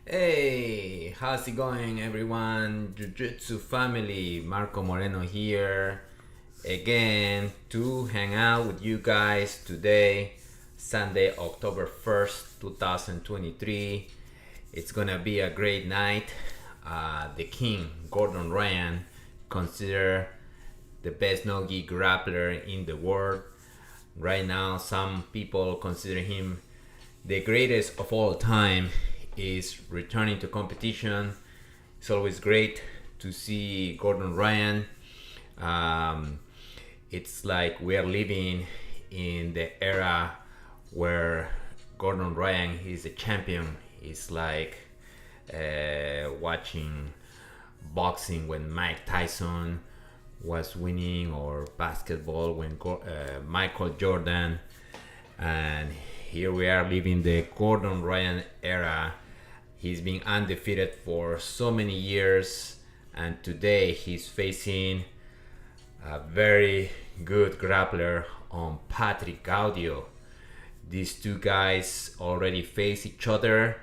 Hey, how's it going, everyone? Jiu-Jitsu family, Marco Moreno here again to hang out with you guys today, Sunday, October 1st, 2023. It's gonna be a great night. The King, Gordon Ryan, considered the best no-gi grappler in the world. Right now, some people consider him the greatest of all time. Is returning to competition. It's always great to see Gordon Ryan. It's like we are living in the era where Gordon Ryan is a champion. It's like watching boxing when Mike Tyson was winning, or basketball when Michael Jordan. And here we are living the Gordon Ryan era. He's been undefeated for so many years, and today he's facing a very good grappler on Patrick Gaudio. These two guys already faced each other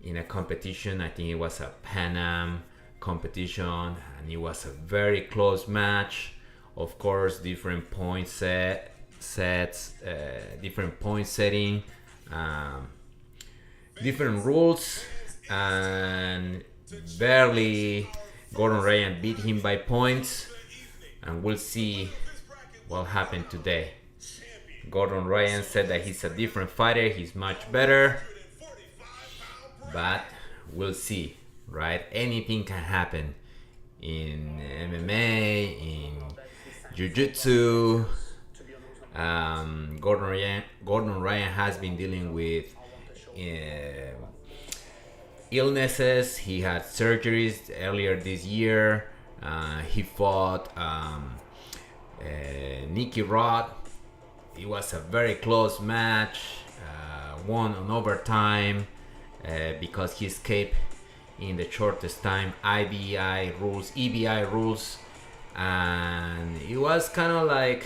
in a competition. I think it was a Pan Am competition, and it was a very close match. Of course, different point sets, different point setting, different rules, and barely Gordon Ryan beat him by points. And we'll see what happened today. Gordon Ryan said that he's a different fighter, he's much better, but we'll see, right? Anything can happen in MMA, in Jiu-Jitsu. Gordon Ryan has been dealing with illnesses. He had surgeries earlier this year. He fought Nicky Rod. It was a very close match, won on overtime because he escaped in the shortest time. EBI rules, and it was kind of like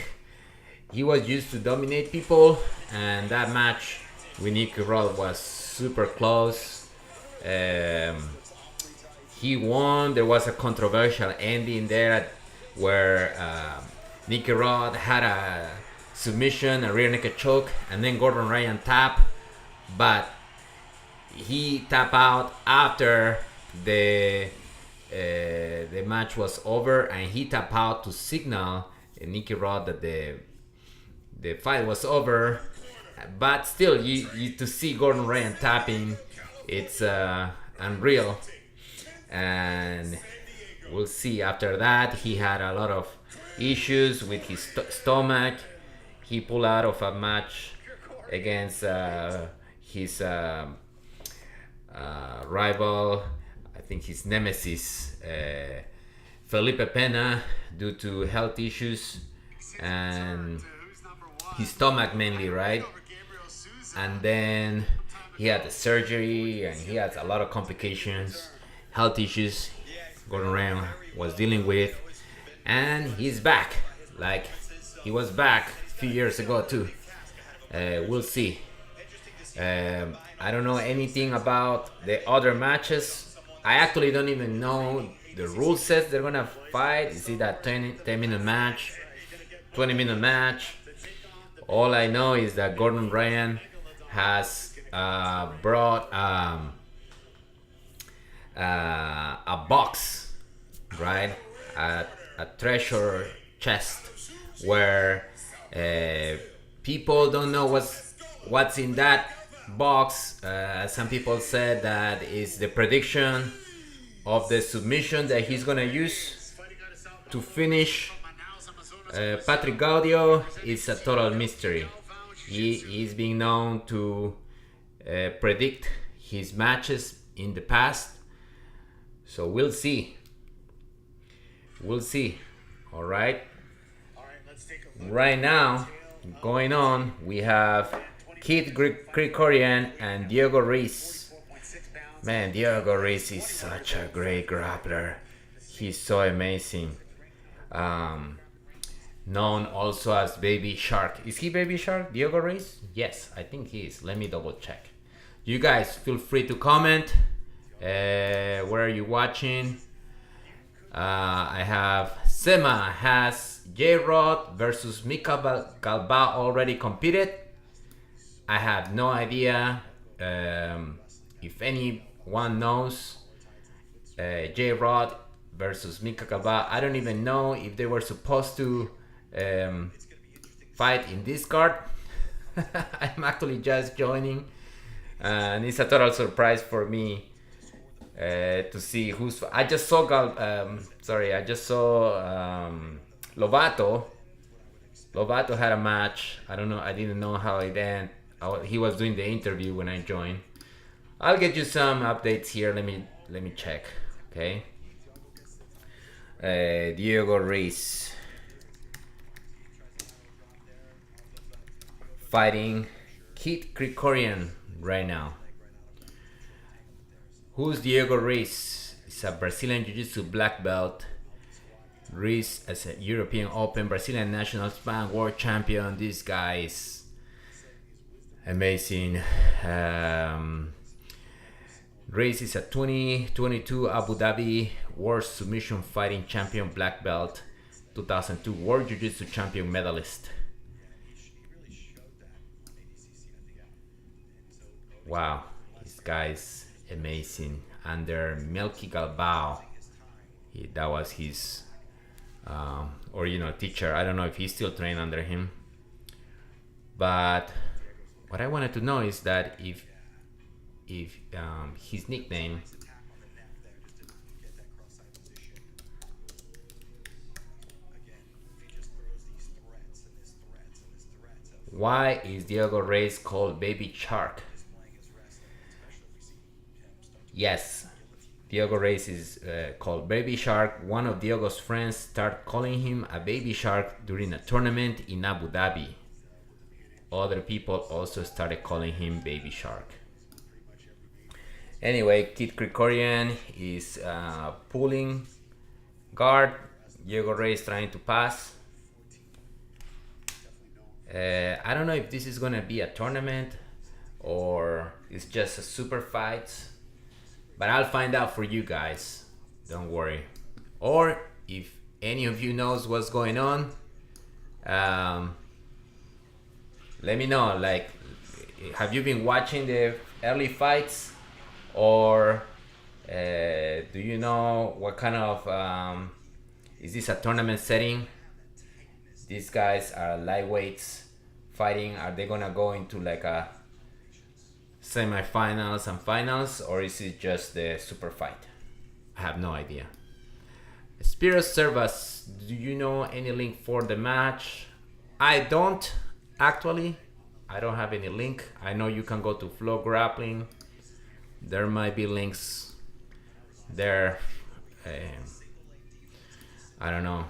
he was used to dominate people, and that match with Nicky Rod was super close. He won. There was a controversial ending there where Nicky Rod had a submission, a rear naked choke, and then Gordon Ryan tapped, but he tapped out after the match was over, and he tapped out to signal Nicky Rod that the fight was over. But still, you to see Gordon Ryan tapping, it's unreal. And we'll see. After that, he had a lot of issues with his stomach. He pulled out of a match against his rival, I think his nemesis, Felipe Pena, due to health issues and his stomach mainly, right? And then he had the surgery, and he has a lot of complications, health issues Gordon Ryan was dealing with, and he's back. Like, he was back a few years ago too. We'll see. I don't know anything about the other matches. I actually don't even know the rule sets they're gonna fight. Is it a 10-minute match, 20-minute match? All I know is that Gordon Ryan has brought a box, right? A treasure chest where people don't know what's in that box. Some people said that is the prediction of the submission that he's gonna use to finish Patrick Gaudio. Is a total mystery. He's been known to predict his matches in the past, so we'll see. We'll see. All right. Right now, going on, we have Kid Krikorian and Diego Reis. Man, Diego Reis is such a great grappler. He's so amazing. Known also as Baby Shark. Is he Baby Shark, Diego Reis? Yes, I think he is. Let me double check. You guys feel free to comment Where are you watching? I have Sema has J-Rod versus Mika Galvao already competed. I have no idea if anyone knows. J-Rod versus Mika Galvao. I don't even know if they were supposed to fight in this card. I'm actually just joining, and it's a total surprise for me to see who's. I just saw Lovato. Lovato had a match. I don't know. I didn't know how it ended. He was doing the interview when I joined. I'll get you some updates here. Let me check. Okay. Diego Reis fighting Kid Krikorian right now. Who's Diego Reis? He's a Brazilian Jiu-Jitsu black belt. Reis as a European Open, Brazilian National Span World Champion. This guy is amazing. Reis is a 2022 Abu Dhabi World Submission Fighting Champion black belt, 2002 World Jiu-Jitsu Champion medalist. Wow, this guy's amazing. Under Melky Galvao, that was his teacher. I don't know if he's still trained under him. But what I wanted to know is that if his nickname why is Diego Reis called Baby Shark? Yes, Diego Reis is called Baby Shark. One of Diego's friends started calling him a baby shark during a tournament in Abu Dhabi. Other people also started calling him Baby Shark. Anyway, Kid Krikorian is pulling guard. Diego Reis trying to pass. I don't know if this is gonna be a tournament or it's just a super fight, but I'll find out for you guys. Don't worry. Or if any of you knows what's going on, let me know. Like, have you been watching the early fights? Or do you know what kind of is this a tournament setting? These guys are lightweights fighting. Are they gonna go into like a semifinals and finals, or is it just the super fight? I have no idea. Spiros Servas, do you know any link for the match? I don't actually. I don't have any link. I know you can go to Flow Grappling. There might be links there. I don't know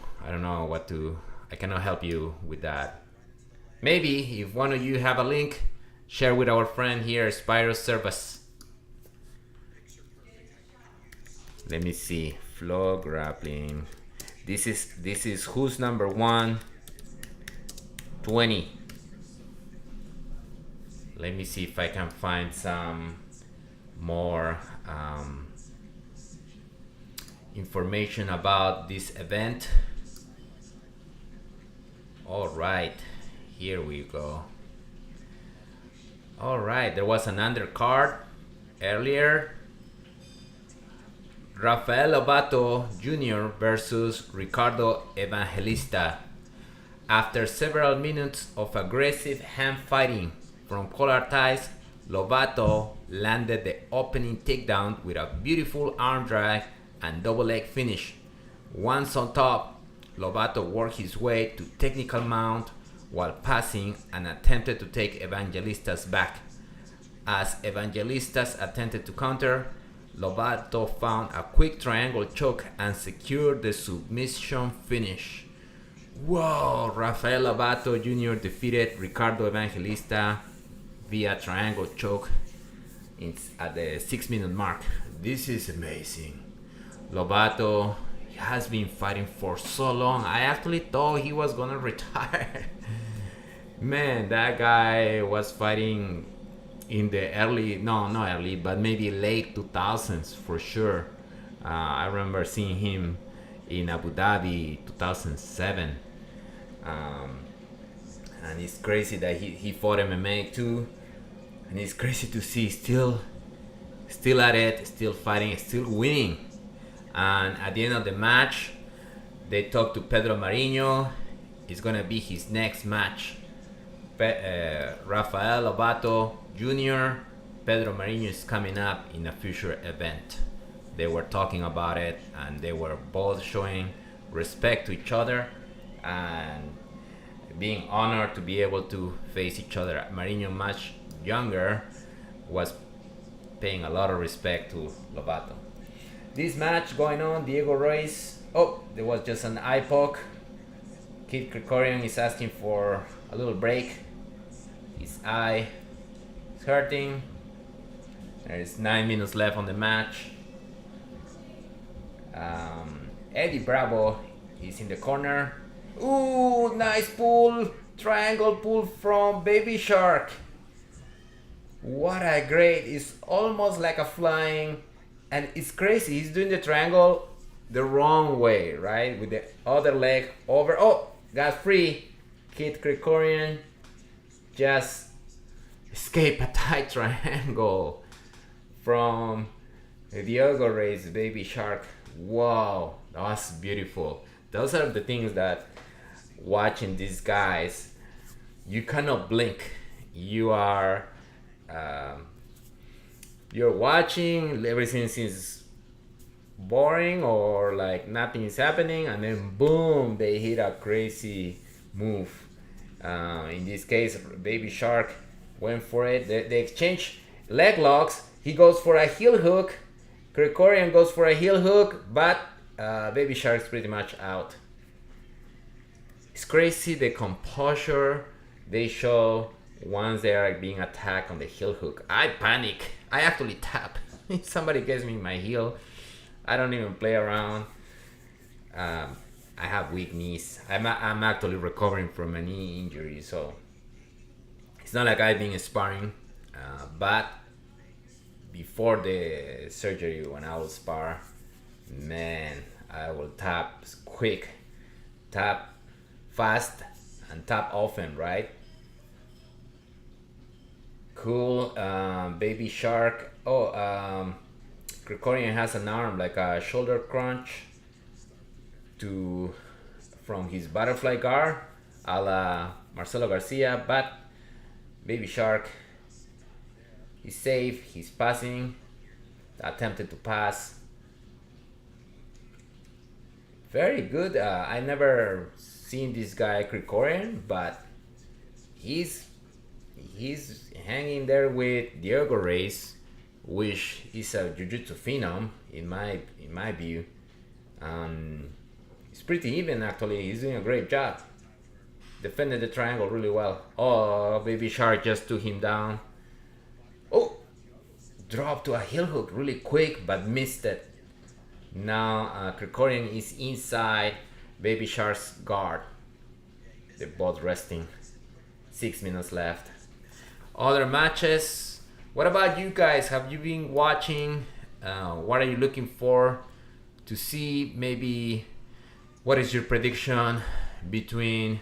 what to. I cannot help you with that. Maybe if one of you have a link, share with our friend here, Spyro Service. Let me see. Flow Grappling. This is who's number 120. Let me see if I can find some more information about this event. All right, here we go. All right, there was an undercard earlier. Rafael Lobato Jr. versus Ricardo Evangelista. After several minutes of aggressive hand fighting from collar ties, Lobato landed the opening takedown with a beautiful arm drag and double leg finish. Once on top, Lobato worked his way to technical mount while passing and attempted to take Evangelista's back. As Evangelistas attempted to counter, Lobato found a quick triangle choke and secured the submission finish. Whoa! Rafael Lobato Jr. defeated Ricardo Evangelista via triangle choke at the 6-minute mark. This is amazing. Lobato has been fighting for so long. I actually thought he was gonna retire. Man, that guy was fighting in the early, no, not early, but maybe late 2000s for sure. I remember seeing him in Abu Dhabi 2007. Um, and it's crazy that he fought MMA too. And it's crazy to see still at it, still fighting, still winning. And at the end of the match, they talked to Pedro Marinho. It's gonna be his next match. Rafael Lobato Jr., Pedro Marinho is coming up in a future event. They were talking about it, and they were both showing respect to each other and being honored to be able to face each other. Marinho, much younger, was paying a lot of respect to Lobato. This match going on, Diego Reyes. Oh, there was just an eye poke. Kid Krikorian is asking for a little break. His eye is hurting. There is 9 minutes left on the match. Eddie Bravo is in the corner. Ooh, nice pull. Triangle pull from Baby Shark. What a great, it's almost like a flying, and it's crazy. He's doing the triangle the wrong way, right? With the other leg over. Oh, got free. Kid Krikorian just escape a tight triangle from Diego Reyes, Baby Shark. Wow, that was beautiful. Those are the things that watching these guys, you cannot blink. You are you're watching, everything seems boring or like nothing is happening, and then boom, they hit a crazy move. In this case, Baby Shark went for it. They exchange leg locks. He goes for a heel hook. Krikorian goes for a heel hook, but Baby Shark's pretty much out. It's crazy the composure they show once they are being attacked on the heel hook. I panic. I actually tap. If somebody gets me in my heel, I don't even play around. I have weak knees. I'm actually recovering from a knee injury, so it's not like I've been sparring. But before the surgery, when I will spar, man, I will tap quick, tap fast, and tap often, right? Cool. Baby Shark. Oh, Krikorian has an arm like a shoulder crunch from his butterfly guard, a la Marcelo Garcia, but Baby Shark, he's safe, he's passing, attempted to pass. Very good. I never seen this guy Krikorian, but he's hanging there with Diego Reyes, which is a Jiu-Jitsu phenom in my view. It's pretty even actually. He's doing a great job. Defended the triangle really well. Oh, Baby Shark just took him down. Oh, dropped to a heel hook really quick, but missed it. Now Krikorian is inside Baby Shark's guard. They're both resting. 6 minutes left. Other matches. What about you guys? Have you been watching? What are you looking for to see? Maybe what is your prediction between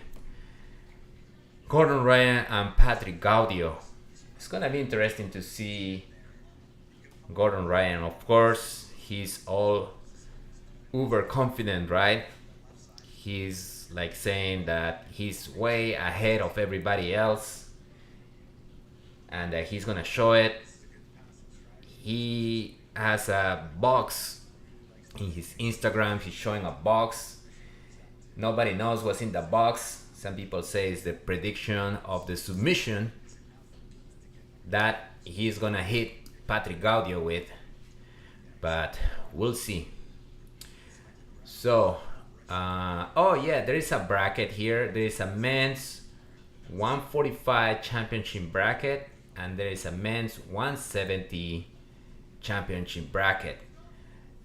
Gordon Ryan and Patrick Gaudio? It's gonna be interesting to see Gordon Ryan. Of course, he's all uber confident, right? He's like saying that he's way ahead of everybody else, and that he's gonna show it. He has a box in his Instagram. He's showing a box. Nobody knows what's in the box. Some people say it's the prediction of the submission that he's gonna hit Patrick Gaudio with, but we'll see. So oh yeah, there is a bracket here. There is a men's 145 championship bracket, and there is a men's 170 championship bracket.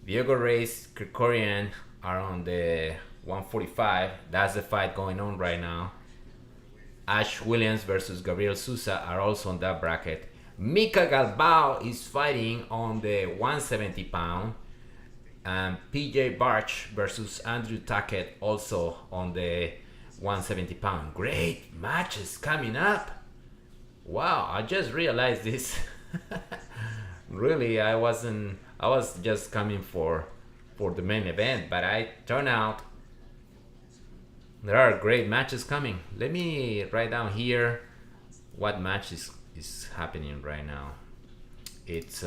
Diego Reyes, Krikorian are on the 145. That's the fight going on right now. Ash Williams versus Gabriel Sousa are also on that bracket. Mika Galvao is fighting on the 170 pound. And PJ Barch versus Andrew Tackett also on the 170 pound. Great matches coming up. Wow, I just realized this. Really, I was just coming for the main event, but I turned out there are great matches coming. Let me write down here what match is happening right now. It's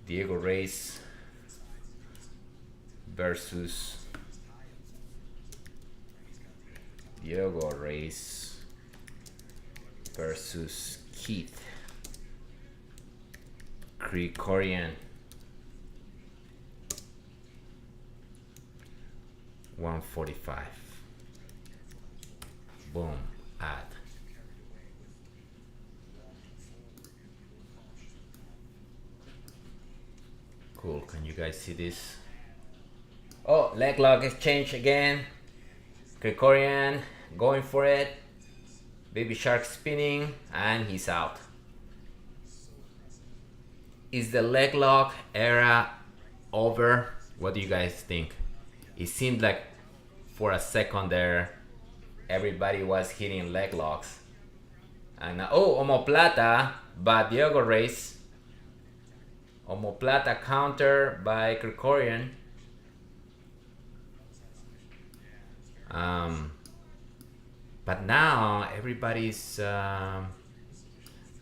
Diego Reyes versus Diego Reyes versus Keith Krikorian. 145. Boom. Add. Cool. Can you guys see this? Oh, leg lock exchange again. Krikorian going for it. Baby Shark spinning, and he's out. Is the leg lock era over? What do you guys think? It seemed like for a second there, everybody was hitting leg locks. And omoplata by Diego Reyes. Omoplata counter by Krikorian. But now everybody's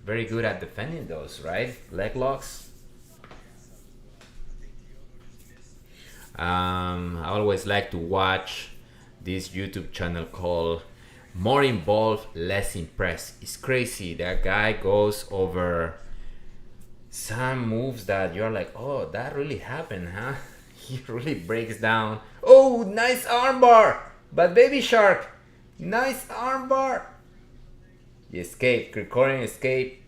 very good at defending those, right? Leg locks. I always like to watch this YouTube channel called More Involved, Less Impressed. It's crazy. That guy goes over some moves that you're like, oh, that really happened, huh? He really breaks down. Oh, nice armbar! But Baby Shark, nice armbar. He escaped. Krikorian escape.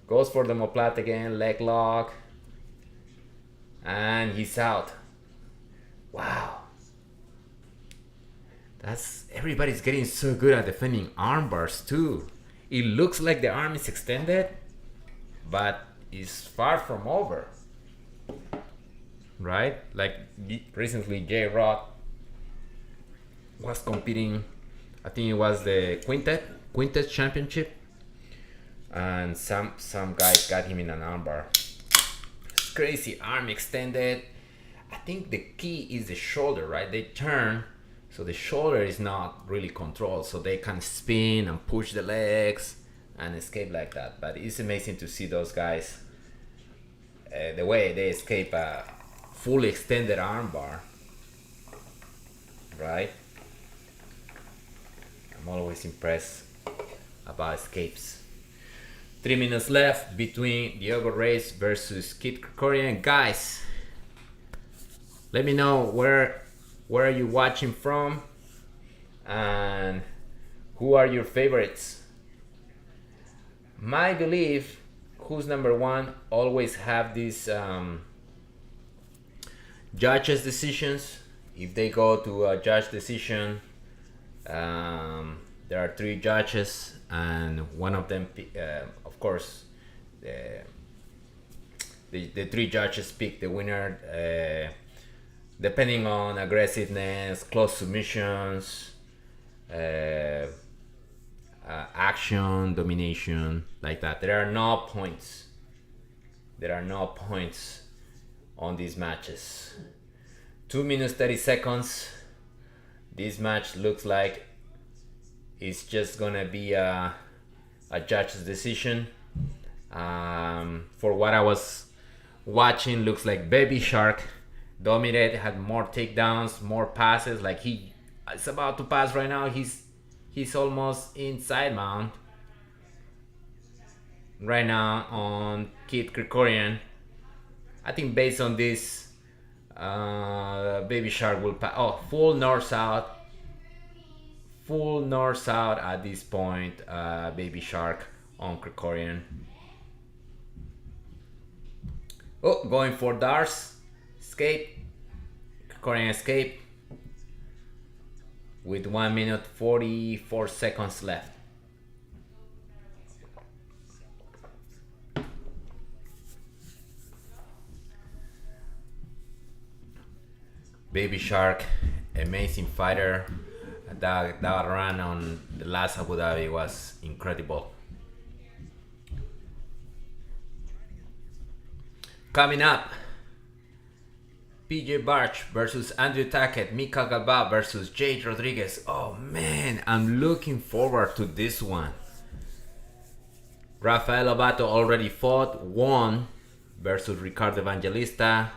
Goes for the omoplata again. Leg lock. And he's out. Wow. Everybody's getting so good at defending arm bars too. It looks like the arm is extended, but it's far from over. Right? Like recently J Rod was competing, I think it was the Quintet Championship, and some guys got him in an armbar. It's crazy, arm extended. I think the key is the shoulder, right? They turn, so the shoulder is not really controlled, so they can spin and push the legs and escape like that. But it's amazing to see those guys, the way they escape a fully extended armbar, right? I'm always impressed about escapes. 3 minutes left between Diego Reyes versus Kid Krikorian. Guys, let me know where are you watching from and who are your favorites. My belief, who's number one, always have these judges' decisions. If they go to a judge decision, there are 3 judges, and one of them, of course, the 3 judges pick the winner, depending on aggressiveness, close submissions, action, domination, like that. There are no points. There are no points on these matches. 2 minutes 30 seconds. This match looks like it's just gonna be a judge's decision. For what I was watching, looks like Baby Shark dominated, had more takedowns, more passes. Like he is about to pass right now. He's almost inside mount right now on Kid Krikorian. I think based on this, Baby Shark will pass. Oh, full north-south at this point. Baby Shark on Krikorian. Oh, going for Dars. Escape. Krikorian escape. With 1 minute 44 seconds left. Baby Shark, amazing fighter. That run on the last Abu Dhabi was incredible. Coming up, PJ Barch versus Andrew Tackett, Mika Galvao versus Jade Rodriguez. Oh man, I'm looking forward to this one. Rafael Lobato already fought, won versus Ricardo Evangelista.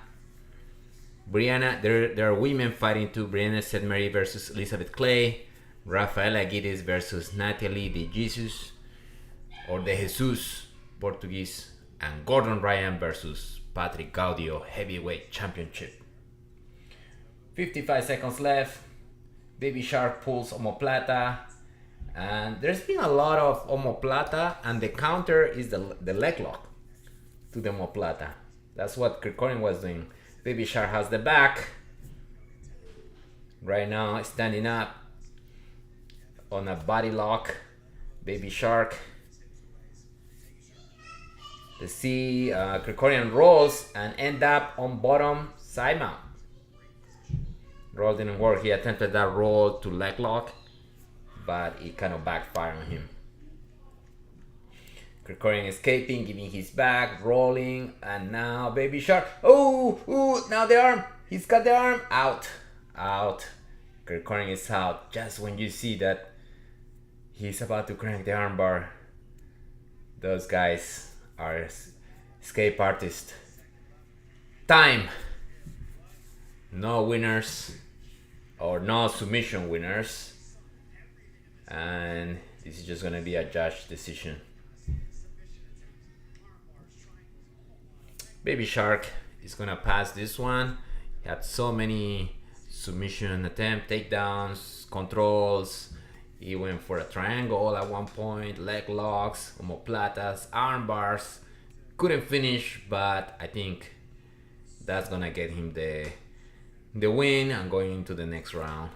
Brianna, there are women fighting too. Brianna St. Mary versus Elizabeth Clay. Rafaela Guides versus Natalie De Jesus or De Jesus, Portuguese. And Gordon Ryan versus Patrick Gaudio, heavyweight championship. 55 seconds left. Baby Shark pulls omoplata. And there's been a lot of omoplata, and the counter is the leg lock to the omoplata. That's what Krikorian was doing. Baby Shark has the back. Right now, standing up on a body lock. Baby Shark. The see Krikorian rolls and end up on bottom side mount. Roll didn't work. He attempted that roll to leg lock, but it kind of backfired on him. Krikorian escaping, giving his back, rolling, and now Baby Shark. Oh, now the arm. He's got the arm out. Krikorian is out just when you see that he's about to crank the armbar. Those guys are escape artists. Time. No winners or no submission winners, and this is just gonna be a judge decision. Baby Shark is gonna pass this one. He had so many submission attempt, takedowns, controls. He went for a triangle at one point, leg locks, omoplatas, arm bars. Couldn't finish, but I think that's gonna get him the win and going into the next round.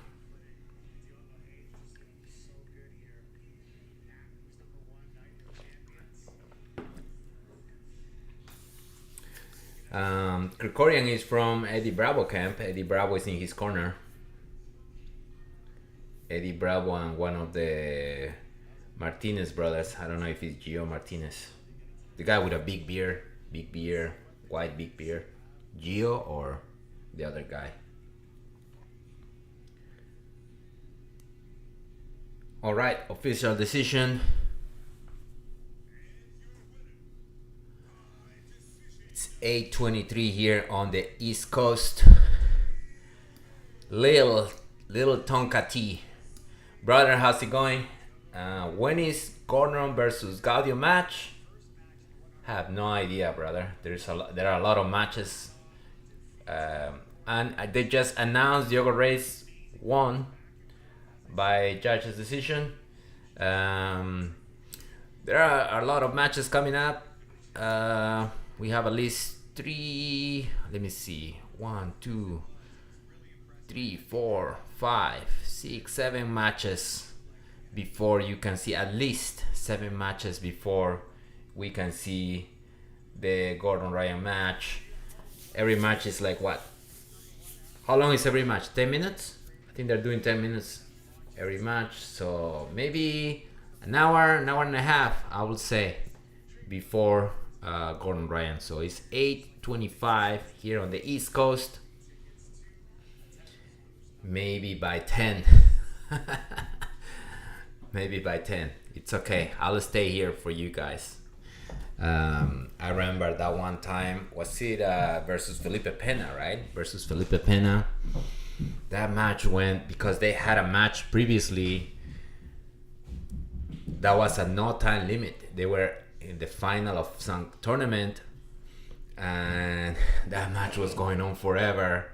Krikorian is from Eddie Bravo camp. Eddie Bravo is in his corner. Eddie Bravo and one of the Martinez brothers. I don't know if it's Gio Martinez. The guy with a big beard, white big beard. Gio or the other guy. All right, official decision. It's 8:23 here on the East Coast. Little Tonka T. Brother, how's it going? When is Gordon versus Gaudio match? Have no idea, brother. There are a lot of matches. And they just announced Diogo Reis won by judge's decision. There are a lot of matches coming up. We have at least 3, let me see, 1, 2, 3, 4, 5, 6, 7 matches before you can see, at least 7 matches before we can see the Gordon Ryan match. Every match is like what? How long is every match? 10 minutes? I think they're doing 10 minutes every match. So maybe an hour and a half, I would say, before Gordon Ryan. So it's 8:25 here on the East Coast. Maybe by 10. Maybe by 10. It's okay. I'll stay here for you guys. I remember that one time, was it versus Felipe Pena, right? Versus Felipe Pena. That match went, because they had a match previously that was a no time limit. They were in the final of some tournament, and that match was going on forever.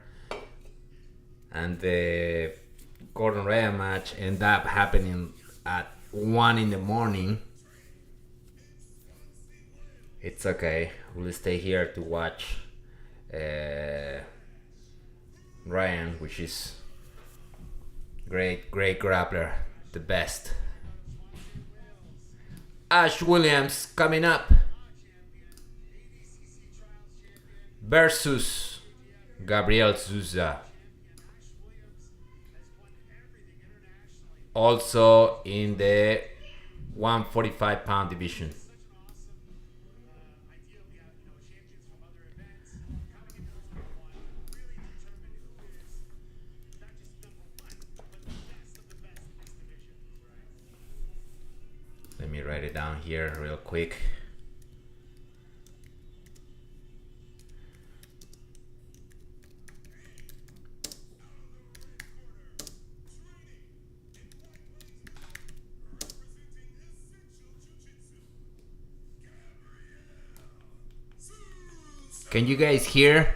And the Gordon Ryan match ended up happening at 1 in the morning. It's okay. We'll stay here to watch Ryan, which is great grappler, the best. Ash Williams coming up versus Gabriel Sousa. also in the 145-pound division. Let me write it down here real quick. Can you guys hear?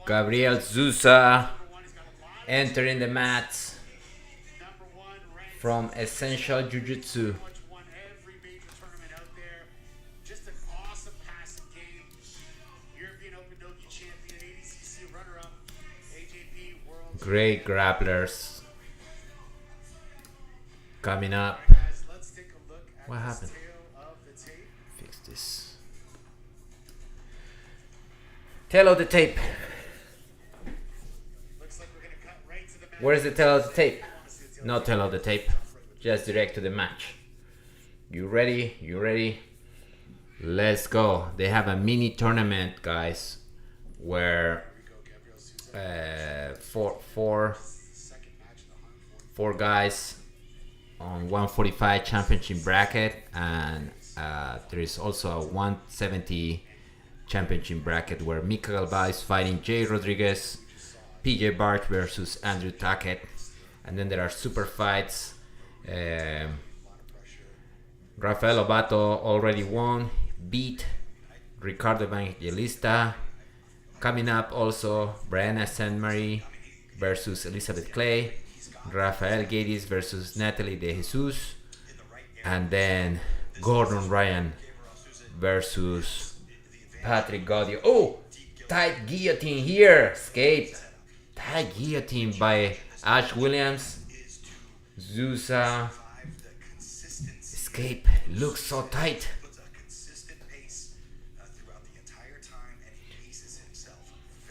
Gabriel Sousa entering the mats from Essential Jiu-Jitsu. Great grapplers coming up. What happened? Fix this. Tail of the tape. Where's the tail of the tape? No tail of the tape. Just direct to the match. You ready? You ready? Let's go. They have a mini tournament, guys, where four guys on 145 championship bracket, and there is also a 170 championship bracket where Mika Galvao is fighting Jay Rodriguez, PJ Barch versus Andrew Tackett, and then there are super fights. Rafael Pato already won, beat Ricardo Evangelista. Coming up also Brianna St. Marie versus Elizabeth Clay, Rafael Gades versus Natalie De Jesus, and then Gordon Ryan versus Patrick Gaudio. Oh, tight guillotine here. Escape. Tight guillotine by Ash Williams. Sousa. Escape. Looks so tight.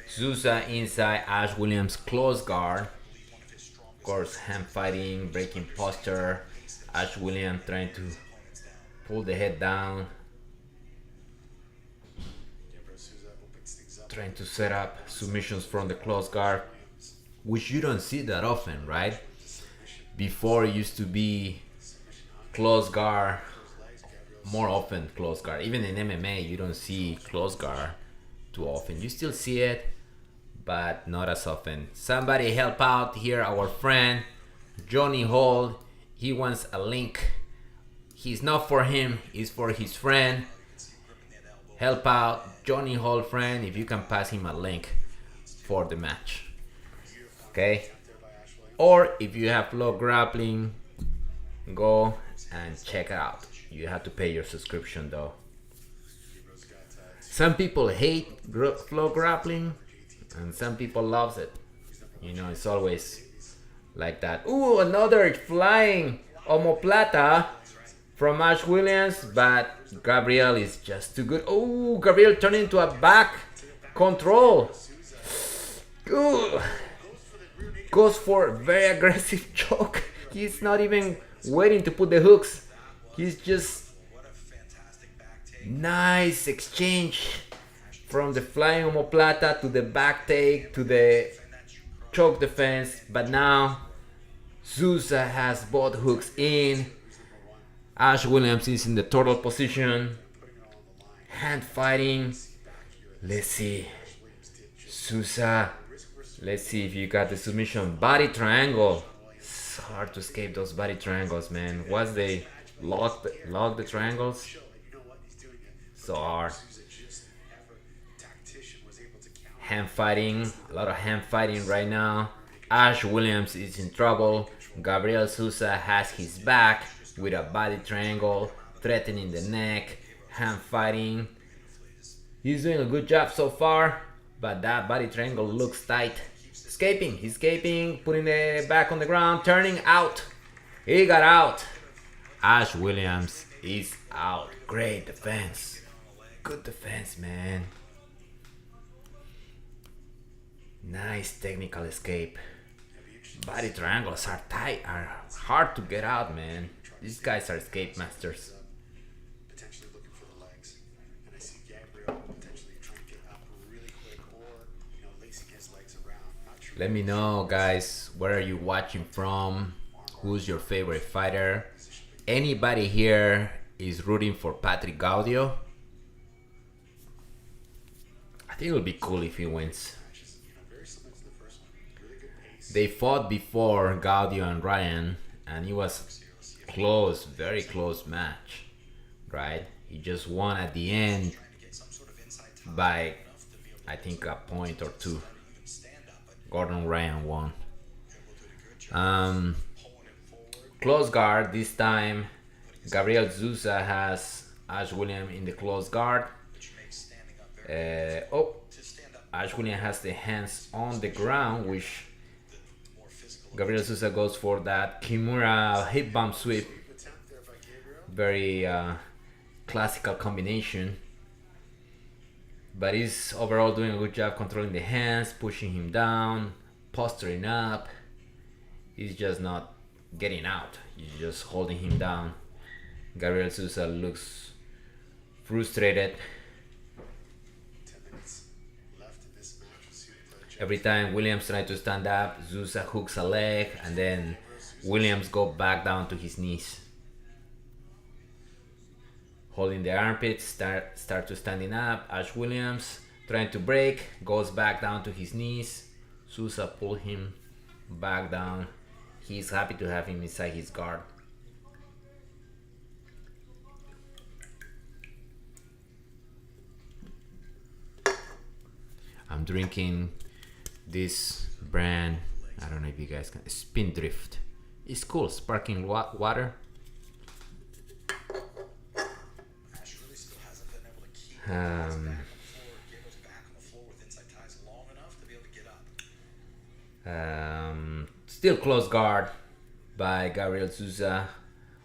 Sousa inside, Ash Williams close guard. Of course, hand fighting, breaking posture. Ash Williams trying to pull the head down. Trying to set up submissions from the close guard, which you don't see that often, right? Before it used to be close guard, more often close guard. Even in MMA, you don't see close guard too often. You still see it, but not as often. Somebody help out here, our friend Johnny Hall. He wants a link. He's not for him, it's for his friend. Help out Johnny Hall, friend, if you can pass him a link for the match. Okay? Or if you have Flow Grappling, go and check it out. You have to pay your subscription though. Some people hate Flow Grappling and some people loves it. You know, it's always like that. Ooh, another flying omoplata from Ash Williams, but Gabriel is just too good. Oh, Gabriel turned into a back control. Ooh. Goes for a very aggressive choke. He's not even waiting to put the hooks. He's just nice exchange from the flying omoplata to the back take to the choke defense. But now Sousa has both hooks in. Ash Williams is in the turtle position. Hand fighting. Let's see. Sousa. Let's see if you got the submission. Body triangle. It's hard to escape those body triangles, man. Once they lock the triangles, so hard. Hand fighting. A lot of hand fighting right now. Ash Williams is in trouble. Gabriel Sousa has his back with a body triangle, threatening the neck, hand fighting. He's doing a good job so far, but that body triangle looks tight. He's escaping, putting the back on the ground, turning out. He got out. Ash Williams is out. Great defense. Good defense, man. Nice technical escape. Body triangles are tight, are hard to get out, man. These guys are escape masters. Potentially looking for the legs. And I see Gabriel potentially trying to get up really quick or, lacing his legs around. Not sure. Let me know, guys, where are you watching from? Who's your favorite fighter? Anybody here is rooting for Patrick Gaudio? I think it would be cool if he wins. They fought before, Gaudio and Ryan, and it was close, very close match, right? He just won at the end by, I think, a point or two. Gordon Ryan won. Close guard this time. Gabriel Sousa has Ash William in the close guard. Ash William has the hands on the ground, which Gabriel Sousa goes for that Kimura hip bump sweep. Very classical combination. But he's overall doing a good job controlling the hands, pushing him down, posturing up. He's just not getting out. He's just holding him down. Gabriel Sousa looks frustrated. Every time Williams tries to stand up, Sousa hooks a leg, and then Williams go back down to his knees. Holding the armpits, start to standing up. Ash Williams trying to break, goes back down to his knees. Sousa pull him back down. He's happy to have him inside his guard. I'm drinking this brand, I don't know if you guys can, Spindrift. It's cool, sparkling water. Still close guard by Gabriel Sousa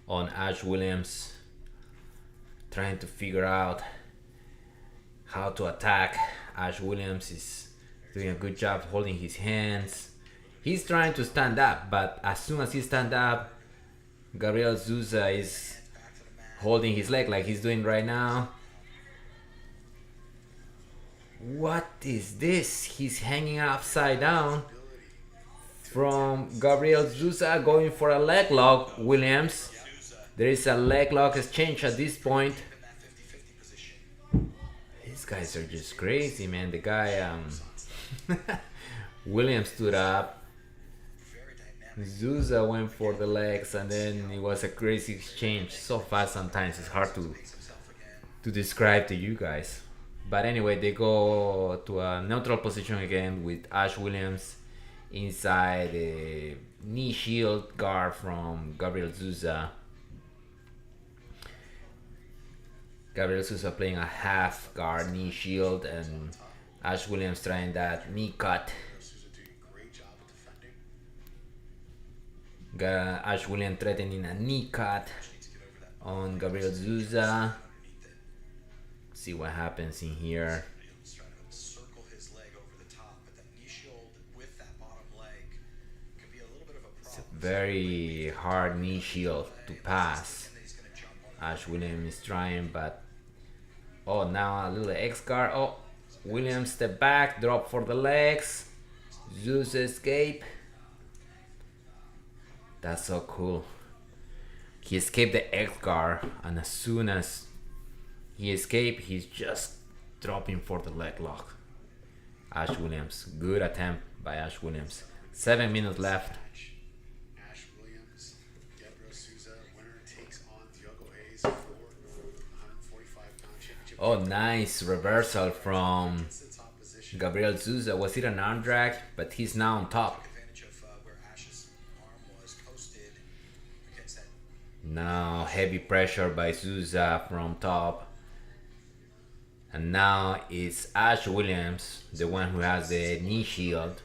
on Ash Williams, trying to figure out how to attack. Ash Williams is doing a good job holding his hands. He's trying to stand up, but as soon as he stands up, Gabriel Sousa is holding his leg like he's doing right now. What is this? He's hanging upside down from Gabriel Sousa going for a leg lock. Williams, there is a leg lock exchange at this point. These guys are just crazy, man. The guy Williams stood up, Sousa went for the legs, and then it was a crazy exchange. So fast sometimes it's hard to describe to you guys. But anyway, they go to a neutral position again with Ash Williams inside the knee shield guard from Gabriel Sousa. Gabriel Sousa playing a half guard knee shield, and Ash Williams trying that knee cut. Ash Williams threatening a knee cut on Gabriel Sousa. See what happens in here. It's a very hard knee shield to pass. Ash Williams is trying, but now a little X guard. Williams step back, drop for the legs. Sousa escape. That's so cool. He escaped the X guard, and as soon as he escaped, he's just dropping for the leg lock. Ash Williams, good attempt by Ash Williams. 7 minutes left. Ash Williams, Gabriel Sousa, winner takes on Diogo Hayes for 145-pound championship. Nice reversal from Gabriel Sousa. Was it an arm drag? But he's now on top. Now heavy pressure by Sousa from top. And now it's Ash Williams, the one who has the knee shield.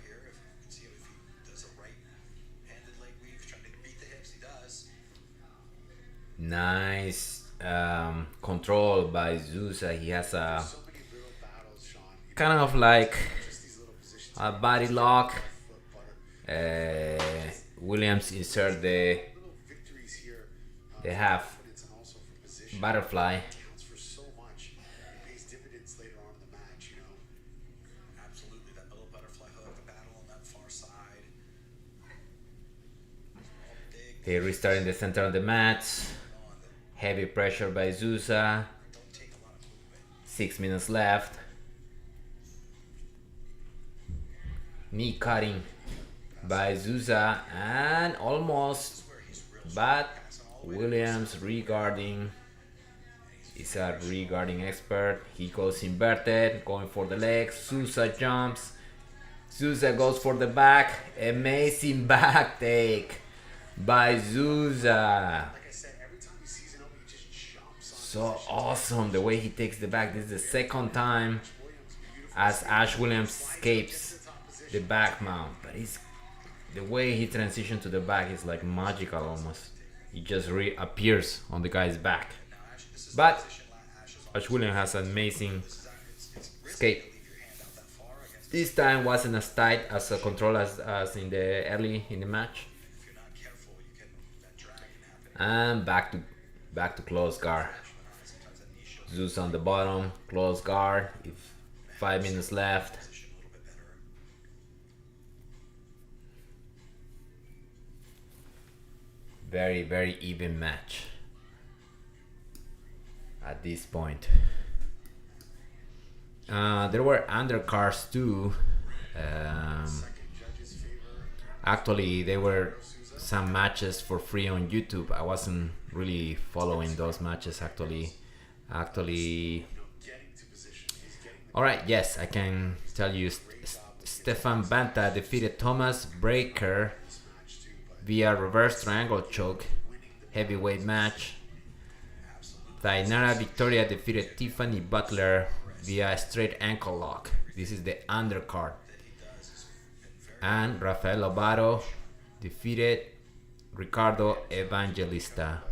Nice control by Sousa. He has a kind of like A body lock. Foot butter. Williams insert the Little victories here. half Confidence and also for position. butterfly. Counts for so much. It pays dividends later on in the match, you know. Absolutely, that little butterfly hook, the battle on that far side. Big They restart in the center of the mat. on that Heavy pressure by Sousa. don't take a lot of movement. 6 minutes left. Knee cutting by Sousa and almost, but Williams regarding. He's a regarding expert. He goes inverted, going for the legs. Sousa jumps. Sousa goes for the back. Amazing back take by Sousa. Like I said, every time he sees an opening, he just jumps on So awesome the way he takes the back. This is the second time as Ash Williams escapes the back mount, but the way he transitioned to the back is like magical almost. He just reappears on the guy's back. But Ash Williams has an amazing escape. This time wasn't as tight as a control as in the early in the match. If you're not careful, you can that drag can happen. And back to close guard. Sometimes that knee shows Zeus on the bottom, close guard. If 5 minutes left. position a little bit better. Very, very even match at this point. There were undercards too. Actually, there were some matches for free on YouTube. I wasn't really following those matches actually. getting to position. He's getting the All right, yes, I can tell you. Stefan Banta defeated Thomas Breaker match too, but via reverse triangle choke, heavyweight match. Dainara Victoria defeated Tiffany Butler via straight ankle lock. This is the undercard. And Rafael Lobato defeated Ricardo Evangelista.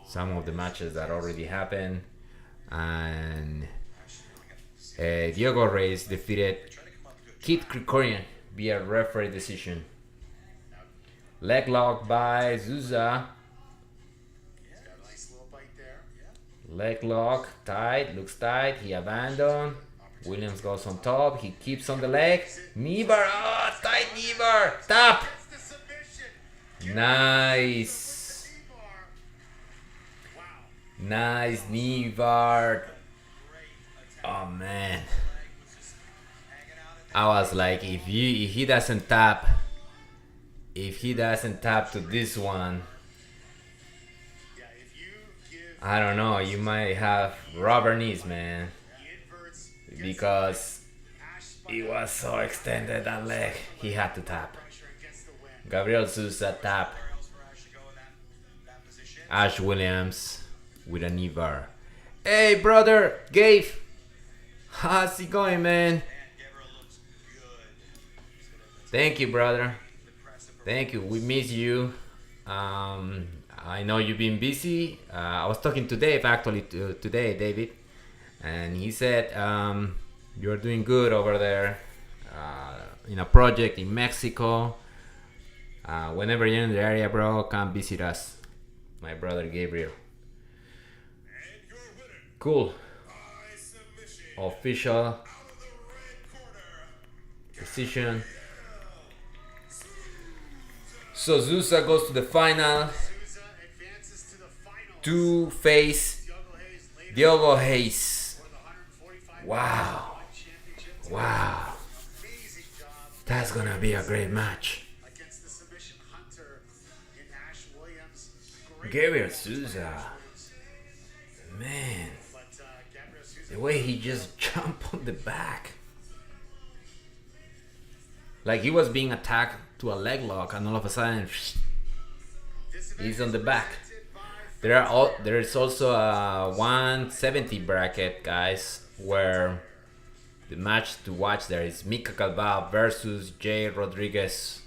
Some of the matches that already happened. And Diego Reyes defeated Kid Krikorian via referee decision. Leg lock by Sousa. he's got a nice little bite there. Leg lock, tight, looks tight. He abandoned. Williams goes on top. He keeps on the leg. Knee bar, tight knee bar. Tap. That's the submission. Nice. Bar. Wow. Nice knee bar. Oh man. I was like, if he doesn't tap to this one, Yeah, if you give I don't know, you might have rubber knees, man, the inverts because Ash it was so extended that leg. He had to tap. pressure and gets the win. Gabriel Sousa tap. Where else where I should go in that position? Ash Williams with a knee bar. Hey brother, Gabe, how's it going, man? And Gabriel looks good. Thank you, brother. Impressive. Thank you. We miss you. I know you've been busy. I was talking to Dave actually today, David, and he said you're doing good over there in a project in Mexico. Whenever you're in the area, bro, come visit us. My brother Gabriel. And your winner Cool. by submission Official out of the red corner, decision. So Sousa goes to the final Sousa advances to the final. to face Diogo Hayes later Diogo Hayes. for the 145 Wow. championship. Wow. Amazing job That's gonna be a great match. against the submission hunter in Ash Williams. Great Gabriel performance by Sousa. Ash Williams. Man, But Gabriel Sousa the way he just jumped on the back. Like he was being attacked to a leg lock and all of a sudden he's on the back. There is also a 170 bracket, guys, where the match to watch there is Mika Galvao versus Jay Rodriguez.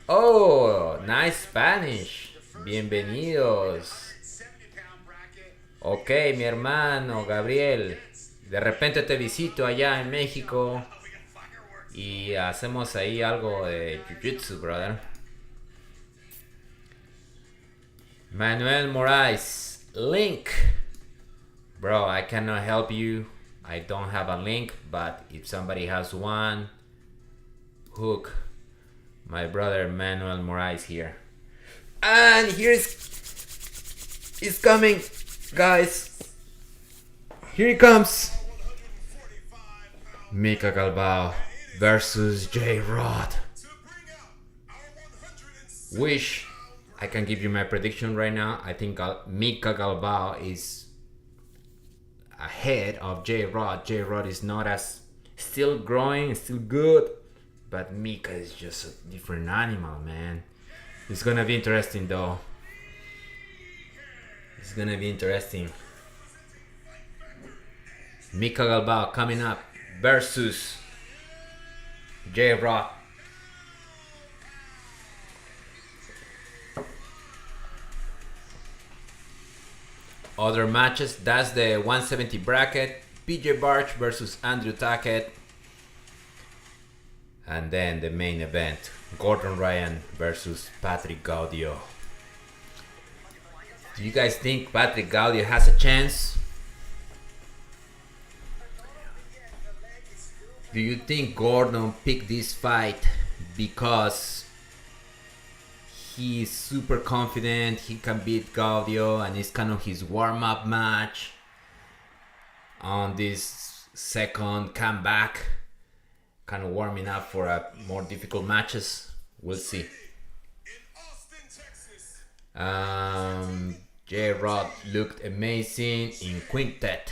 Oh, nice Spanish. Bienvenidos. 70-pound bracket. Ok, mi hermano Gabriel. de repente te visito allá en México y hacemos ahí algo de Jiu-Jitsu, brother. Manuel Moraes, link. Bro, I cannot help you. I don't have a link, but if somebody has one, hook my brother Manuel Moraes here. And he's coming, guys. Here he comes. Mika Galvao versus J-Rod. Wish I can give you my prediction right now. I think Mika Galvao is ahead of J-Rod. J-Rod is not as still growing, still good, but Mika is just a different animal, man. It's gonna be interesting though. It's gonna be interesting. Mika Galvao coming up versus J-Rod. Other matches, that's the 170 bracket. PJ Barch versus Andrew Tackett. And then the main event, Gordon Ryan versus Patrick Gaudio. Do you guys think Patrick Gaudio has a chance? Do you think Gordon picked this fight because he's super confident he can beat Gaudio and it's kind of his warm-up match on this second comeback, kind of warming up for a more difficult matches? We'll see. J-Rod looked amazing in quintet,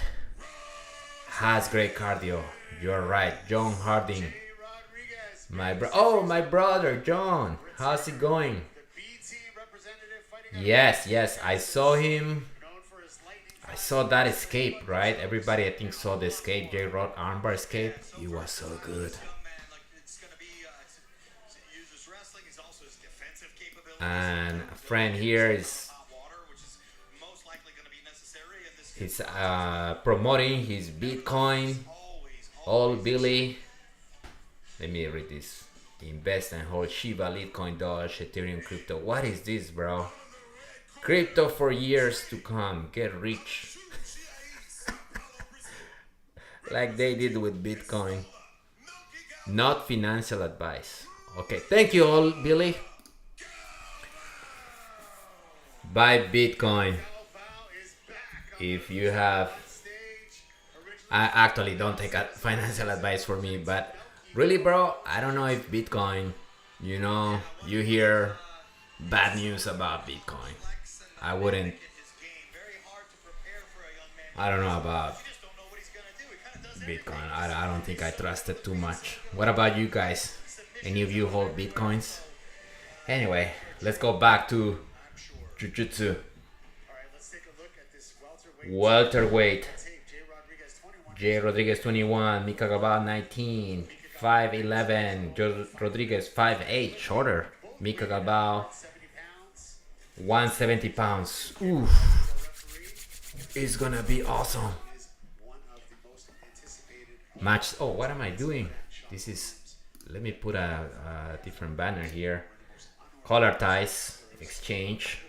has great cardio. You're right, John Harding, my brother John, how's it going? Yes, I saw him. I saw that escape, right? Everybody, I think, saw the escape, J-Rod armbar escape. It was so good. And a friend here is he's promoting his Bitcoin. All Billy. Let me read this. Invest and hold Shiba, Litecoin, Doge, Ethereum, crypto. What is this, bro? Crypto for years to come. Get rich. Like they did with Bitcoin. Not financial advice. Okay, thank you all, Billy. Buy Bitcoin. If you have... I actually don't take financial advice for me, but really, bro, I don't know if Bitcoin, you know, you hear bad news about Bitcoin. I don't know about Bitcoin. I don't think I trust it too much. What about you guys? Any of you hold Bitcoins? Anyway, let's go back to Jiu-Jitsu. Welterweight. J. Rodriguez 21, Mika Galvao 19, 5'11", Joe Rodriguez 5'8", shorter. Mika Galvao 170 pounds. Oof. It's gonna be awesome. Match. Oh, what am I doing? This is. Let me put a different banner here. Collar ties exchange.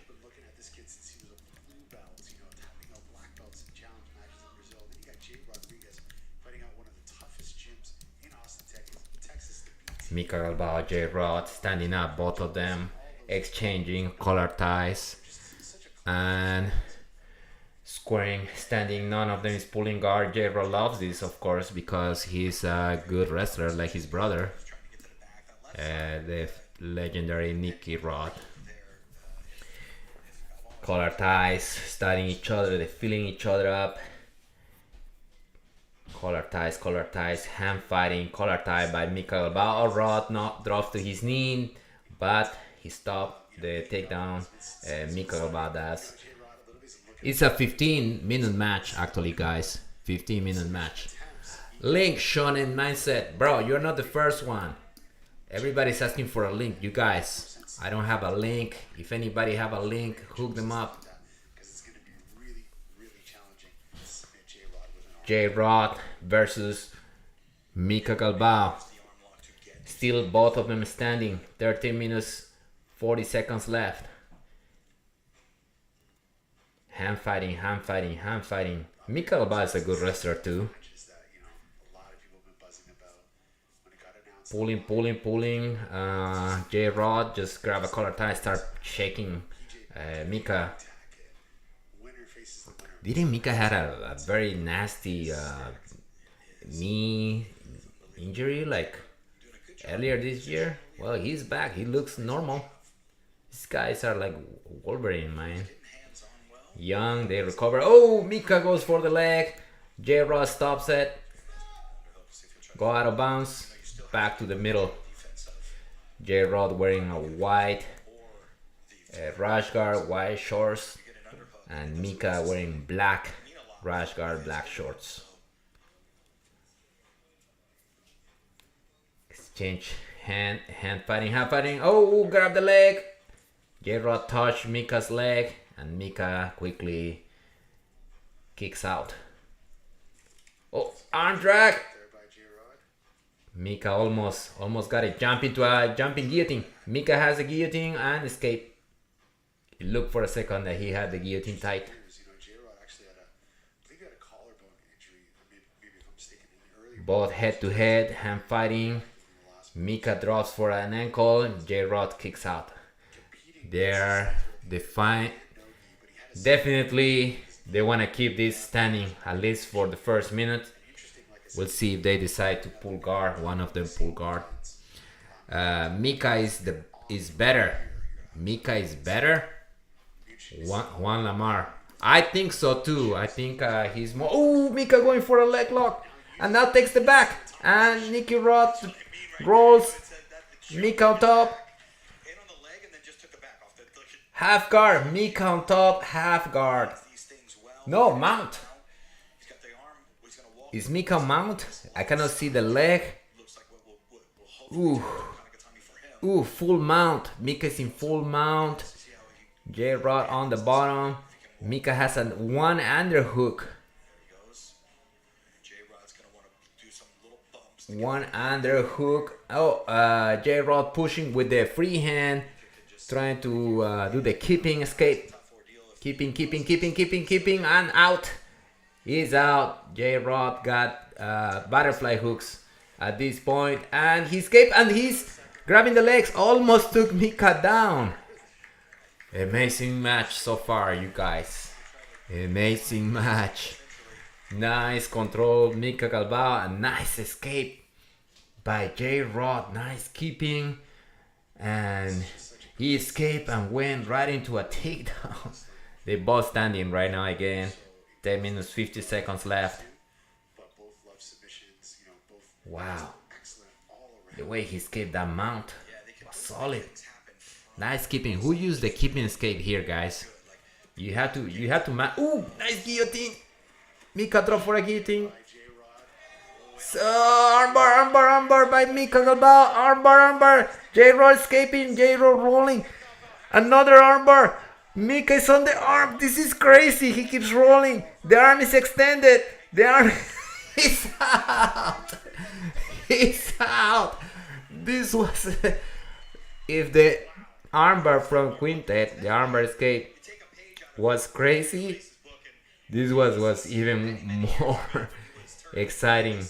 Mika Galvao, J-Rod standing up, both of them exchanging collar ties and squaring, standing. None of them is pulling guard. J-Rod loves this, of course, because he's a good wrestler like his brother, the legendary Nicky Rod. Collar ties, studying each other, they're filling each other up. Collar ties, hand fighting, collar tie by Mika Galvao. Rod not drops to his knee, but he stopped the takedown. Mika Galvao does. It's a 15-minute match, actually, guys. 15-minute match. Link, Shonen Mindset. Bro, you're not the first one. Everybody's asking for a link, you guys. I don't have a link. If anybody have a link, hook them up. J-Rod versus Mika Galvao. Still both of them standing. 13 minutes, 40 seconds left. Hand fighting, hand fighting, hand fighting. Mika Galvao is a good wrestler too. Matches that, a lot of people have been buzzing about when it got announced. Pulling. J-Rod just grab a collar tie, start shaking Mika. Tackett. Winner faces the winner. Didn't Mika had a very nasty knee injury like earlier this year? Well, he's back. He looks normal. These guys are like Wolverine, man. Young, they recover. Oh, Mika goes for the leg. J-Rod stops it. Go out of bounds. Back to the middle. J-Rod wearing a white rash guard, white shorts. And Mika wearing black rash guard, black shorts. Exchange hand fighting. Oh, grab the leg. J-Rod touched Mika's leg. And Mika quickly kicks out. Oh, arm drag. There by J-Rod. Mika almost got it. Jumping guillotine. Mika has a guillotine and escape. It looked for a second that he had the guillotine tight. J-Rod actually had I believe he had a collarbone injury, or maybe if I'm mistaken, earlier. Both head to head, hand fighting. Mika drops for an ankle and J-Rod kicks out. They're defined. Definitely they want to keep this standing at least for the first minute. We'll see if they decide to pull guard. One of them pull guard. Mika is better. Mika is better. Juan Lamar. I think so too. I think he's more. Oh, Mika going for a leg lock, and now takes the back. And Nicky Rod rolls. Mika on top. Half guard, Mika on top, half guard. No, mount. Is Mika mount? I cannot see the leg. Ooh, full mount. Mika's in full mount. J-Rod on the bottom. Mika has a one underhook. One underhook. Oh, J-Rod pushing with the free hand. Trying to do the keeping escape. Keeping, and out. He's out. J-Rod got butterfly hooks at this point. And he escaped and he's grabbing the legs. Almost took Mika down. Amazing match so far, you guys. Amazing match. Nice control, Mika Galvao. A nice escape by J-Rod. Nice keeping. And he escaped and went right into a takedown. They both standing right now again. 10 minutes, 50 seconds left. But both love submissions, both Wow. excellent all around. The way he escaped that mount was solid. Nice keeping. Who used the keeping escape here, guys? You have to ooh, nice guillotine. Mika drop for a guillotine. So, armbar by Mika Galvao. Armbar. J-Rod escaping. J-Rod rolling. Another armbar. Mika is on the arm. This is crazy. He keeps rolling. The arm is extended. The arm is out. He's out. This was... if the armbar from Quintet, the armbar escape, was crazy, this was even more exciting.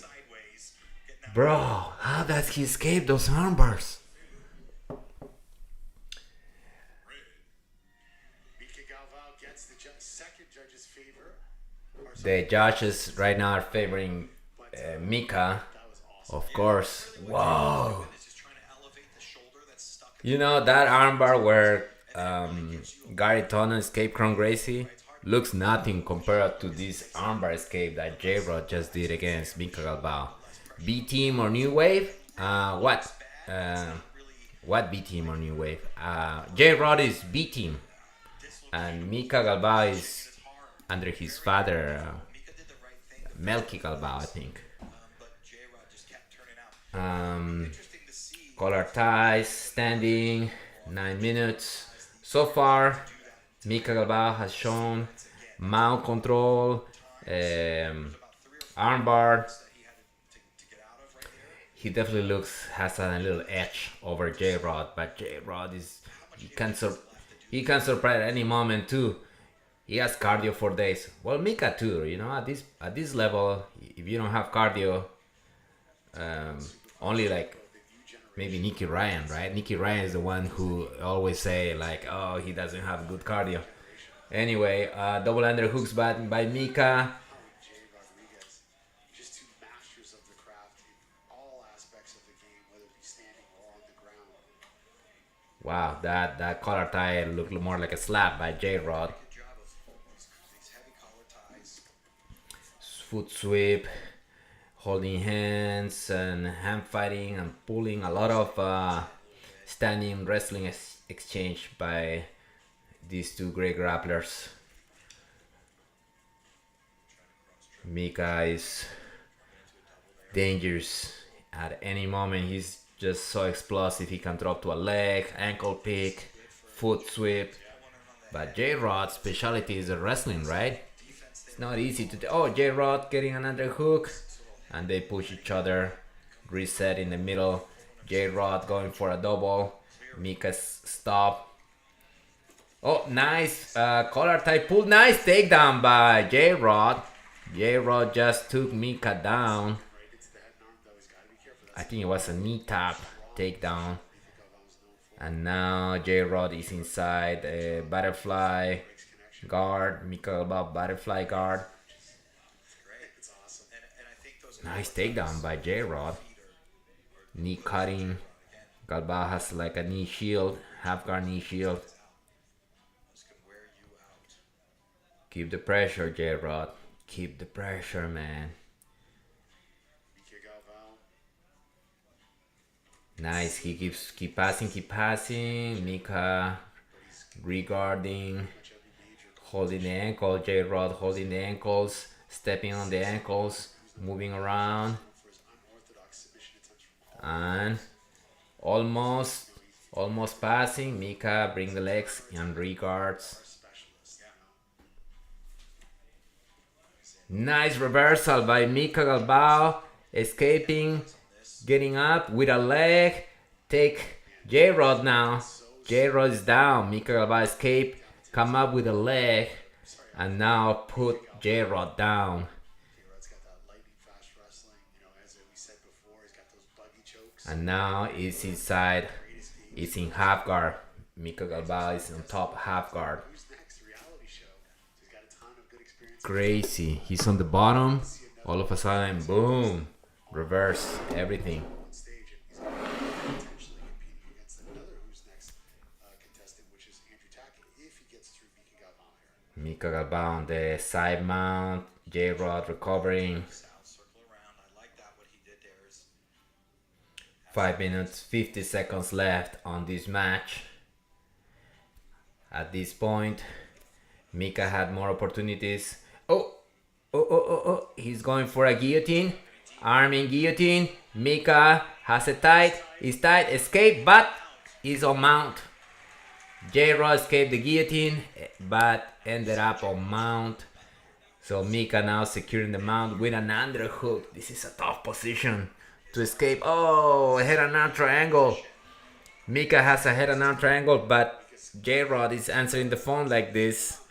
Bro, how does he escape those armbars? Mika Galvao gets the second judge's favor. The judges right now are favoring Mika, of course. Whoa. You know, that armbar where Gary Tonnen escaped Kron Gracie looks nothing compared to this armbar escape that J-Rod just did against Mika Galvao. B team or new wave? What B team or new wave? J-Rod is B team, and Mika Galvao is under his father, Melky Galvao, I think. Collar ties, standing, 9 minutes. So far, Mika Galvao has shown mount control, armbar. that he had to get out of right there. He definitely has a little edge over J-Rod, but J-Rod is he can surprise at any moment too. He has cardio for days. Well, Mika too. You know, at this level, if you don't have cardio, only like maybe Nicky Ryan, right? Nicky Ryan is the one who always say like, oh, he doesn't have good cardio. Anyway, double underhooks by Mika. Jay Rodriguez, just two masters of the craft in all aspects of the game, whether it be standing or on the ground. Wow, that collar tie looked more like a slap by J-Rod. Good job of these heavy collar ties. Foot sweep, holding hands and hand fighting and pulling. A lot of standing wrestling exchange by these two great grapplers. Mika is dangerous at any moment. He's just so explosive. He can drop to a leg, ankle pick, foot sweep. But J-Rod's specialty is the wrestling, right? It's not easy to do. Oh, J-Rod getting another hook. And they push each other. Reset in the middle. J-Rod going for a double. Mika's stop. Oh, nice collar tie pull. Nice takedown by J-Rod. J-Rod just took Mika down. I think it was a knee tap takedown. And now J-Rod is inside a butterfly guard. Mika Galvao butterfly guard. Nice takedown by J-Rod. Knee cutting. Galvao has like a knee shield, half guard knee shield. Keep the pressure, J-Rod. Keep the pressure, man. Nice. He keep passing. Mika regarding, holding the ankle. J-Rod holding the ankles, stepping on the ankles, moving around, and almost passing. Mika bring the legs and regards. Nice reversal by Mika Galvao, escaping, getting up with a leg. Take J-Rod now. J-Rod is down. Mika Galvao escape, come up with a leg, and now put J-Rod down. And now it's inside. It's in half guard. Mika Galvao is on top half guard. Crazy. He's on the bottom. All of a sudden, boom. Reverse everything. Mika Galvao on the side mount. J-Rod recovering. 5 minutes, 50 seconds left on this match. At this point, Mika had more opportunities. Oh, he's going for a guillotine. Arming guillotine. Mika has it tight. He's tight. Escape, but he's on mount. J-Rod escaped the guillotine, but ended up on mount. So Mika now securing the mount with an underhook. This is a tough position to escape. Oh, head and arm triangle. Mika has a head and arm triangle, but J-Rod is answering the phone like this.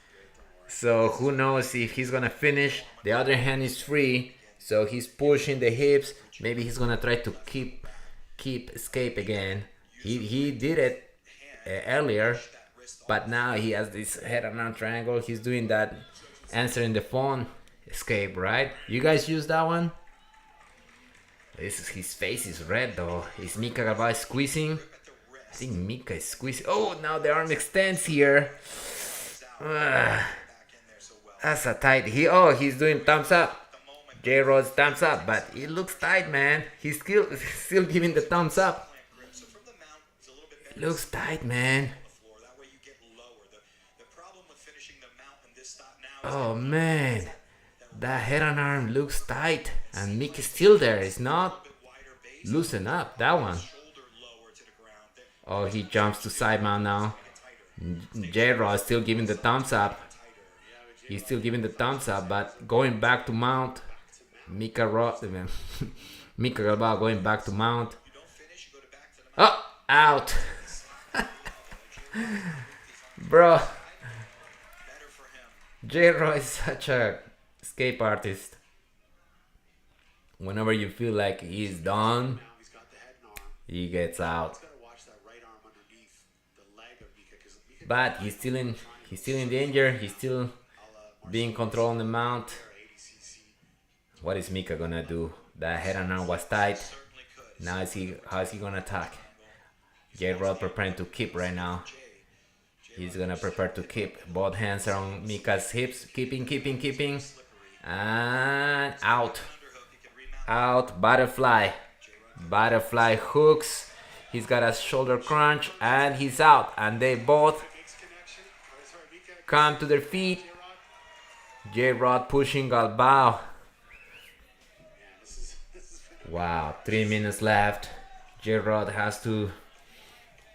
So who knows if he's gonna finish. The other hand is free, so he's pushing the hips. Maybe he's gonna try to keep escape again. He did it earlier, but now he has this head and arm triangle. He's doing that answering the phone escape, right? You guys use that one? His face is red though. Is Mika Galvao squeezing? I think Mika is squeezing. Oh, now the arm extends here. That's a tight. He's doing thumbs up. J-Rod's thumbs up, but it looks tight, man. He's still giving the thumbs up. It looks tight, man. Oh man, that head and arm looks tight, and Mick is still there. It's not loosen up, that one. Oh, he jumps to side mount now. J-Rod still giving the thumbs up. He's still giving the thumbs up, but going back to mount. Mika Mika Galvao going back to mount. Oh, out. Bro, J-Rod is such a escape artist. Whenever you feel like he's done, Now he's got the head and arm. he gets out. He's got to watch that right arm underneath the leg of Mika, because Mika But he's still in danger. He's still being controlled on the mount. ADCC. What is Mika gonna do? That head and arm was tight. Now how is he gonna attack? J-Rod preparing to keep right now. He's gonna prepare to keep. Both hands are on Mika's hips. Keeping. And out. Out. Butterfly hooks. He's got a shoulder crunch and he's out. And they both come to their feet. J-Rod pushing Galvao. Wow, 3 minutes left. J-Rod has to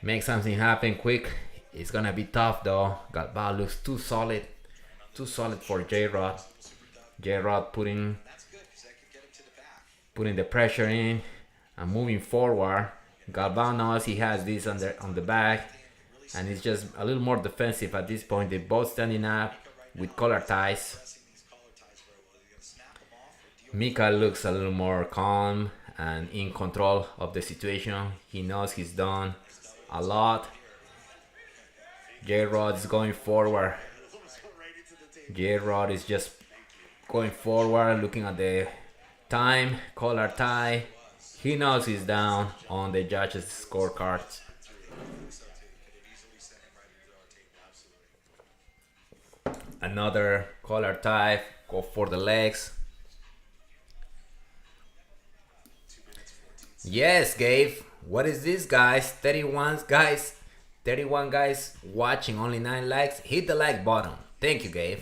make something happen quick. It's gonna be tough though. Galvao looks too solid for J-Rod. J-Rod putting the pressure in and moving forward. Galvao knows he has this on the back, and it's just a little more defensive at this point. They're both standing up with collar ties. Mika looks a little more calm and in control of the situation. He knows he's done a lot. J-Rod is going forward. J-Rod is just going forward, looking at the time, collar tie. He knows he's down on the judges' scorecards. Another collar tie, go for the legs. Yes, Gabe. What is this, guys? 31 guys watching, only 9 likes. Hit the like button. Thank you, Gabe.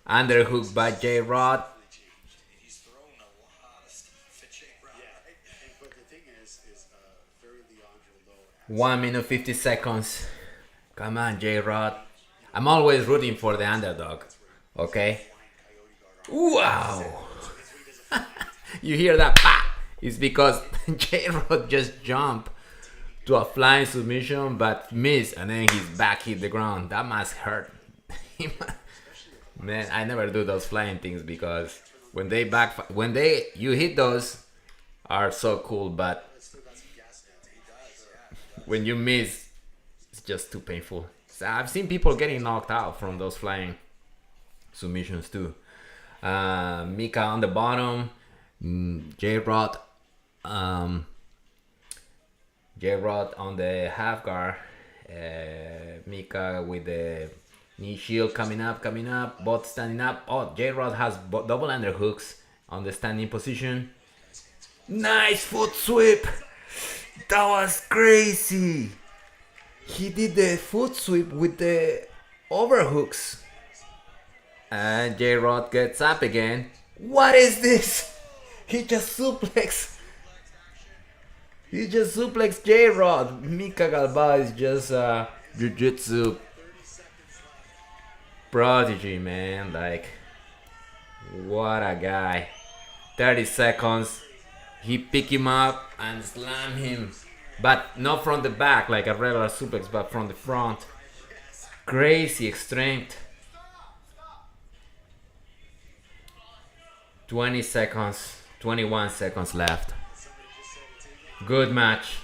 Underhook by J-Rod. He's thrown a lot of stuff at J-Rod. Yeah, but the thing is very Leandro low. 1 minute 50 seconds. Come on, J-Rod. I'm always rooting for the underdog. Okay? Wow. You hear that? Bah! It's because J-Rod just jumped to a flying submission but missed, and then his back hit the ground. That must hurt. Man, I never do those flying things because when you hit those are so cool, but when you miss, it's just too painful. So I've seen people getting knocked out from those flying submissions too. Mika on the bottom. J-Rod on the half guard. Mika with the knee shield coming up, both standing up. Oh, J-Rod has double underhooks on the standing position. Nice foot sweep. That was crazy. He did the foot sweep with the overhooks. And J-Rod gets up again. What is this? He just suplexed J-Rod. Mika Galvao is just a Jiu-Jitsu prodigy, man. Like, what a guy. 30 seconds. He pick him up and slam him. But not from the back like a regular suplex, but from the front. Crazy strength. 20 seconds. 21 seconds left. Good match.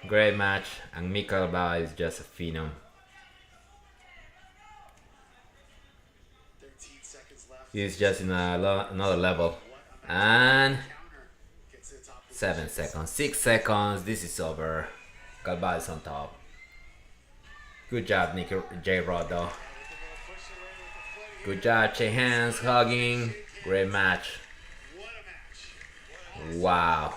Great match. And Mika Galvao is just a phenom. 13 seconds left. He's just in another level. And 7 seconds. 6 seconds. This is over. Galvao is on top. Good job, J-Rod, though. Good job. Shake hands, hugging. Great match. Wow.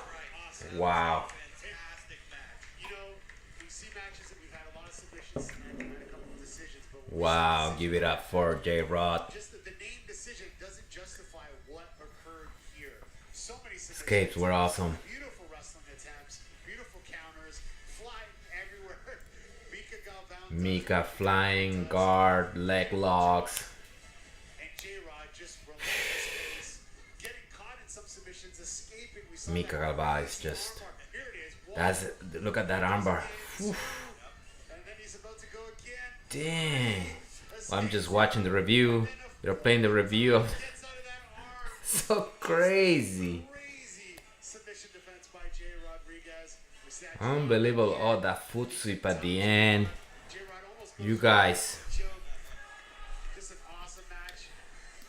Wow. Fantastic match. You know, we see matches and we've had a lot of submissions and we've had a couple of decisions, but Wow. Give it up for J-Rod. just the name decision doesn't justify what occurred here. So many submissions. Escapes were awesome. Beautiful wrestling attempts, beautiful counters, flying everywhere. Mika Galvao Mika flying, guard, leg locks. and J-Rod just relentless. submissions escaping. We saw Mika that Galvao is just. armbar. Here it is. That's look at that armbar. Whew. And then he's about to go again. Dang. Well, I'm just watching the review. They're playing the review of. Gets out of that arm. So crazy. Crazy submission defense by Jay Rodriguez. We see that Unbelievable. Oh, that foot sweep at the end. J-Rod almost You goes guys. for a choke. Just an awesome match.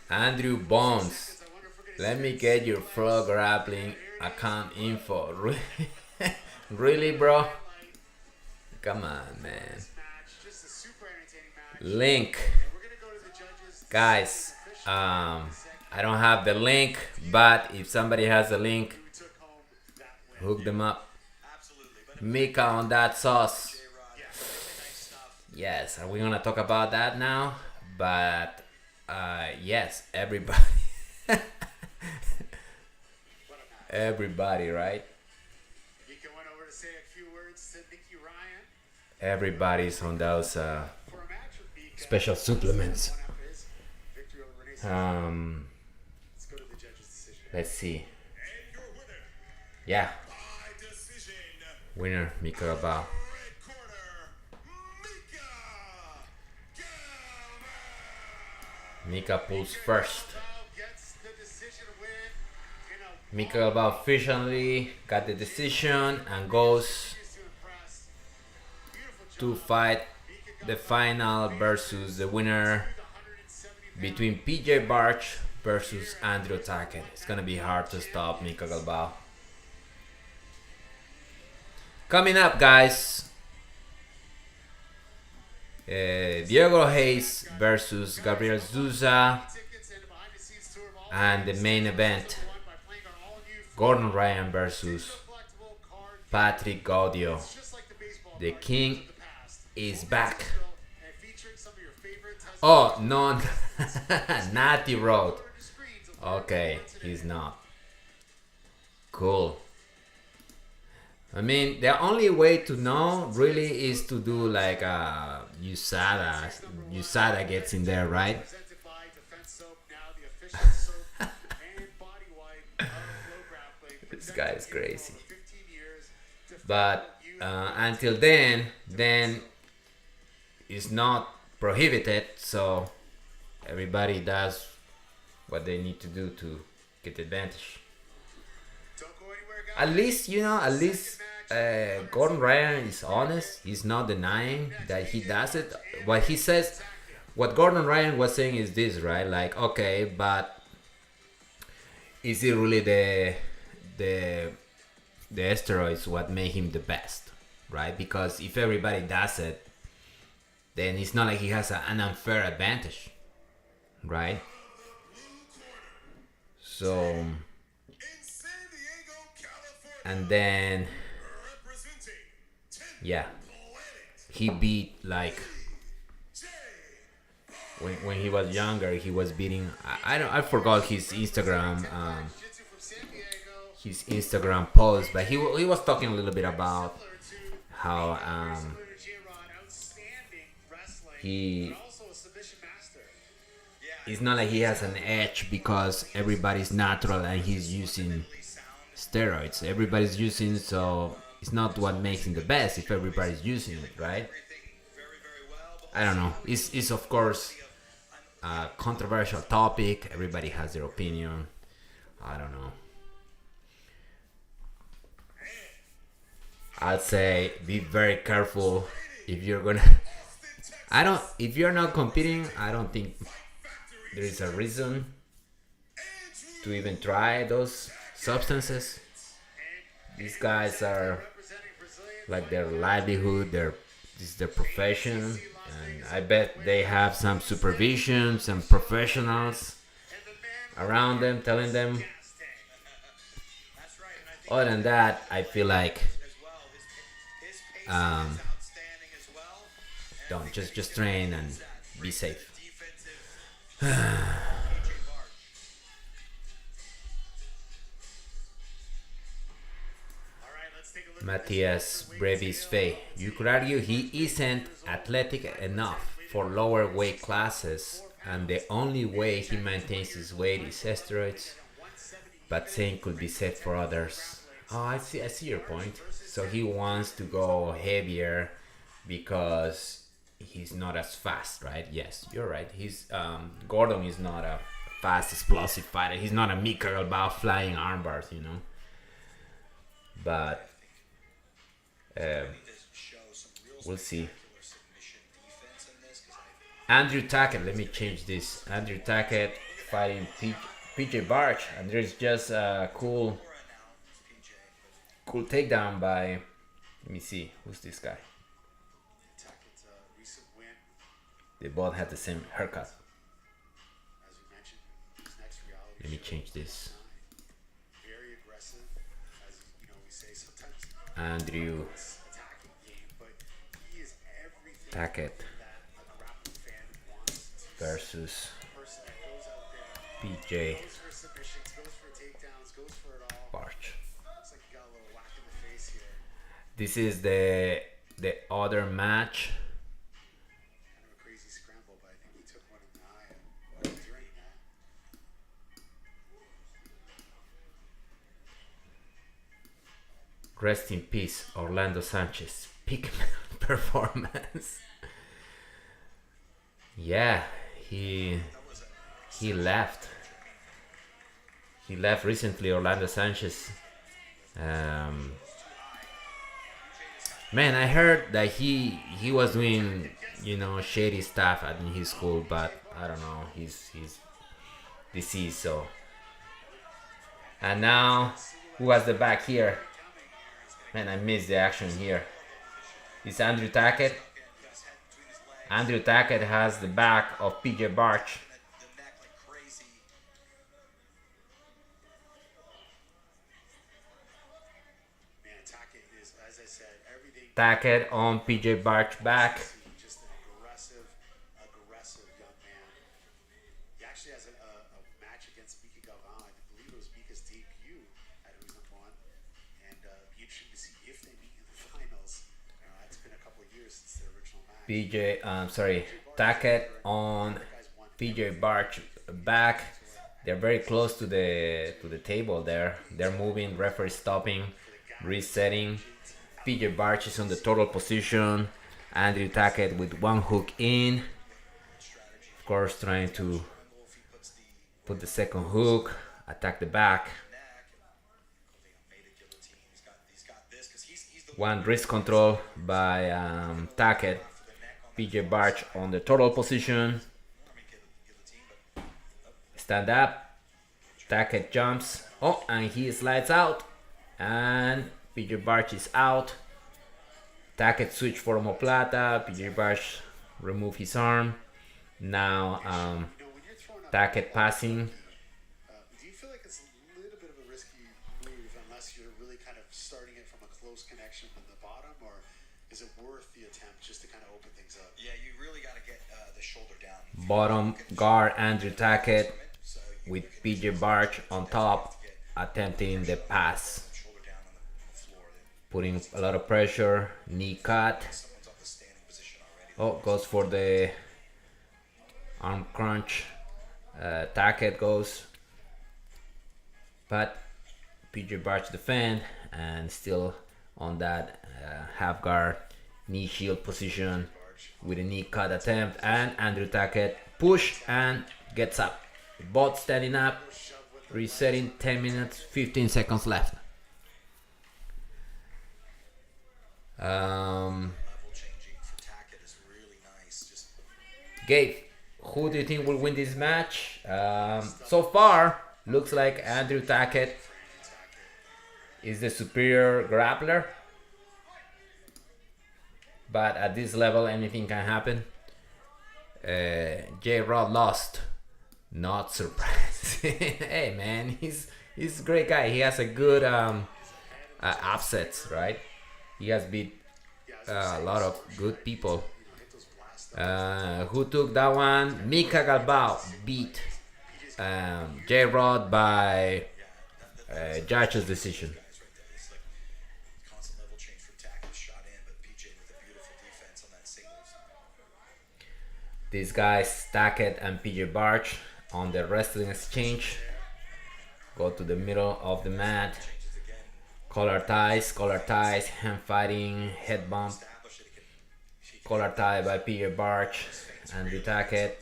Andrew Bones. I wonder if we're gonna Let me get your pro grappling account info. Really, bro? Come on, man. match. Just a super entertaining match. Link. We're gonna go to the judges. Guys, I don't have the link, but if somebody has the link, Who took home that win. hook them up. Absolutely. But Mika on that sauce. J-Rod, Yeah. nice stuff. Yes, are we gonna talk about that now? But yes, everybody, What a match. everybody, right? Mika went over to say a few words to Nikki Ryan Everybody's on those for a match with Mika. special supplements. One after his victory over Renee Sousa. Let's go to the judges' decision. Let's see. And your winner Yeah, by decision. winner Mika Galvao. Red corner, Mika Galvao. Mika pulls first. Galvao gets the decision win in a Mika Galvao officially got the decision and goes to impress. Beautiful to job. fight the final versus the winner 170 between PJ Barch versus Andrew Tackett. It's gonna be hard to stop Mika Galvao. Coming up, guys, Diego Hayes versus Gabriel Sousa, tickets and a behind-the-scenes tour of all and the main event, won by playing our all-new Gordon Ryan versus collectible card. Patrick Gaudio. Just like the baseball The cards king of the past. is back. And featuring some of your favorite test Oh, no, Natty Road. screens of Okay, he's not. Cool. I mean, the only way to know really is to do like USADA. USADA gets in there, right? presented by Defense Soap, now the official soap and body wipe of Flow Grappling. This guy is crazy. For 15 years to But follow you until then it's not prohibited. So everybody does what they need to do to get advantage. don't go anywhere, guys. At least Gordon Ryan is honest. He's not denying that he does it. What he says, what Gordon Ryan was saying is this, right? Like, okay, but is it really the steroids what make him the best, right? Because if everybody does it, then it's not like he has an unfair advantage, right? So, In San Diego, California. and then Representing 10 yeah, Planet he beat like J. when he was younger, he was beating. I forgot his Instagram Jiu-Jitsu from San Diego. his Instagram post, but he was talking a little bit about how J-Rod, outstanding wrestling, he but also a submission master. it's not like he has an edge because everybody's natural and he's using steroids. Everybody's using, so it's not what makes him the best if everybody's using it, right? I don't know. It's of course a controversial topic. Everybody has their opinion. I don't know. I'd say be very careful if you're gonna. If you're not competing, I don't think there is a reason to even try those substances. These guys are like their livelihood, this is their profession, and I bet they have some supervision, some professionals around them telling them. Other than that, I feel like don't just train and be safe. Matthias Brevis Fay. You could argue he isn't athletic enough for lower weight classes, and the only way he maintains his weight is steroids. but same could be said for others. Oh, I see your point. So he wants to go heavier because he's not as fast, right? Yes, you're right. He's Gordon is not a fast, explosive fighter. He's not a Mika Galvao flying armbars, you know. But we'll see. Andrew Tackett, let me change this. Andrew Tackett fighting PJ Barch, and there's just a cool takedown by. Let me see, who's this guy? Tackett's recent win, They both had the same haircut. as we mentioned, his next reality Let me show, change this. very aggressive, as you know we say sometimes. Andrew It's attacking game, but he is everything Tackett that a grappling fan wants to see. versus A person that goes out there, PJ goes for submissions, goes for takedowns, goes for it all. Barch. Looks like he got a little whack in the face here. This is the other match. Kind of a crazy scramble, but I think he took one in the eye during that. Rest in peace, Orlando Sanchez. Peak performance. Yeah, he left. He left recently, Orlando Sanchez. Man, I heard that he was doing, you know, shady stuff at his school, but I don't know. He's deceased, so. And now, who has the back here? Man, I missed the action here. It's Andrew Tackett. Andrew Tackett has the back of PJ Barch. Man, Tackett is, as I said, everything. Tackett on PJ Barch back. Just an aggressive young man. He actually has a match against Mika Galvao. I believe it was Mika's debut at Who's Number One. And be interesting to see if they meet in the finals. It's been a couple of years since their original match. Tackett on PJ Barch back. They're very close to the table there. They're moving, referee stopping, resetting. PJ Barch is on the total position. Andrew Tackett with one hook in. Of course, trying to put the second hook, attack the back. One wrist control by Tackett. PJ Barch on the total position. Stand up. Tackett jumps. Oh, and he slides out. And PJ Barch is out. Tackett switch for omoplata. PJ Barch remove his arm. Now Tackett passing. Do you feel like it's a little bit of a risky move unless you're really kind of starting it from a close connection from the bottom, or is it worth the attempt just to kind of open things up? Yeah, you really got to get the shoulder down. Bottom guard Andrew Tackett with PJ Barch on top, attempting the pass. Shoulder down on the floor. Putting a lot of pressure. Knee cut. Someone's off the standing position already. Oh, goes for the arm crunch. Tackett goes. But PJ Barch defend and still on that half guard knee shield position with a knee cut attempt, and Andrew Tackett push and gets up. Both standing up, resetting. 10 minutes, 15 seconds left. Level changing for Tackett is really nice. Just Gabe, who do you think will win this match? So far, looks like Andrew Tackett is the superior grappler. But at this level, anything can happen. J-Rod lost. Not surprising. Hey man, he's a great guy. He has a good upsets, right? He has beat a lot of good people. Who took that one? Mika Galvao beat J-Rod by judge's decision. it's like constant level change for Tackett, shot in, but PJ with a beautiful defense on that singles. These guys, Tackett and PJ Barch, on the wrestling exchange. go to the middle of the mat. Collar ties, hand fighting, head bump. Collar tie by PJ Barch. Andrew Tackett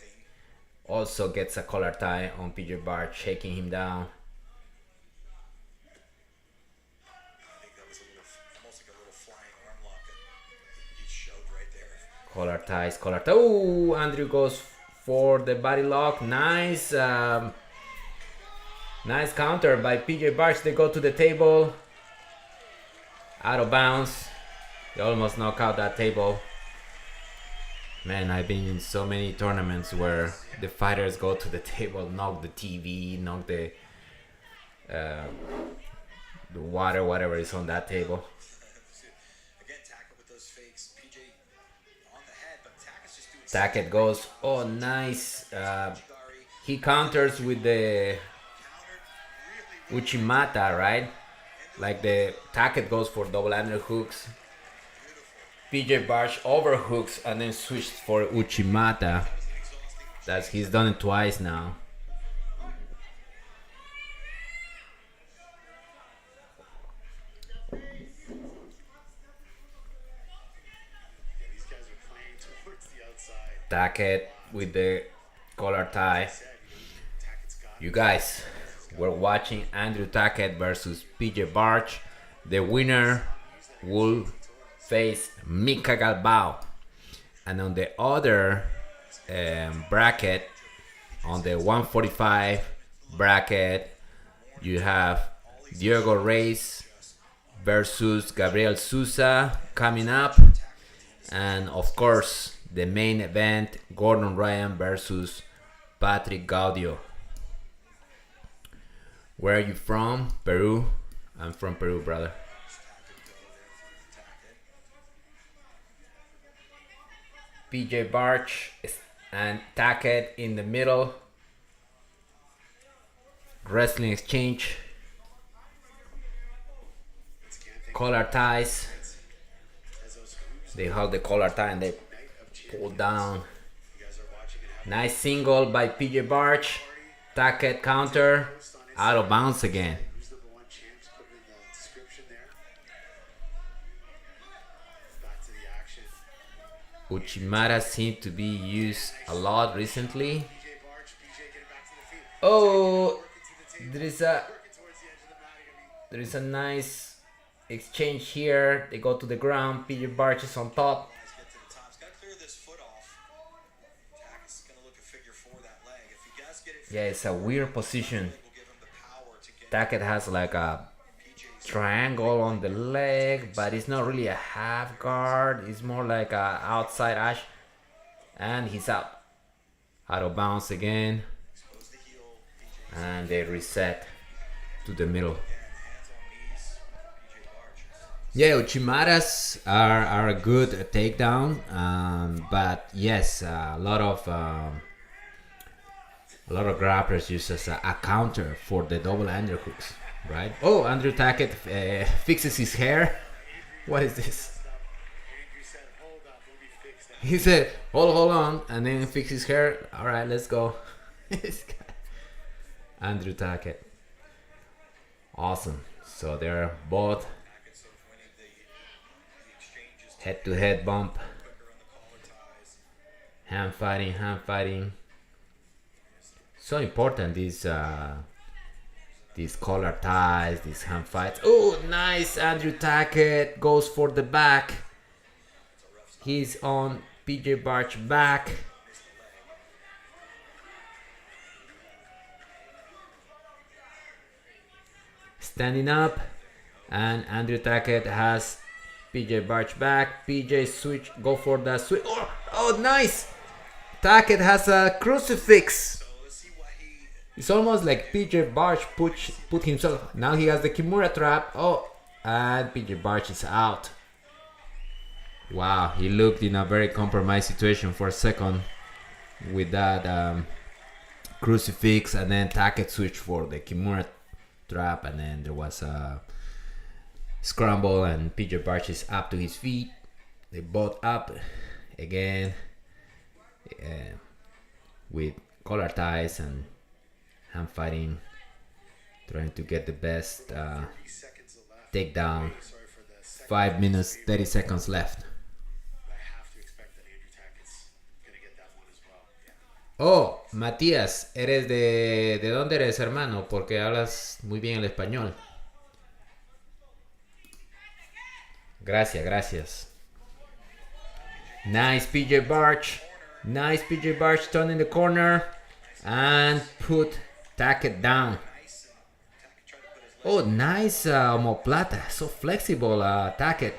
also gets a collar tie on PJ Barch, shaking him down. I think that was almost like a little flying arm lock that he showed right there. Collar ties, collar tie. Oh, Andrew goes for the body lock. Nice. Nice counter by PJ Barch. They go to the table. Out of bounds. They almost knock out that table. Man, I've been in so many tournaments where the fighters go to the table, knock the TV, knock the water, whatever is on that table. Again, Tackett with those fakes. PJ on the head, but Tackett's just doing Tackett goes, oh nice. He counters with the Uchimata, right? Like the Tackett goes for double underhooks. PJ Barch overhooks and then switched for Uchimata. He's done it twice now. Yeah, these guys are playing towards the outside. Tackett with the collar tie. Tackett's got You guys, we're watching Andrew Tackett versus PJ Barch. The winner will face Mika Galvao. And on the other bracket, on the 145 bracket, you have Diego Reyes versus Gabriel Sousa coming up. And of course, the main event, Gordon Ryan versus Patrick Gaudio. Where are you from? Peru? I'm from Peru, brother. PJ Barch and Tackett in the middle. Wrestling exchange. Collar ties. They hold the collar tie and they pull down. Nice single by PJ Barch. Tackett counter. Out of bounds again. who's number one champs, put it in the description there. Back to the action. Uchimata seemed to be used a lot recently. PJ Barch, PJ getting back to the feet. Oh, Working to the table. there is Working towards the edge of the mat. there is a nice exchange here. They go to the ground. PJ Barch is on top. Guys get to the top. He's got to clear this foot off. Tackett's going to look a figure four that leg. If he does get it, Yeah, it's a weird position. will give him the power to get Tackett has like a PJ's triangle on the leg, but it's not really a half guard. It's more like a outside ash. And he's out. Out of bounds again. exposed the heel. PJ And they reset to the middle. hands on knees. PJ Barch. Yeah, Uchimaras are a good takedown, but yes, a lot of grapplers use as a counter for the double underhooks, right? Oh, Andrew Tackett fixes his hair. What is this? Andrew said, hold up, let me fix that. He said, hold on, and then fix his hair. All right, let's go. This guy. Andrew Tackett. Awesome. So they're both Tackett sort of winning the exchanges. head-to-head bump. Quicker on the collar ties. Hand fighting. So important these collar ties, these hand fights. Oh, nice! Andrew Tackett goes for the back. He's on PJ Barch back. Standing up, and Andrew Tackett has PJ Barch back. PJ switch, go for the switch. Oh, nice! Tackett has a crucifix. So let's see what he. It's almost like PJ Barch put himself. Now he has the Kimura trap. Oh, and PJ Barch is out. Wow, he looked in a very compromised situation for a second with that crucifix, and then Tackett switched for the Kimura trap, and then there was a scramble, and PJ Barch is up to his feet. They both up again with collar ties and hand fighting. Trying to get the best 30 seconds left. takedown. Sorry for the second. 5 minutes, 30 seconds left. I have to expect that Andrew Tackett's gonna get that one as well. Yeah. Oh, Matías, ¿eres de dónde eres, hermano? Porque hablas muy bien el español. Gracias, gracias. Nice PJ Barch. Nice PJ Barch turning the corner and put Tackett down. Oh, nice omoplata. So flexible, Tackett.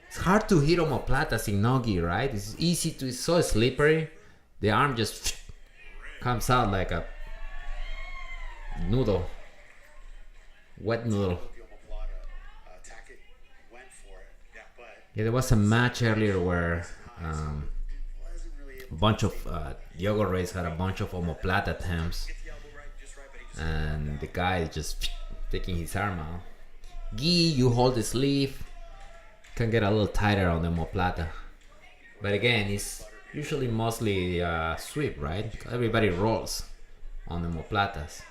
It's hard to hit omoplatas in nogi, right? It's easy to, it's so slippery. The arm just comes out like a noodle. Wet noodle. The omoplata, Tackett went for it, but Yeah, there was a match earlier where wasn't really a able bunch of Yoga Rays had a bunch of omoplata attempts, and the guy is just taking his arm out. Gi, you hold the sleeve, can get a little tighter on the omoplata, but again, it's usually mostly sweep, right? Everybody rolls on the omoplatas.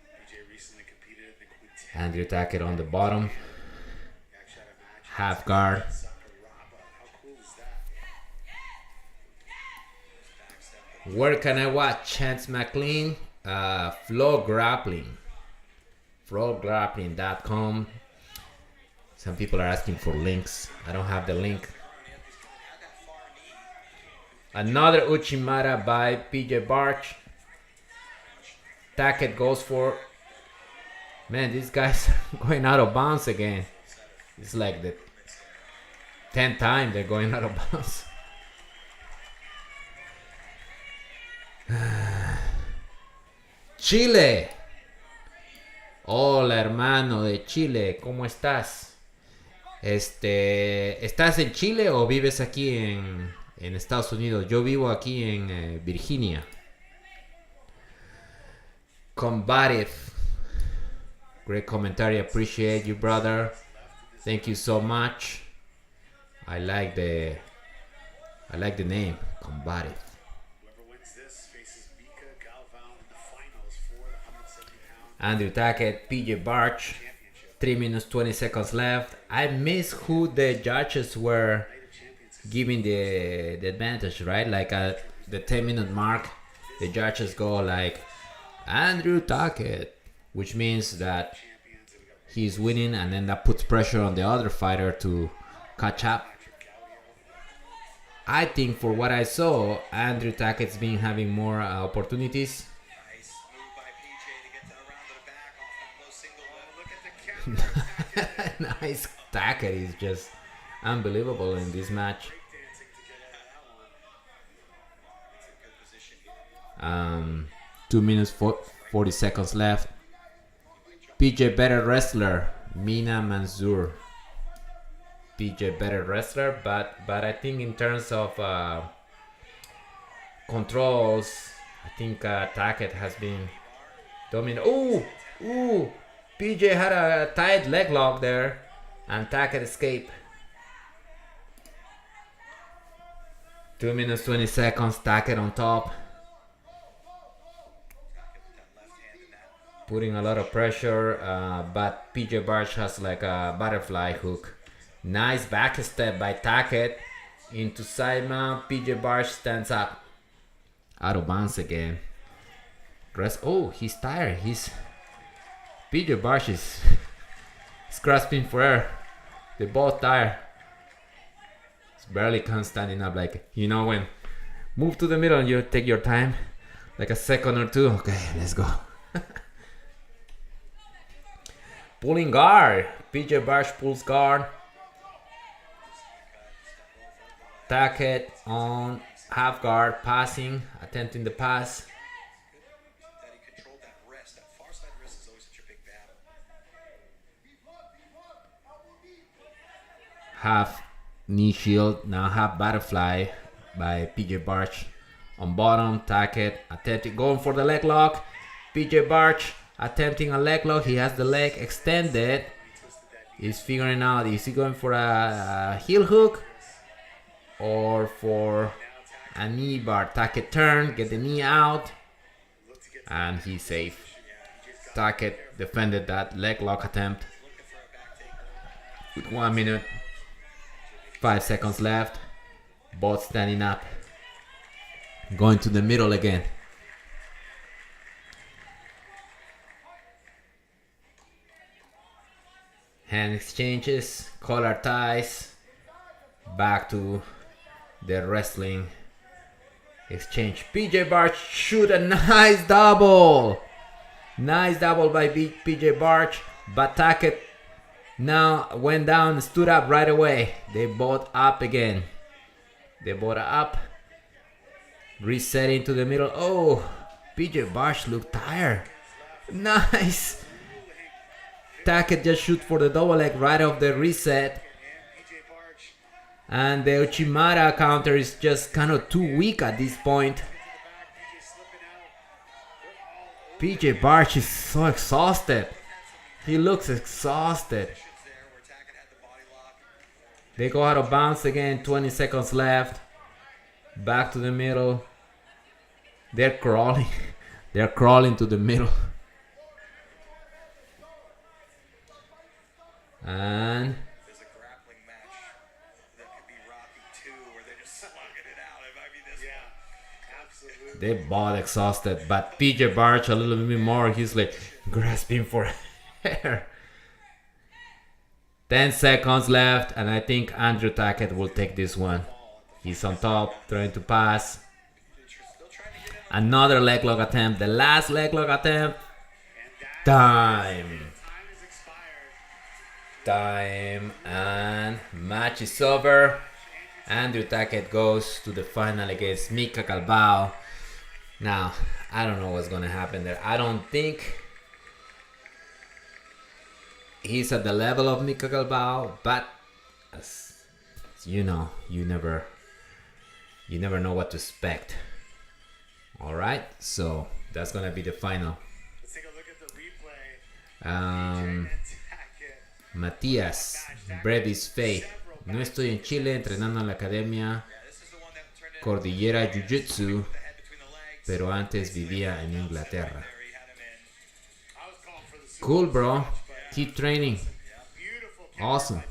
PJ recently competed in the quintet. Andrew Tackett on the bottom, Actually had a match. half guard. Sakuraba. How cool is that? Where can I watch Chance McLean? Flow Grappling. Flowgrappling.com. Some people are asking for links. I don't have the link. Another Uchimata by PJ Barch. Tackett goes for... Man, these guys are going out of bounds again. It's like the 10th time they're going out of bounds. Chile. Hola, hermano de Chile, ¿cómo estás? ¿Estás en Chile o vives aquí en Estados Unidos? Yo vivo aquí en Virginia. Combative. Great commentary, appreciate you, brother. Thank you so much. I like the name, Combative. Whoever wins this faces Mika Galvao in the finals for the 170-pound Andrew Tackett, PJ Barch. championship. 3 minutes 20 seconds left. I miss who the judges were giving the advantage, right? Like at the 10-minute mark, the judges go like Andrew Tackett, which means that he's winning, and then that puts pressure on the other fighter to catch up. I think for what I saw, Andrew Tackett's been having more opportunities. Nice move by PJ to get around to the back off that low single leg. Look at the counter. Nice. Tackett is just unbelievable in this match. Dancing to get out of that one. It's a good position here. 2 minutes 40 seconds left. PJ better wrestler, Mina Mansour. PJ better wrestler, but I think in terms of controls, I think Tackett has been dominant. Ooh! PJ had a tight leg lock there, and Tackett escaped. 2 minutes 20 seconds. Tackett on top. Putting a lot of pressure, but PJ Barch has like a butterfly hook. Nice back step by Tackett into side mount. PJ Barch stands up. Out of bounds again. Oh, he's tired. PJ Barch is he's grasping for air. They're both tired. He's barely standing up. Like, you know, when move to the middle and you take your time, like a second or two. Okay, let's go. Pulling guard. PJ Barch pulls guard. Tackett on half guard, passing, attempting the pass. That he controlled that wrist. That far side wrist is always such a big battle. Half knee shield, now half butterfly by PJ Barch. On bottom, Tackett attempting, going for the leg lock. PJ Barch attempting a leg lock. He has the leg extended. He's figuring out, is he going for a heel hook or for a knee bar? Tackett turn, get the knee out. Look to get and he's safe. Tackett defended that leg lock attempt with 1 minute, 5 seconds left. Both standing up. Going to the middle again. Hand exchanges, collar ties. Back to the wrestling exchange. PJ Barch shoot a nice double. Nice double by PJ Barch. But Tackett now went down, stood up right away. They both up again. They both up. Resetting to the middle. Oh, PJ Barch looked tired. Nice. Tackett just shoot for the double leg right off the reset. And the Uchimata counter is just kind of too weak at this point. PJ Barch is so exhausted. He looks exhausted. They go out of bounds again. 20 seconds left. Back to the middle. They're crawling. They're crawling to the middle. And There's a grappling match that could be Rocky 2 where they're just slugging it out. It might be this one. Absolutely. they both exhausted. But PJ Barch a little bit more. He's like grasping for air. 10 seconds left. And I think Andrew Tackett will take this one. He's on top, trying to pass. Another leg lock attempt. The last leg lock attempt. Time. Time, and match is over. Andrew Tackett goes to the final against Mika Galvao. Now, I don't know what's gonna happen there. I don't think he's at the level of Mika Galvao, but as you know, you never know what to expect. All right, so that's gonna be the final. Let's take a look at the replay. Matías Brevis Fay. No estoy en Chile entrenando en la academia Cordillera Jiu-Jitsu, pero antes vivía en Inglaterra. Cool, bro. Keep training. Awesome.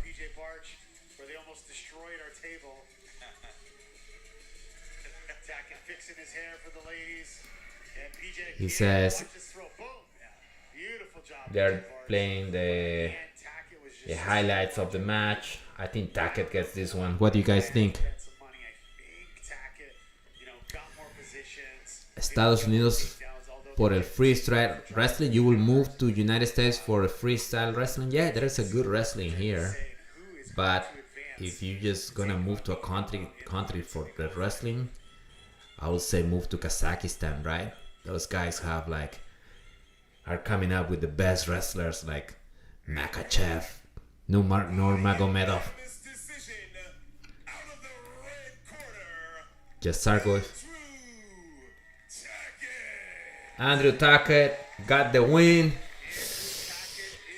He says they're playing the highlights of the match. I think Tackett gets this one. What do you guys think? Estados Unidos por el freestyle wrestling. You will move to United States for a freestyle wrestling. Yeah, there is a good wrestling here, but if you're just gonna move to a country for the wrestling, I would say move to Kazakhstan, right? Those guys are coming up with the best wrestlers like Makachev, Nurmagomedov, Jasargo. Andrew Tackett got the win.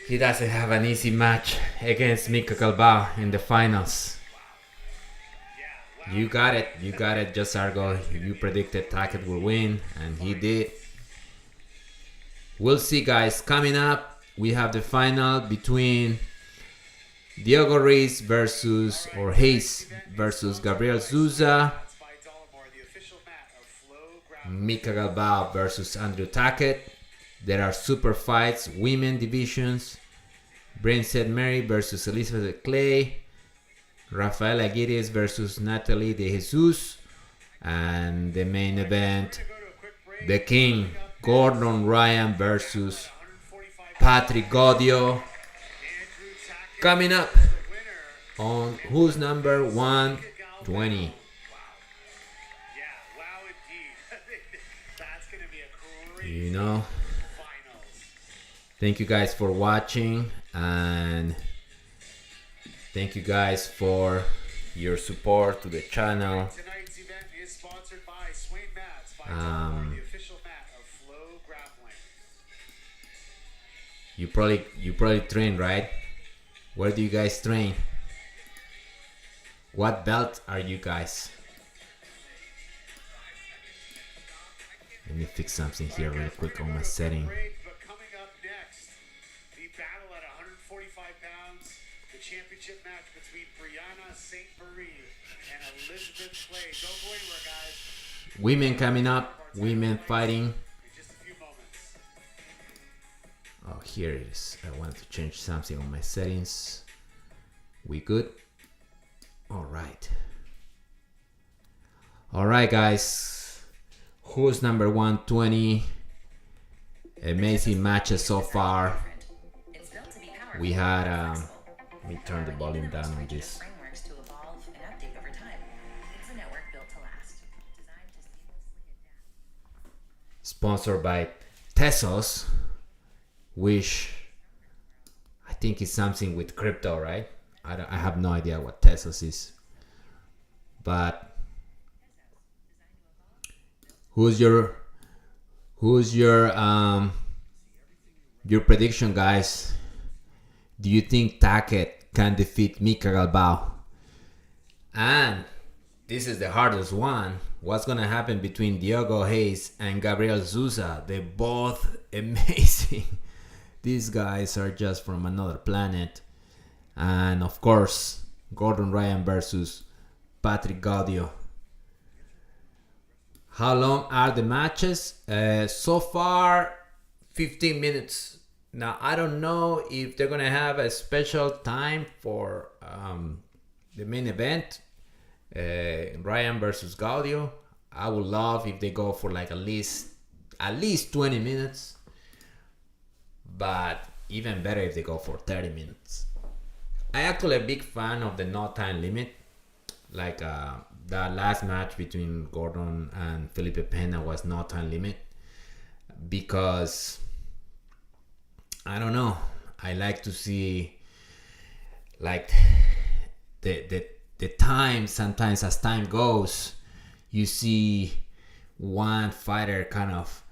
He doesn't have an easy match against Mika Galvao in the finals. You got it, Jasargo. You predicted Tackett will win, and he did. We'll see, guys. Coming up, we have the final between Diogo Reis versus Gabriel Sousa. Mika Galvao versus Andrew Tackett. There are super fights, women divisions. Brain Said Mary versus Elizabeth Clay. Rafaela Aguirre versus Natalie De Jesus. And the main event, the King, Gordon Ryan versus Patrick Gaudio. Coming up on Who's Number 120. You know, thank you guys for watching, and thank you guys for your support to the channel. Tonight's event is sponsored by Swain Mats, by Calvo, the official mat of Flow Grappling. You probably train, right? Where do you guys train? What belt are you guys? Let me fix something here real quick on my setting. But coming up next, the battle at 145 pounds, the championship match between Brianna St. Marie and Elizabeth Clay. Don't go anywhere, guys. Women coming up, women fighting. In just a few moments. Oh, here it is. I wanted to change something on my settings. We good? All right. All right, guys. Who's number 120? Amazing matches so far. We had, let me turn the volume down on this. Sponsored by Tesos, which I think is something with crypto, right? I have no idea what Tesos is. But who's your prediction, guys? Do you think Tackett can defeat Mika Galvao? And this is the hardest one. What's gonna happen between Diogo Hayes and Gabriel Sousa? They're both amazing. These guys are just from another planet. And of course, Gordon Ryan versus Patrick Gaudio. How long are the matches? So far, 15 minutes. Now, I don't know if they're gonna have a special time for the main event. Ryan versus Gaudio. I would love if they go for like at least 20 minutes, but even better if they go for 30 minutes. I actually a big fan of the no time limit, like that last match between Gordon and Felipe Pena was no time limit, because I don't know, I like to see like the time. Sometimes as time goes, you see one fighter kind of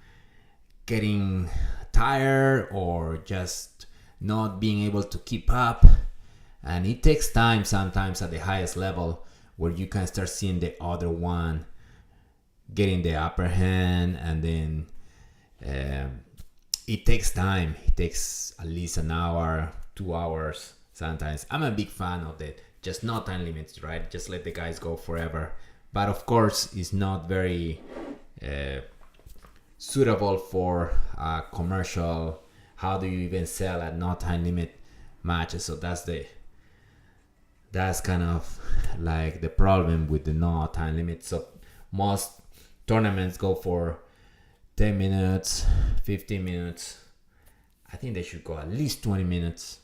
getting tired or just not being able to keep up, and it takes time sometimes at the highest level where you can start seeing the other one getting the upper hand, and then it takes time. It takes at least an hour, 2 hours sometimes. I'm a big fan of that. Just no time limits, right? Just let the guys go forever. But of course, it's not very suitable for commercial. How do you even sell at no time limit matches? So that's kind of like the problem with the no time limit. So most tournaments go for 10 minutes, 15 minutes. I think they should go at least 20 minutes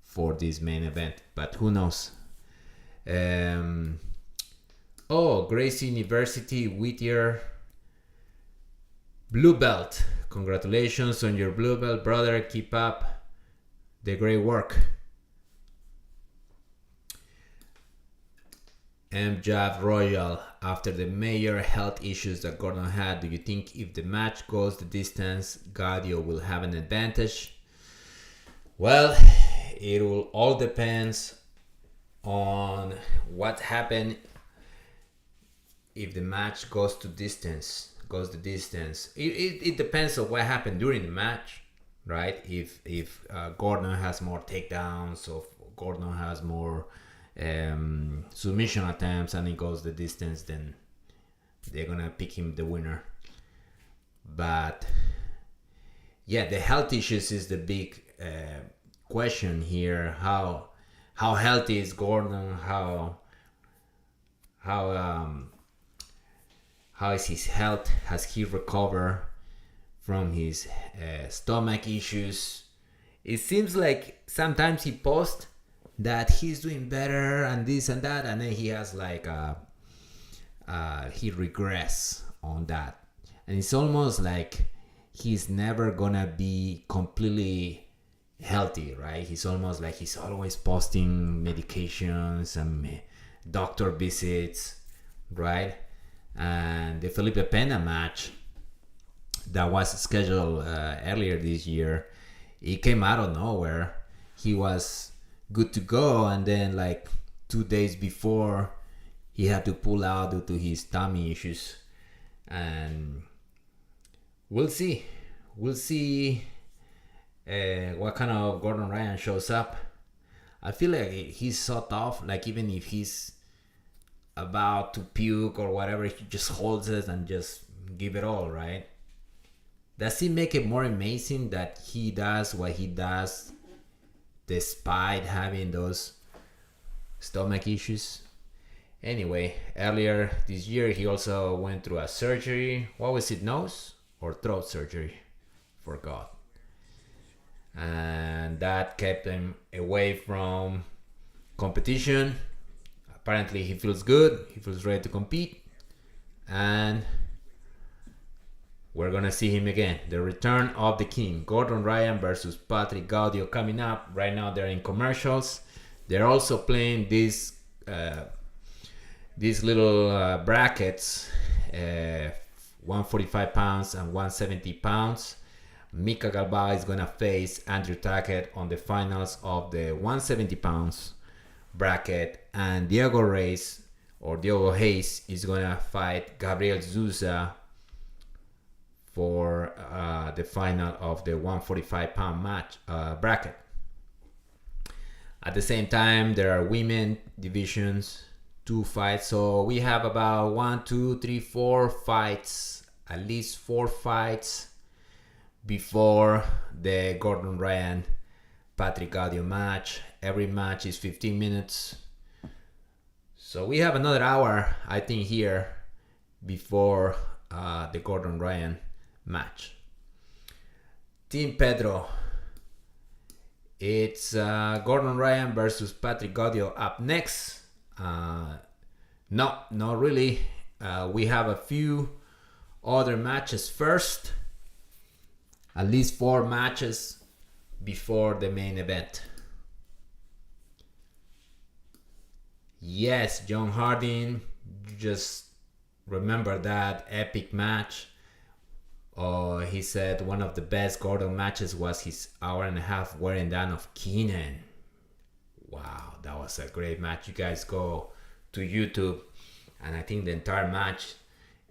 for this main event, but who knows? Gracie University, Whittier, blue belt. Congratulations on your blue belt, brother. Keep up the great work. MJAV Royal, after the major health issues that Gordon had, do you think if the match goes the distance, Gaudio will have an advantage? Well, it will all depends on what happened if the match goes the distance. It depends on what happened during the match, right? If Gordon has more takedowns, or Gordon has more submission attempts and it goes the distance, then they're gonna pick him the winner. But yeah, the health issues is the big question here. How healthy is Gordon? How is his health? Has he recovered from his stomach issues? It seems like sometimes he posts that he's doing better and this and that, and then he has like he regress on that, and it's almost like he's never gonna be completely healthy, right? He's almost like he's always posting medications and doctor visits, right? And the Felipe Pena match that was scheduled earlier this year, it came out of nowhere. He was good to go, and then like 2 days before he had to pull out due to his tummy issues, and we'll see. We'll see what kind of Gordon Ryan shows up. I feel like he's so tough. Like even if he's about to puke or whatever, he just holds it and just give it all, right? Does it make it more amazing that he does what he does despite having those stomach issues? Anyway, earlier this year he also went through a surgery. What was it, nose or throat surgery? Forgot. And that kept him away from competition. Apparently he feels good, he feels ready to compete, and we're gonna see him again. The return of the king, Gordon Ryan versus Patrick Gaudio, coming up. Right now they're in commercials. They're also playing these little brackets, 145 pounds and 170 pounds. Mika Galvao is gonna face Andrew Tackett on the finals of the 170 pounds bracket, and Diego Hayes is gonna fight Gabriel Sousa for the final of the 145 pound match bracket. At the same time, there are women divisions, 2 fights, so we have about 1, 2, 3, 4 fights, at least 4 fights before the Gordon Ryan Patrick Gaudio match. Every match is 15 minutes, so we have another hour, I think, here before the Gordon Ryan match. Team Pedro, it's Gordon Ryan versus Patrick Gaudio up next. No, not really. We have a few other matches first, at least 4 matches before the main event. Yes, John Harding, just remember that epic match. He said one of the best Gordon matches was his hour-and-a-half wearing down of Keenan. Wow, that was a great match. You guys go to YouTube, and I think the entire match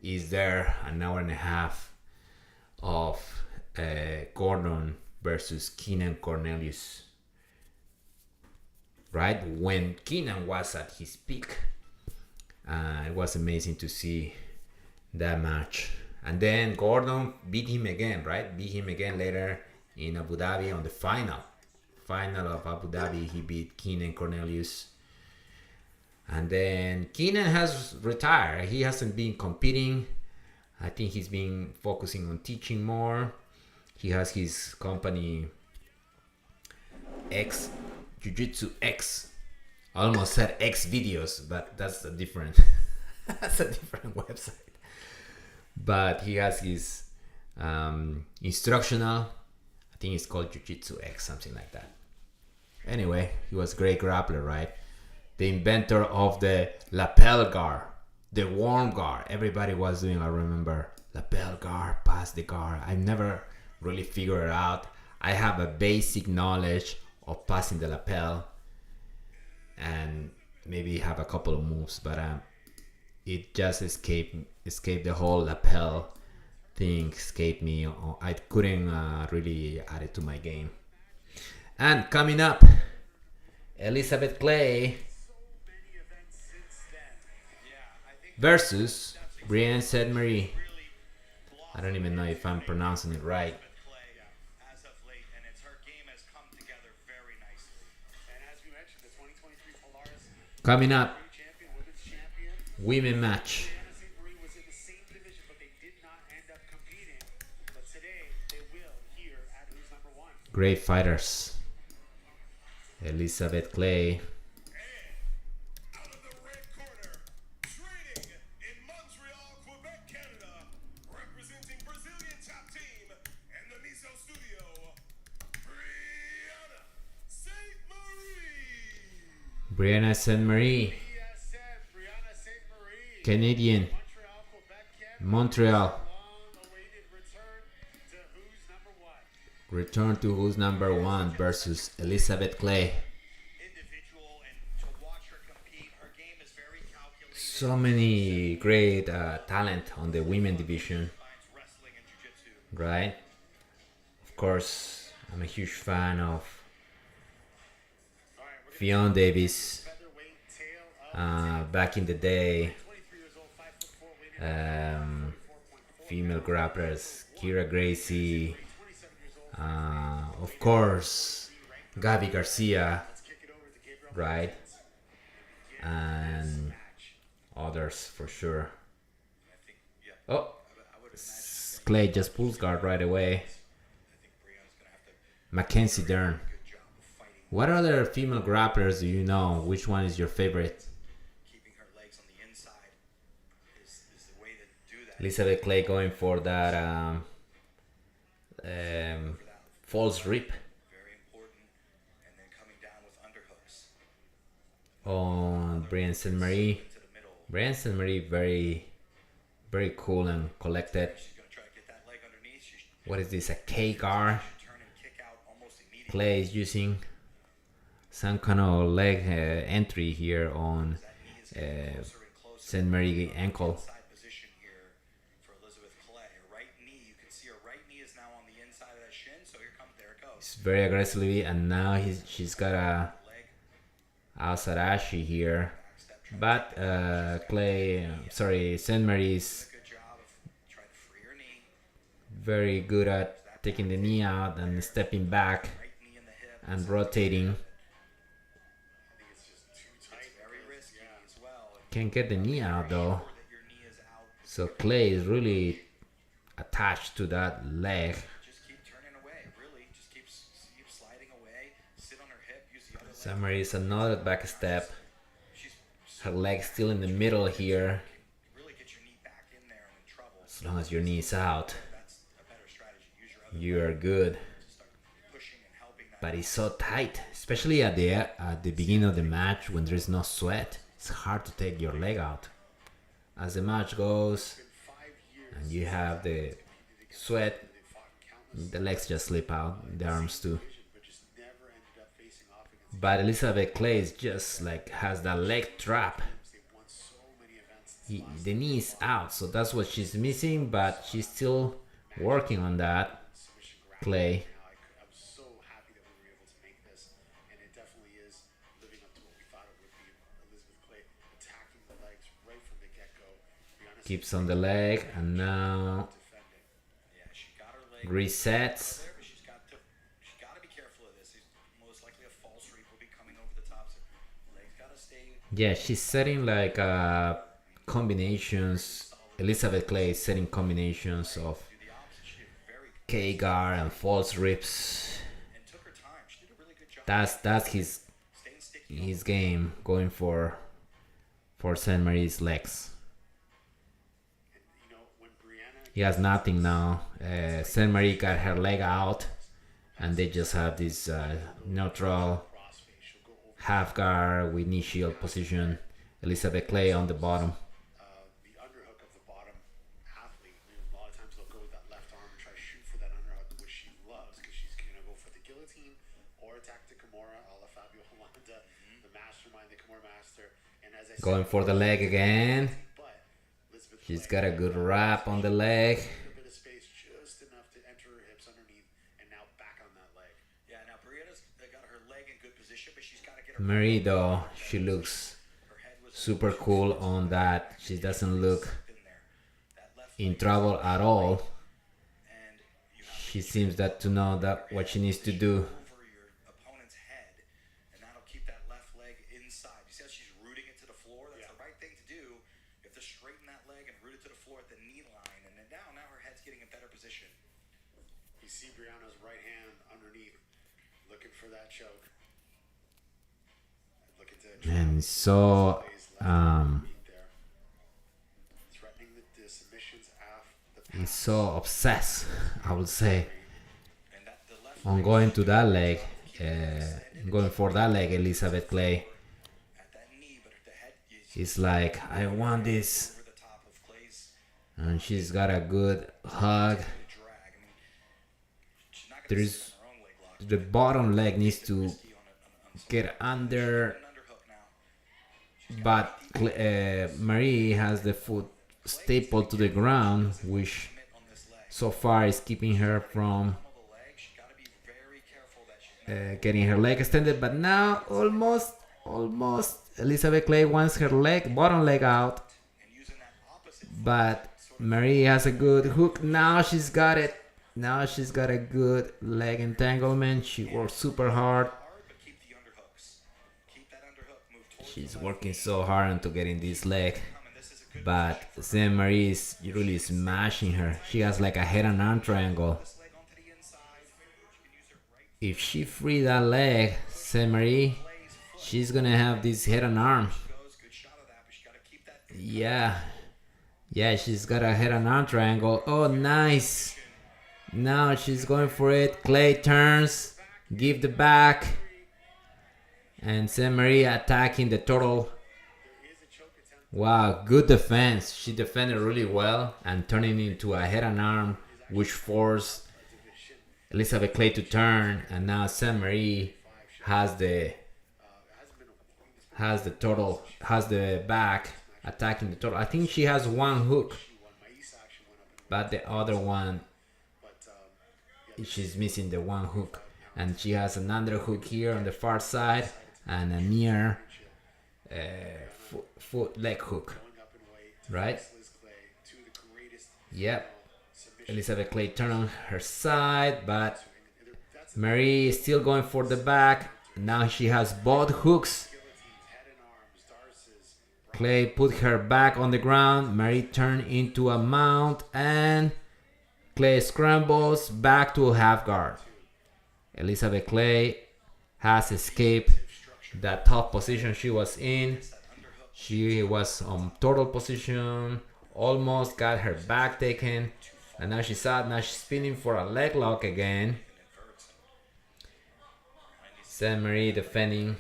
is there, an hour-and-a-half of Gordon versus Keenan Cornelius. Right when Keenan was at his peak, it was amazing to see that match. And then Gordon beat him again, right? Beat him again later in Abu Dhabi on the final of Abu Dhabi. He beat Keenan Cornelius. And then Keenan has retired. He hasn't been competing. I think he's been focusing on teaching more. He has his company X, Jiu-Jitsu X. I almost said X videos, but that's a different that's a different website. But he has his instructional, I think it's called Jiu-Jitsu X, something like that. Anyway, he was a great grappler, right? The inventor of the lapel guard, the warm guard. Everybody was doing, I remember, lapel guard, pass the guard. I never really figured it out. I have a basic knowledge of passing the lapel and maybe have a couple of moves, but it just escaped the whole lapel thing, escaped me. I couldn't really add it to my game. And coming up, Elizabeth Clay versus Brienne Saint Marie. I don't even know if I'm pronouncing it right. Coming up, women match. Great fighters. Elizabeth Clay. Out of the red corner, training in Montreal, Quebec, Canada, representing Brazilian top team and the Miso studio, Brianna Saint Marie. Brianna Saint Marie. Canadian. Montreal. Return to Who's Number One versus Elizabeth Clay. So many great talent on the women division. right? Of course, I'm a huge fan of Fionn Davis. Back in the day, female grapplers, Kira Gracie, of course, Gabi Garcia, right? And others for sure. Oh, Clay just pulls guard right away. Mackenzie Dern. What other female grapplers do you know? Which one is your favorite? Keeping her legs on the inside is the way to do that. Elizabeth Clay going for that false rip Very important. And then coming down with underhooks on Brian St. Marie. to the middle. Brian St. Marie very cool and collected. She's going to try to get that leg underneath. She's What is this? A K guard? turn and kick out almost immediately. Clay is using some kind of leg entry here on Closer and closer. St. Marie ankle. Side position here for Elizabeth Clay. Her right knee, you can see her right knee is now on the inside of that shin. So there it goes. It's very aggressively, and now she's got a Leg, Asarashi here. But St. Marie's good job of trying to free her knee. very good at taking the knee out and stepping back Right knee in the hip. and rotating. Very risky as well. And Can't get the knee out though. that your knee is out. So Clay is really attached to that leg. Just keep turning away. Really, just keep sliding away. Sit on her hip. Use the other leg. St. Marie's another back step. She's Her leg still in the middle here. really get your knee back in there and in trouble. As long as your knee is out, That's a better strategy. Use your other you are good. to start pushing and helping that. But it's so tight, especially at the beginning of the match when there's no sweat. It's hard to take your leg out. As the match goes and you have the sweat, the legs just slip out, the arms too. But just never ended up facing off against But Elizabeth Clay is just like has that leg trap. They've won so many events. The knee is out, so that's what she's missing, but she's still working on that. Clay. I'm so happy that we were able to make this, and it definitely is living up to what we thought it would be. Elizabeth Clay attacking the legs right from the get-go. Brianna Keeps on the leg, and now defending. Yeah, she got her leg resets. there, but she's got to be careful of this. Most likely a false reap will be coming over the top. So legs got to stay. Yeah, she's setting like combinations. Elizabeth Clay is setting combinations of Do the opposite. She did very K-guard and false rips. and took her time. She did a really good job. That's his Staying sticky. his game, going for St. Marie's legs. And, you know, when Brianna He has nothing now. St. Marie got her leg out, and they just have this neutral crossface, she'll go over half guard with knee shield position. Elizabeth Clay on the bottom. the underhook of the bottom athlete. You know, a lot of times they'll go with that left arm and try to shoot for that underhook, which she loves because she's going to go for the guillotine or attack the Kimura, a la Fabio Holanda, the mastermind, the Kimura master. And as I Going said, for the leg again. but Elizabeth She's Clay, got a good wrap on the leg. a bit of space, just enough to enter her hips underneath, and now back on that leg. Yeah, now Brianna's got her leg in good position, but she's got to get her Marie though, she looks head was super cool on that. She doesn't look in there. That left in trouble at all. and you have She seems that to know that what she needs to do. over your opponent's head, and that'll keep that left leg inside. You see how she's rooting it to the floor? That's the right thing to do. You have to straighten that leg and root it to the floor at the knee line, and then now her head's getting in better position. You see Brianna's right hand underneath, looking for that choke. Looking to And so there. Threatening the submissions off the he's so obsessed, I would say, And that the left on going to that leg, going for that leg. Elizabeth Clay at that knee, but the head is is like, I want this, over the top of Clay's and she's got a good hug. drag. I mean, she's not going to There's sit on her own leg lock. the bottom leg needs to On get under, an underhook now. but Marie has the foot stapled to the ground, which Commit on this leg. so far is keeping her from the leg. She got to be very careful that she's not getting her leg extended. But now almost Elizabeth Clay wants her bottom leg out. and using that opposite But Marie has a good hook. Now she's got it. Now she's got a good leg entanglement. She works super hard. hard, but keep the underhooks. Keep that underhook. Move towards She's working so hard into getting this leg. coming. This is a good But Saint Marie is really smashing her. She has like a head and arm triangle. this leg onto the inside. She can use her right If she free that leg, Saint Marie, she's gonna have this head and arm. goes. Good shot of that, but she got to keep that. Yeah, she's got a head and arm triangle. Oh, nice. Now she's going for it. Clay turns, give the back, and Saint Marie attacking the turtle. Wow, good defense. She defended really well and turning into a head and arm, which forced Elizabeth Clay to turn. And now Saint Marie has the turtle, has the back attacking the turtle. I think she has one hook, but the other one, she's missing the one hook, and she has an underhook here on the far side and a near foot leg hook, right? Yep. Elizabeth Clay turn on her side, but Marie is still going for the back. Now she has both hooks. Clay put her back on the ground. Marie turned into a mount, and Clay scrambles back to a half guard. Elizabeth Clay has escaped that top position she was in. She was on turtle position, almost got her back taken, and now she's out. Now she's spinning for a leg lock again. Saint Marie defending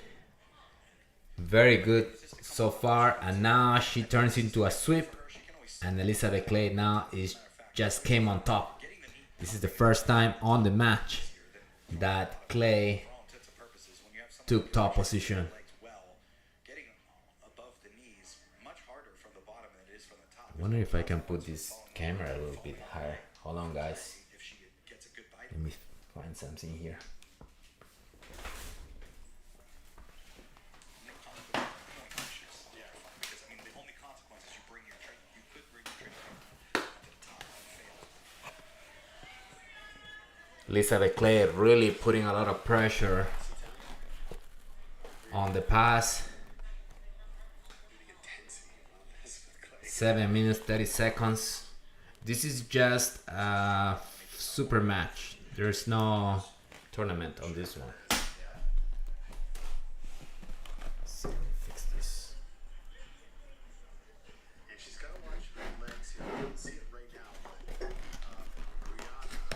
very good so far, and now she turns into a sweep, and Elizabeth Clay now just came on top. This is the first time on the match that Clay took top position. Getting above the knees much harder from the bottom than it is from the top. I wonder if I can put this camera a little bit higher. Hold on, guys. If she gets a good bite. Let me find something here. Because I mean, the only consequence is you could bring your training to the top and fail. Elizabeth Clay really putting a lot of pressure on the pass. 7 minutes 30 seconds. This is just a super match. There's no tournament on this one. So let me fix this. And she's got to watch her legs here. You don't see it right now, but Rihanna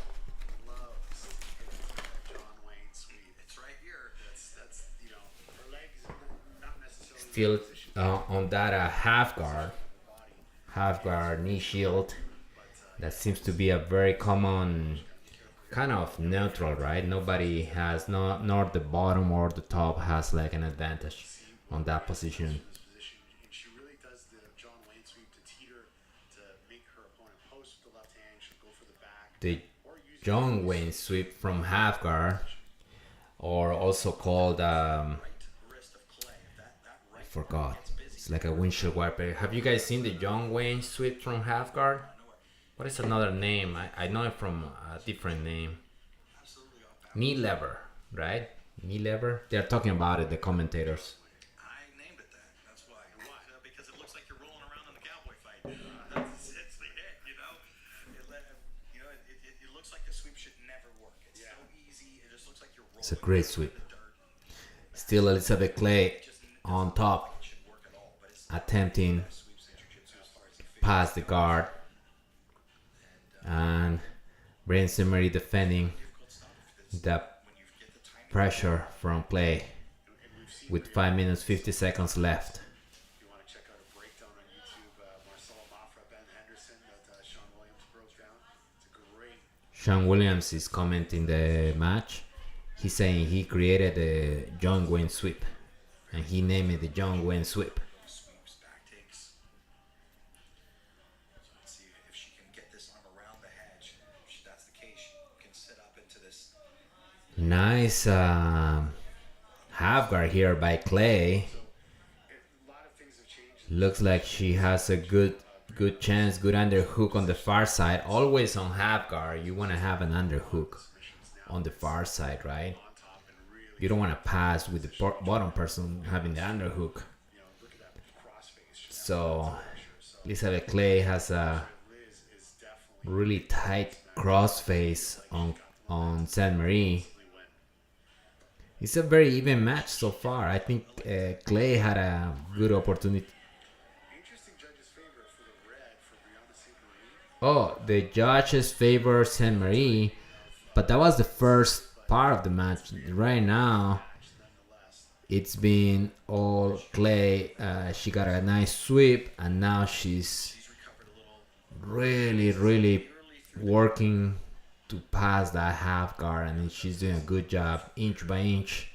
loves to get into that John Wayne sweep. It's right here. That's her legs not necessarily Still on that half guard knee shield. That seems to be a very common kind of neutral, right? Nobody has, nor the bottom or the top has like an advantage on that position. this position. And she really does the John Wayne sweep to teeter to make her opponent post with the left hand. She'll go for the back. The John Wayne sweep from half guard, or also called Wrist of clay. I forgot. It's like a windshield wiper. Have you guys seen the John Wayne sweep from half guard? What is another name? I know it from a different name. Knee lever, right? Knee lever. They're talking about it, the commentators. I named it that. That's why. Because it looks like you're rolling around in the cowboy fight. It's the hit, you know. It looks like the sweep should never work. It's so easy. It just looks like you're rolling. It's a great sweep. Still Elizabeth Clay on top, attempting past the guard, and Brain Simmery defending the pressure from Clay with 5 minutes 50 seconds left. If you want to check out a breakdown on YouTube, Marcelo Mafra, Ben Henderson, that Sean Williams broke down. It's a great. Sean Williams is commenting the match. He's saying he created the John Wayne sweep, and he named it the John Wayne sweep. Sweeps, back takes. So let's see if she can get this arm around the hedge. Nice half guard here by Clay. Looks like she has a good chance, good underhook on the far side. Always on half guard, you want to have an underhook on the far side, right? You don't want to pass with the bottom person having the underhook. So Elizabeth Clay has a really tight crossface on Saint Marie. It's a very even match so far. I think Clay had a good opportunity. Oh, the judges favor Saint Marie, but that was the first part of the match. Right now, it's been all Clay. She got a nice sweep, and now she's really working to pass that half guard, and she's doing a good job inch by inch.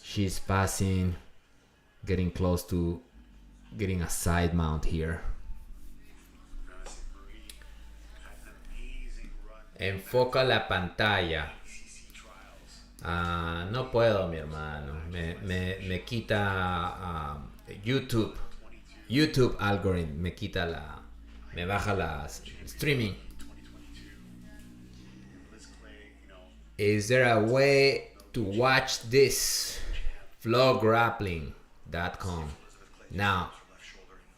She's passing, getting close to getting a side mount here. Enfoca la pantalla. No puedo, mi hermano. Me quita YouTube algorithm. Me baja la streaming. Is there a way to watch this? Flowgrappling.com. Now,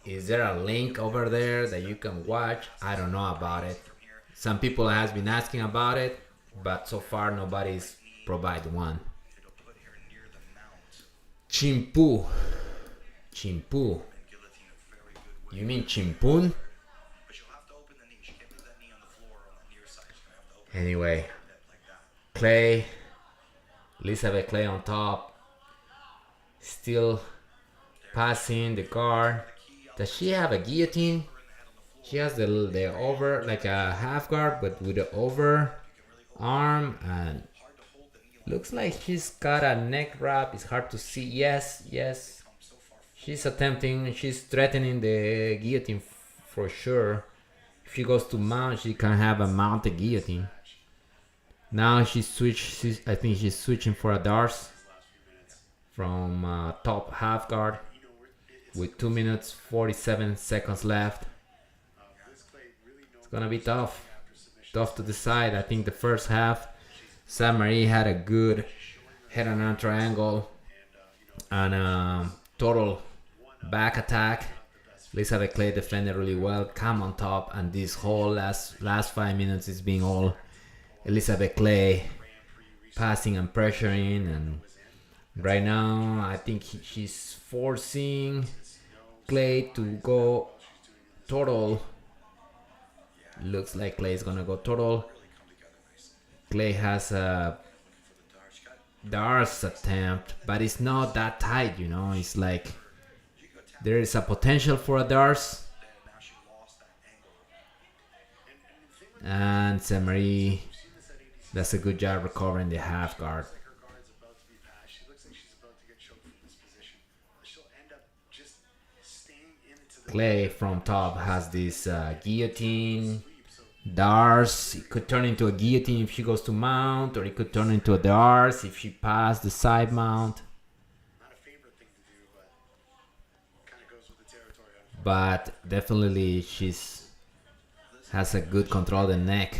is there a link over there that you can watch? I don't know about it. Some people has been asking about it, but so far nobody's provided one. Chimpu. You mean chimpun? Anyway, Clay, Elizabeth Clay on top, still passing the guard. Does she have a guillotine? She has the over, like a half guard, but with the over arm, and looks like she's got a neck wrap. It's hard to see. Yes. She's attempting, she's threatening the guillotine for sure. If she goes to mount, she can have a mounted guillotine. Now I think she's switching for a Dars from top half guard with 2 minutes 47 seconds left. It's gonna be tough to decide. I think the first half, Saint Marie had a good head and arm triangle and total back attack. Elizabeth Clay defended really well, come on top, and this whole last 5 minutes is being all Elizabeth Clay passing and pressuring, and right now I think she's forcing Clay to go total. Looks like Clay is gonna go total. Clay has a Dars attempt, but it's not that tight, you know. It's like there is a potential for a Dars, and Saint Marie does a good job recovering the half guard. Clay from top has this guillotine, Dars. It could turn into a guillotine if she goes to mount, or it could turn into a Dars if she passes the side mount. But definitely has a good control of the neck.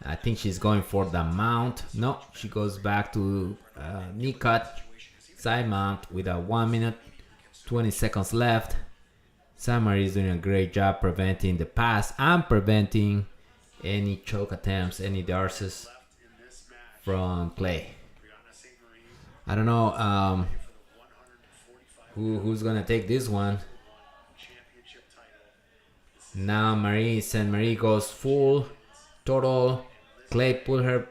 I think she's going for the mount. No, she goes back to knee cut, side mount with a 1 minute 20 seconds left. Saint Marie is doing a great job preventing the pass and preventing any choke attempts, any darces from Clay. I don't know who's gonna take this one. Now Saint Marie goes full total. Clay put her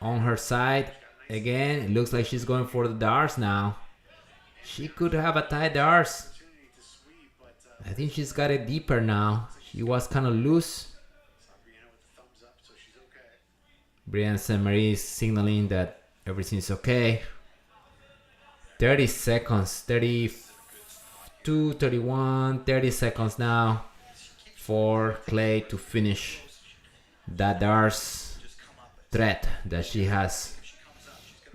on her side again. It looks like she's going for the Dars now. She could have a tight Dars. I think she's got it deeper now. She was kind of loose. Brianna Saint Marie is signaling that everything's okay. 30 seconds, 32, 31, 30 seconds now for Clay to finish that Dars. threat that she has.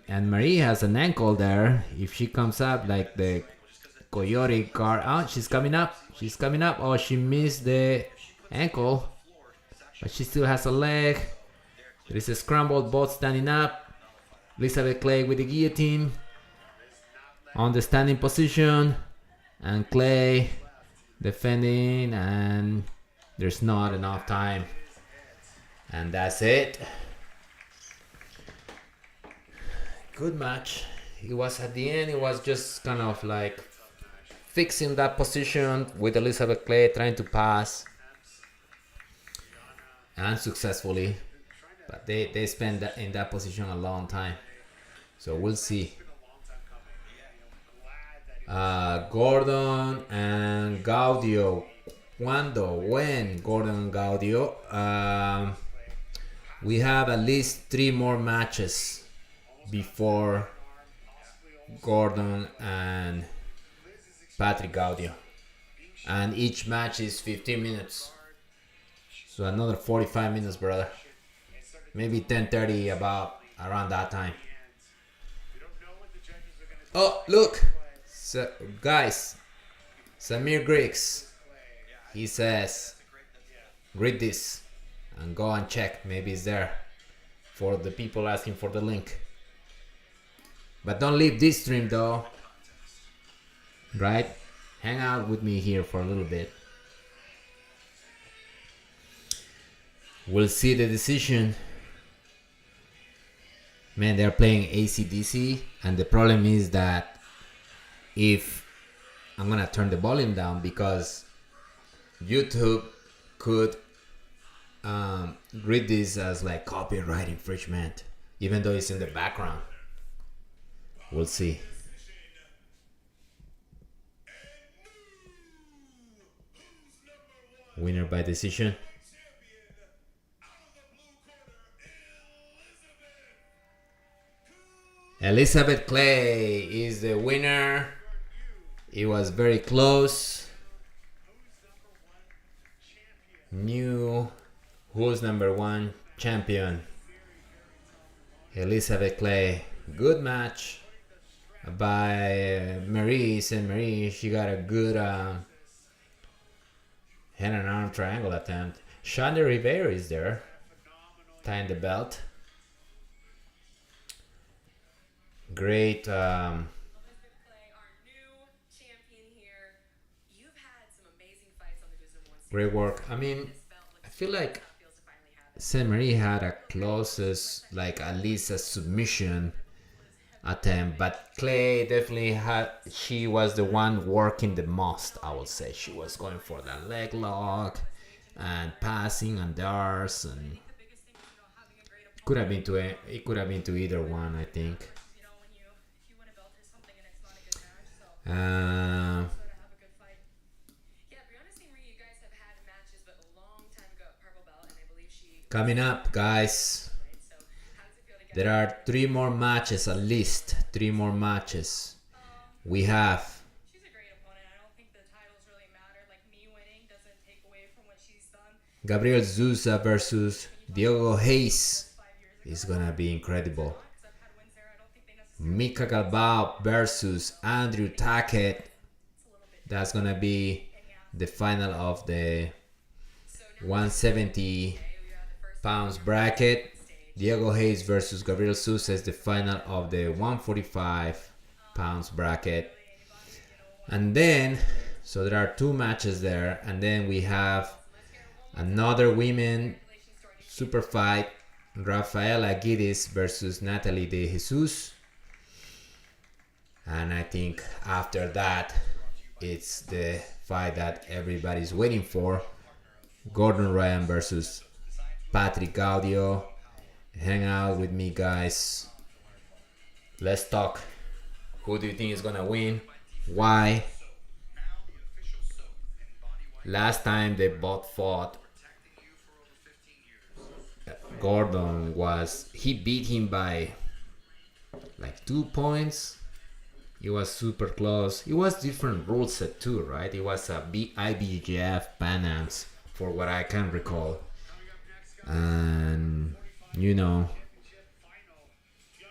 And Marie has an ankle there. If she comes up like the Coyote guard, oh, she's coming up. She's coming up. Oh, she missed the ankle, but she still has a leg. There is a scramble, both standing up. Elizabeth Clay with the guillotine on the standing position, and Clay defending, and there's not enough time, and that's it. Good match. It was at the end, it was just kind of like fixing that position with Elizabeth Clay trying to pass unsuccessfully, but they spent in that position a long time, so we'll see. Gordon and Gaudio. When Gordon and Gaudio. We have at least 3 more matches before Gordon and Patrick Gaudio, and each match is 15 minutes, so another 45 minutes, brother. Maybe 10:30, about around that time. Oh, look, so, guys, Samir Griggs, he says read this and go and check, maybe it's there for the people asking for the link. But don't leave this stream though, right? Hang out with me here for a little bit. We'll see the decision. Man, they're playing AC/DC, and the problem is that if I'm gonna turn the volume down because YouTube could read this as like copyright infringement, even though it's in the background. We'll see. Winner by decision. Elizabeth Clay is the winner. It was very close. New who's number 1 champion. Elizabeth Clay. Good match by Marie. Saint Marie, she got a good hand and arm triangle attempt. Shanda Rivera is there, tying the belt. Great. Great work. I mean, I feel like Saint Marie had a closest, like at least a submission attempt, but Clay definitely had, she was the one working the most, I would say. She was going for that leg lock and passing and darts, and could have been to it could have been to either one, I think. Coming up, guys, there are 3 more matches, at least 3 more matches. We have Gabriel Sousa versus Diogo Hayes. It's gonna be incredible. Mika Galvao versus Andrew Tackett. That's gonna be the final of the 170 pounds bracket. Diego Hayes versus Gabriel Sousa is the final of the 145 pounds bracket. And then, so there are 2 matches there, and then we have another women super fight, Rafaela Guides versus Natalie De Jesus. And I think after that, it's the fight that everybody's waiting for. Gordon Ryan versus Patrick Gaudio. Hang out with me, guys. Let's talk. Who do you think is gonna win? Why? Last time they both fought, Gordon he beat him by like 2 points. It was super close. It was different rule set too, right? It was a IBJF Pan Ams, for what I can recall. And you know,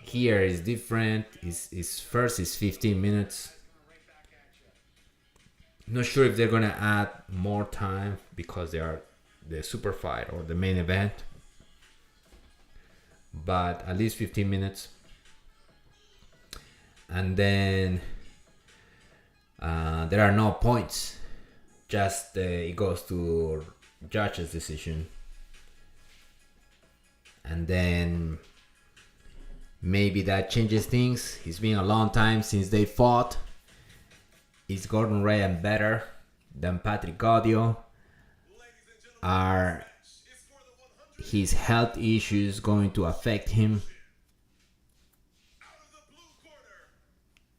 here is different. His first is 15 minutes. Not sure if they're gonna add more time because they are the super fight or the main event, but at least 15 minutes. And then there are no points, just it goes to judge's decision. And then maybe that changes things. It's been a long time since they fought. Is Gordon Ryan better than Patrick Gaudio? Are his health issues going to affect him? Out of the blue corner,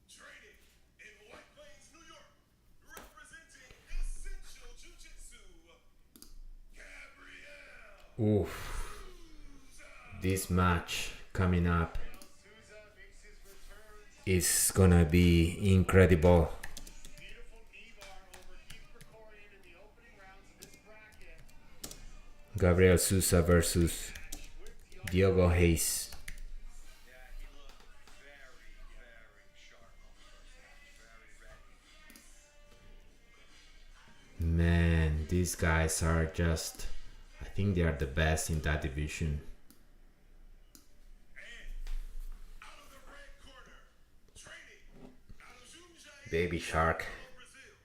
training in White Plains, New York, representing Essential Jiu-Jitsu, Gabriel. Oof. This match coming up is gonna be incredible. Beautiful knee bar over Krikorian in the opening rounds of this bracket. Gabriel Sousa versus Diogo Hayes. Yeah, he looked very, very sharp on the first match. Very ready. Man, these guys are just, I think they are the best in that division. Out of the red corner, training out of Jundiaí, Baby Shark. Brazil,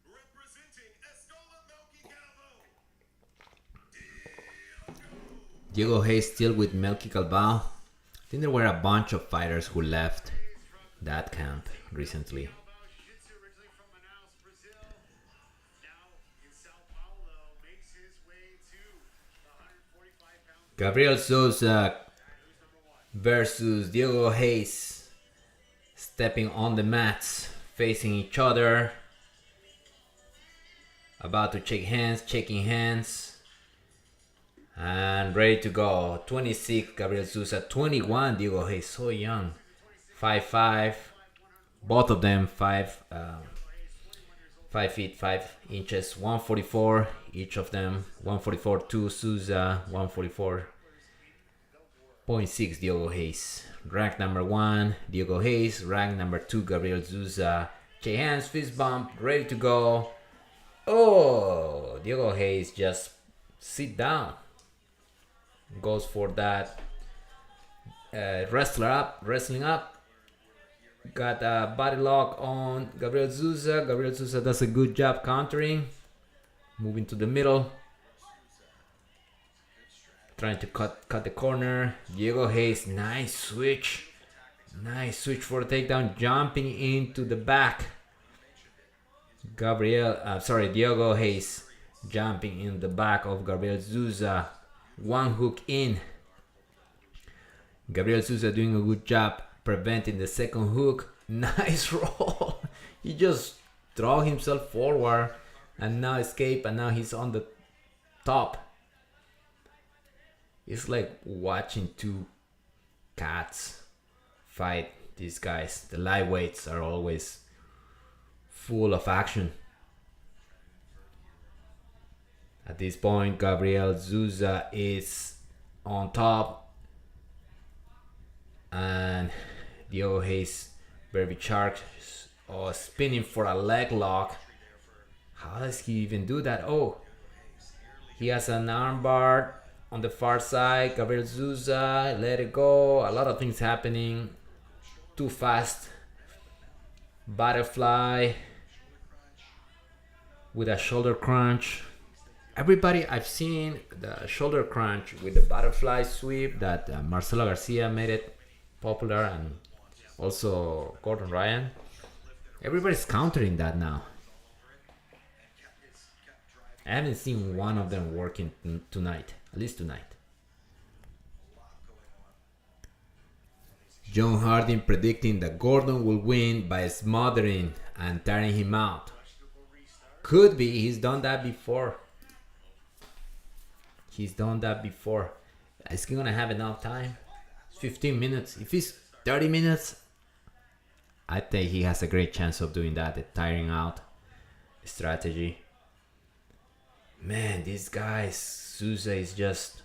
representing Escola Melqui Galvao, Diego Hayes still with Melqui Galvao. I think there were a bunch of fighters who left that camp recently. Jiu-Jitsu originally from Manaus, Brazil. Now in Sao Paulo, makes his way to the 145-pound. Gabriel Sousa Who's number one? versus Diego Hayes, stepping on the mats, facing each other, about to shaking hands, and ready to go. 26 Gabriel Sousa, 21 Diego Hayes, so young, 5'5", both of them 5 feet 5 inches, 144 each of them, 144.2 Sousa, 144.6 Diego Hayes. Rank number 1 Diego Hayes, rank number 2 Gabriel Sousa. Shake hands, fist bump, ready to go. Oh, Diego Hayes just sit down, goes for that wrestling up. Got a body lock on Gabriel Sousa. Gabriel Sousa does a good job countering, moving to the middle, trying to cut the corner. Diego Hayes, nice switch for a takedown, jumping into the back. Diego Hayes jumping in the back of Gabriel Sousa. One hook in. Gabriel Sousa doing a good job preventing the second hook. Nice roll. He just throw himself forward and now escape, and now he's on the top. It's like watching two cats fight. These guys, the lightweights, are always full of action. At this point, Gabriel Sousa is on top, and Diego Hayes, Baby Shark, spinning for a leg lock. How does he even do that? Oh, he has an armbar on the far side. Gabriel Sousa, let it go. A lot of things happening. Too fast. Butterfly with a shoulder crunch. Everybody, I've seen the shoulder crunch with the butterfly sweep that Marcelo Garcia made it popular, and also Gordon Ryan. Everybody's countering that now. I haven't seen one of them working tonight, at least tonight. John Harding predicting that Gordon will win by smothering and tiring him out. Could be, he's done that before. Is he gonna have enough time? 15 minutes. If it's 30 minutes, I think he has a great chance of doing that, the tiring out strategy. Man, these guys, Sousa is just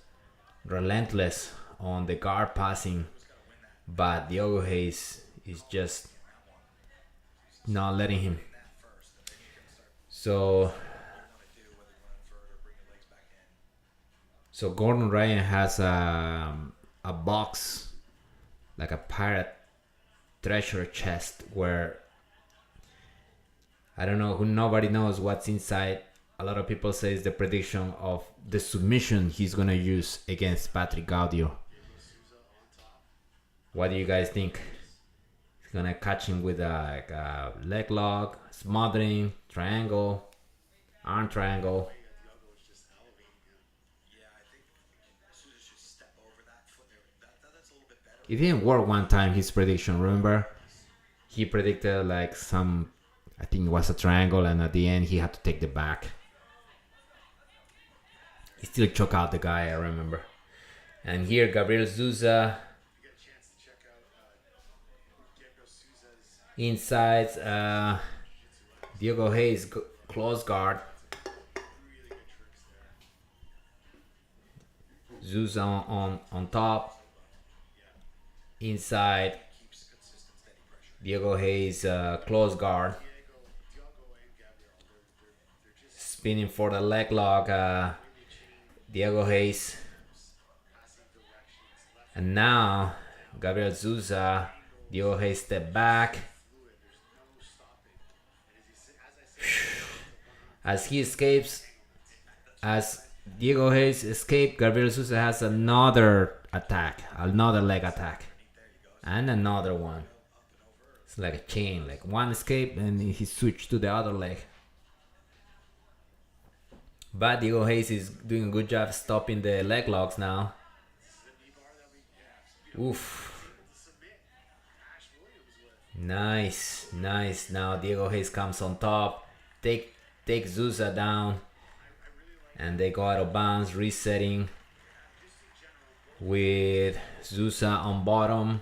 relentless on the guard passing. but Diogo Hayes is just not letting him. So Gordon Ryan has a box, like a pirate treasure chest, where I don't know, nobody knows what's inside. A lot of people say it's the prediction of the submission he's gonna use against Patrick Gaudio. What do you guys think? He's gonna catch him with a leg lock, smothering, triangle, arm triangle. It didn't work one time, his prediction, remember? He predicted like some, I think it was a triangle, and at the end he had to take the back. He still choked out the guy, I remember. And here, Gabriel Sousa. Inside, Diogo Hayes, close guard. Sousa on top. Inside, Diogo Hayes, close guard. Spinning for the leg lock, Diogo Hayes. And now, Gabriel Sousa, Diogo Hayes step back. As he escapes, as Diogo Hayes escapes, Gabriel Sousa has another attack, another leg attack, and another one. It's like a chain, like one escape and he switched to the other leg. But Diogo Hayes is doing a good job stopping the leg locks now. Oof. Nice, nice. Now Diogo Hayes comes on top. Take Sousa down. And they go out of bounds, resetting with Sousa on bottom.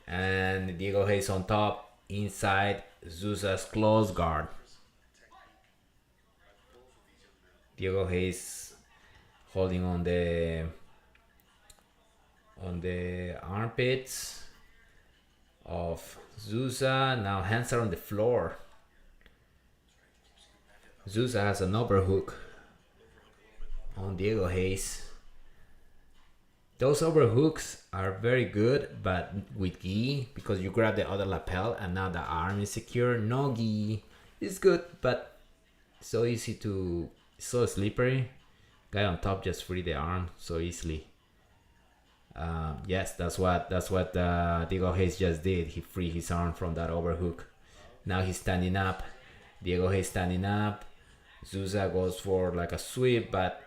And Diogo Hayes on top. Inside, Sousa's close guard. Diogo Hayes holding on the armpits of Sousa. Now hands are on the floor. Sousa has an overhook on Diogo Hayes. Those overhooks are very good, but with gi, because you grab the other lapel and now the arm is secure. No gi is good, but so easy to, so slippery. Guy on top just free the arm so easily. Yes, that's what Diogo Hayes just did. He freed his arm from that overhook. Now he's standing up. Diogo Hayes standing up. Sousa goes for like a sweep, but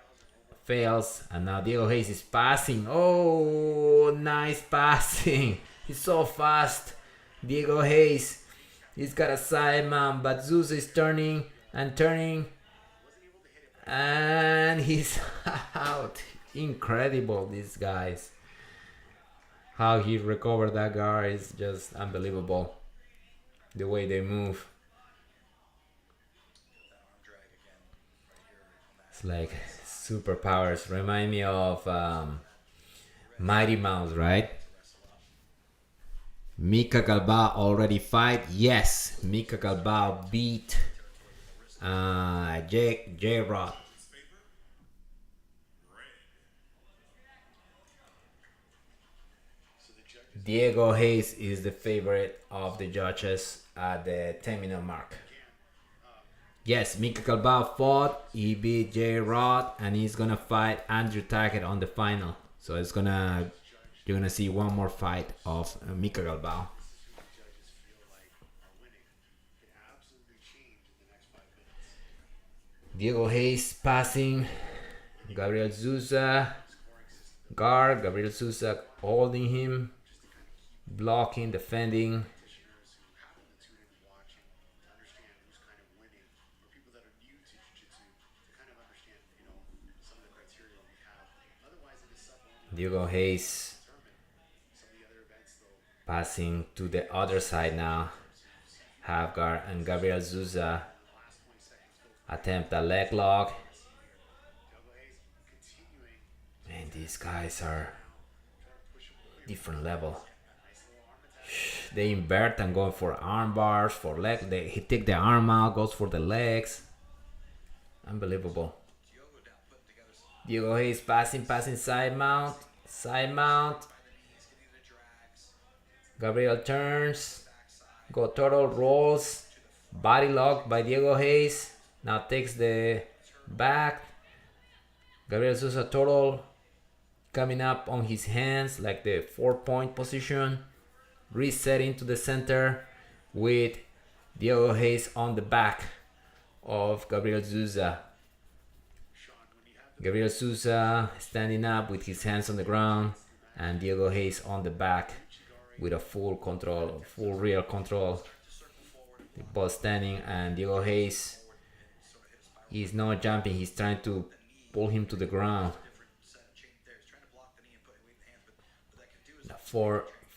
fails. And now Diogo Hayes is passing. Oh, nice passing. He's so fast. Diogo Hayes. He's got a side mount, but Sousa is turning and turning. And he's out. Incredible, these guys. How he recovered that guard is just unbelievable. The way they move. It's like superpowers. Remind me of Mighty Mouse, right? Mika Galvao already fight? Yes, Mika Galvao beat J-Rod. Diogo Hayes is the favorite of the judges at the 10-minute mark. Yes, Mika Galvao fought, he beat J-Rod, and he's gonna fight Andrew Tackett on the final. So you're gonna see one more fight of Mika Galvao. Diogo Hayes passing, Gabriel Sousa, guard, Gabriel Sousa holding him, blocking, defending. Diogo Hayes passing to the other side now. Half guard and Gabriel Sousa attempt a leg lock. Man, these guys are different level. They invert and go for arm bars, for leg. He take the arm out, goes for the legs. Unbelievable. Diego Hayes passing, side mount, Gabriel turns, go turtle, rolls, body lock by Diego Hayes. Now takes the back. Gabriel Sousa turtle coming up on his hands like the 4-point position. Resetting to the center with Diego Hayes on the back of Gabriel Sousa. Gabriel Sousa standing up with his hands on the ground, and Diego Hayes on the back with a full control, full real control. The ball standing, and Diego Hayes, he's not jumping, he's trying to pull him to the ground.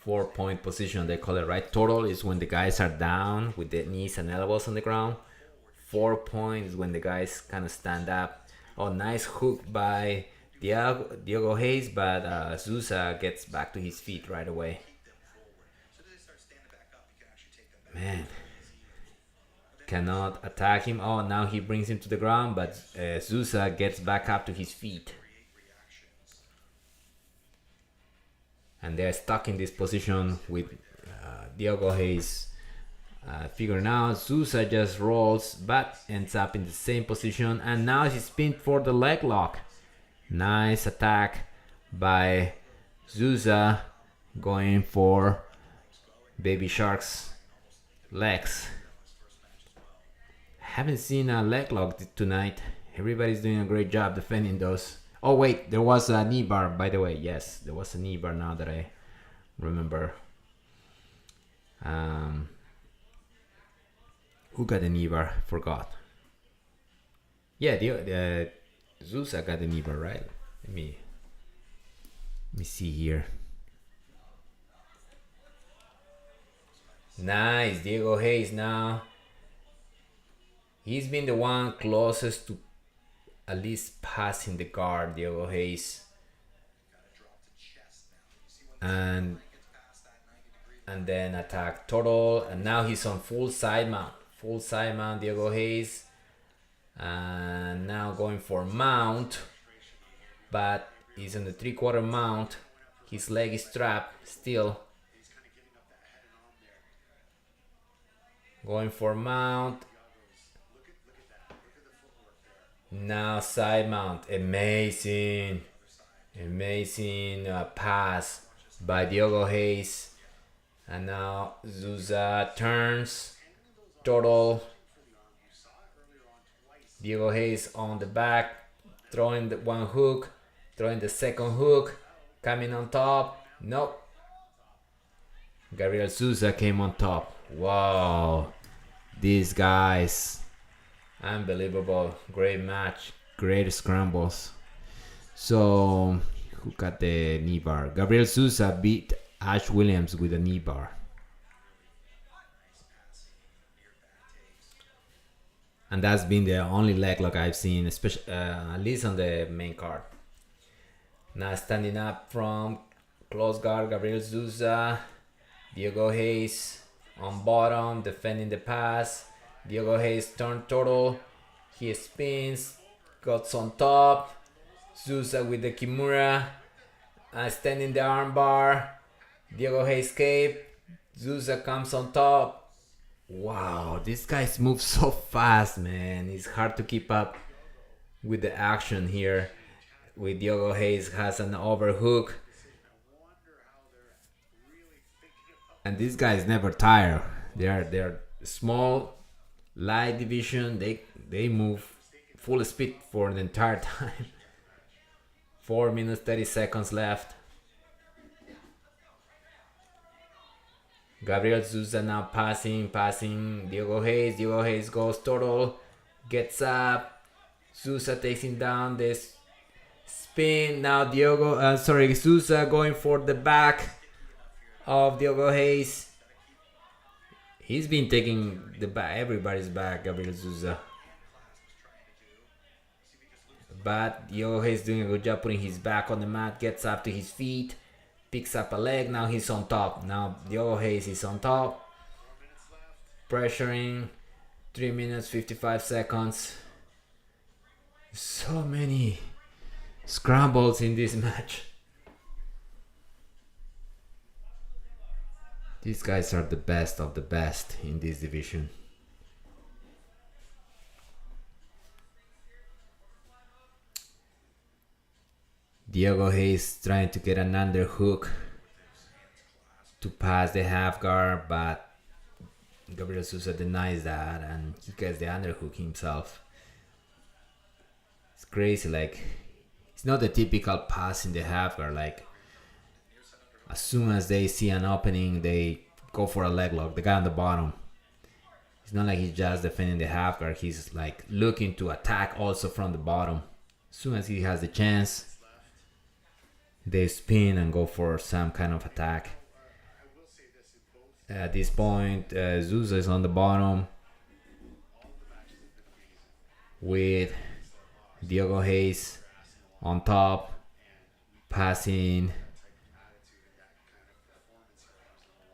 Four-point position, they call it, right? Total is when the guys are down with the knees and elbows on the ground. 4-point is when the guys kind of stand up. Oh, nice hook by Diego Hayes, but Sousa gets back to his feet right away. Man, cannot attack him. Oh, now he brings him to the ground, but Sousa gets back up to his feet. And they're stuck in this position with Diego Hayes figuring out. Sousa just rolls but ends up in the same position, and now he's pinned for the leg lock. Nice attack by Sousa, going for Baby Shark's legs. Haven't seen a leg lock tonight. Everybody's doing a great job defending those. Oh wait, there was a knee bar, by the way. Yes, there was a knee bar now that I remember. Who got the knee bar? Forgot. Yeah, Sousa got the knee bar, right? Let me see here. Nice, Diego Hayes now. He's been the one closest to at least passing the guard, Diego Hayes. And then attack total, and now he's on full side mount, Diego Hayes. And now going for mount, but he's in the 3/4 mount. His leg is trapped still. Going for mount. Now side mount. Amazing pass by Diego Hayes. And now Sousa turns, total. Diego Hayes on the back, throwing the one hook, throwing the second hook, coming on top. Nope. Gabriel Sousa came on top. Wow, these guys, unbelievable. Great match, great scrambles. So who got the knee bar? Gabriel Sousa beat Ash Williams with a knee bar. And that's been the only leg lock I've seen, especially at least on the main card. Now standing up from close guard, Gabriel Sousa. Diego Hayes on bottom, defending the pass. Diego Hayes turn total. He spins, cuts on top. Sousa with the Kimura. Standing the arm bar. Diego Hayes escape. Sousa comes on top. Wow, these guys move so fast, man. It's hard to keep up with the action here. With Diego Hayes has an overhook. And these guys never tire. They're small, light division. They move full speed for the entire time. 4 minutes 30 seconds left. Gabriel Sousa now passing. Diego Hayes goes total, gets up. Sousa takes him down. This spin. Now Sousa going for the back of Diego Hayes. He's been taking the back, everybody's back, Gabriel Sousa. But Diego Hayes doing a good job putting his back on the mat, gets up to his feet, picks up a leg. Now he's on top. Now Diogo Hayes is on top. Pressuring. 3 minutes 55 seconds. So many scrambles in this match. These guys are the best of the best in this division. Diogo Hayes trying to get an underhook to pass the half guard, but Gabriel Sousa denies that and he gets the underhook himself. It's crazy, like it's not the typical pass in the half guard. Like as soon as they see an opening, they go for a leg lock. The guy on the bottom. It's not like he's just defending the half guard. He's like looking to attack also from the bottom. As soon as he has the chance, they spin and go for some kind of attack. At this point, Sousa is on the bottom with Diogo Hayes on top, passing.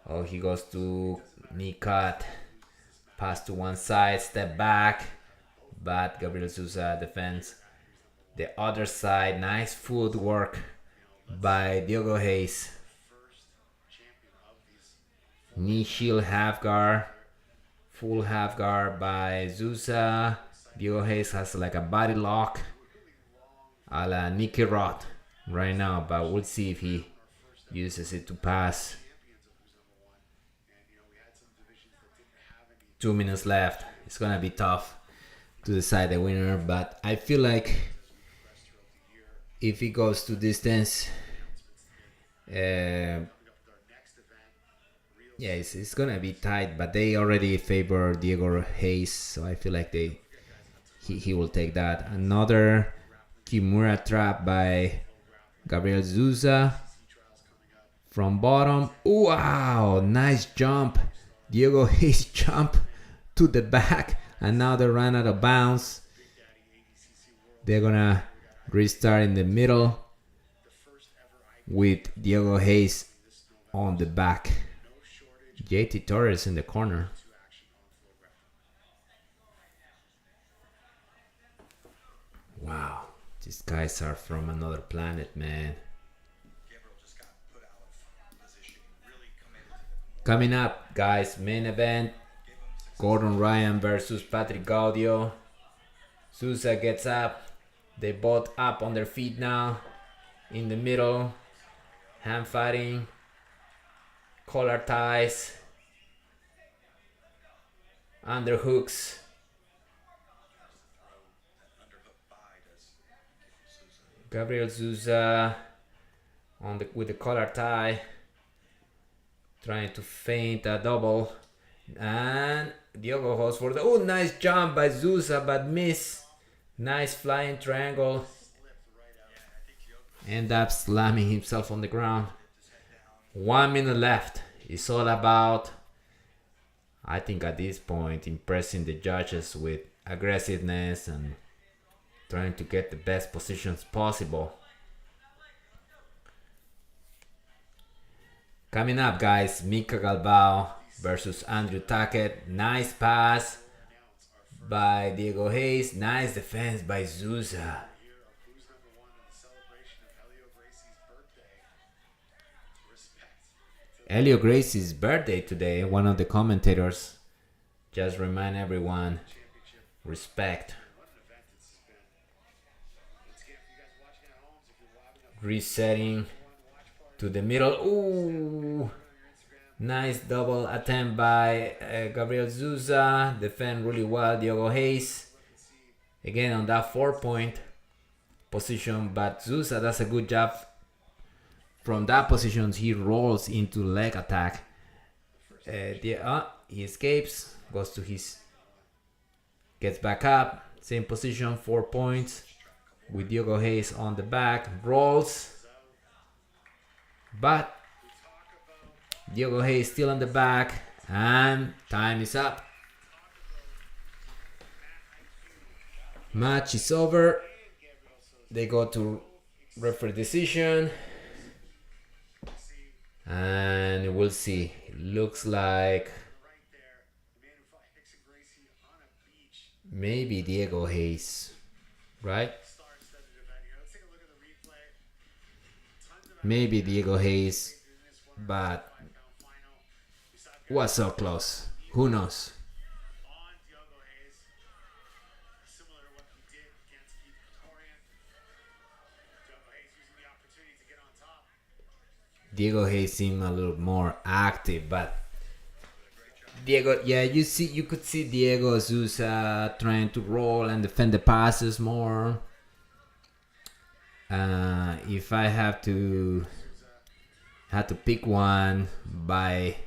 Oh, he goes to knee cut, pass to one side, step back, but Gabriel Sousa defends the other side. Nice footwork by Diogo Hayes. Knee shield half guard, full half guard by Sousa. Diogo Hayes has like a body lock a la Nicky Roth right now, but we'll see if he uses it to pass. 2 minutes left. It's gonna be tough to decide the winner, but I feel like if he goes to distance, yeah, it's gonna be tight, but they already favor Diogo Hayes, so I feel like he will take that. Another Kimura trap by Gabriel Sousa from bottom. Wow, nice jump. Diogo Hayes jump to the back, and now they ran out of bounds. They're gonna restart in the middle with Diogo Hayes on the back. JT Torres in the corner. Wow, these guys are from another planet, man. Coming up, guys, main event. Gordon Ryan versus Patrick Gaudio. Sousa gets up. They both up on their feet now. In the middle. Hand fighting. Collar ties. Underhooks. Gabriel Sousa with the collar tie, trying to feint a double, and Diogo goes for the nice jump by Sousa but miss. Nice flying triangle. End up slamming himself on the ground. 1 minute left. It's all about, I think at this point, impressing the judges with aggressiveness and trying to get the best positions possible. Coming up, guys, Mika Galvao versus Andrew Tackett. Nice pass by Diogo Hayes. Nice defense by Sousa. Elio Gracie's birthday today. One of the commentators just remind everyone, respect. Resetting to the middle. Ooh, nice double attempt by Gabriel Sousa. Defend really well Diogo Hayes. Again on that 4-point position, but Sousa does a good job. From that position, he rolls into leg attack. He escapes, goes to his, gets back up, same position, 4 points. With Diogo Hayes on the back, rolls, but Diogo Hayes still on the back, and time is up. Match is over. They go to referee decision. And we'll see. It looks like Right there, the man who fought Hickson Gracie on a beach. maybe Diego Hayes, right? Star-studded event here. Let's take a look at the replay. Tons of Maybe Diego Hayes, in this one. but 5-pound final. We saw was so close. Who knows? on Diego Hayes, similar to what he did against Krikorian. Diego Hayes using the opportunity to get on top. Diego Hayes seemed a little more active, but Diego, yeah, you could see Diego Sousa trying to roll and defend the passes more. If I had to pick one by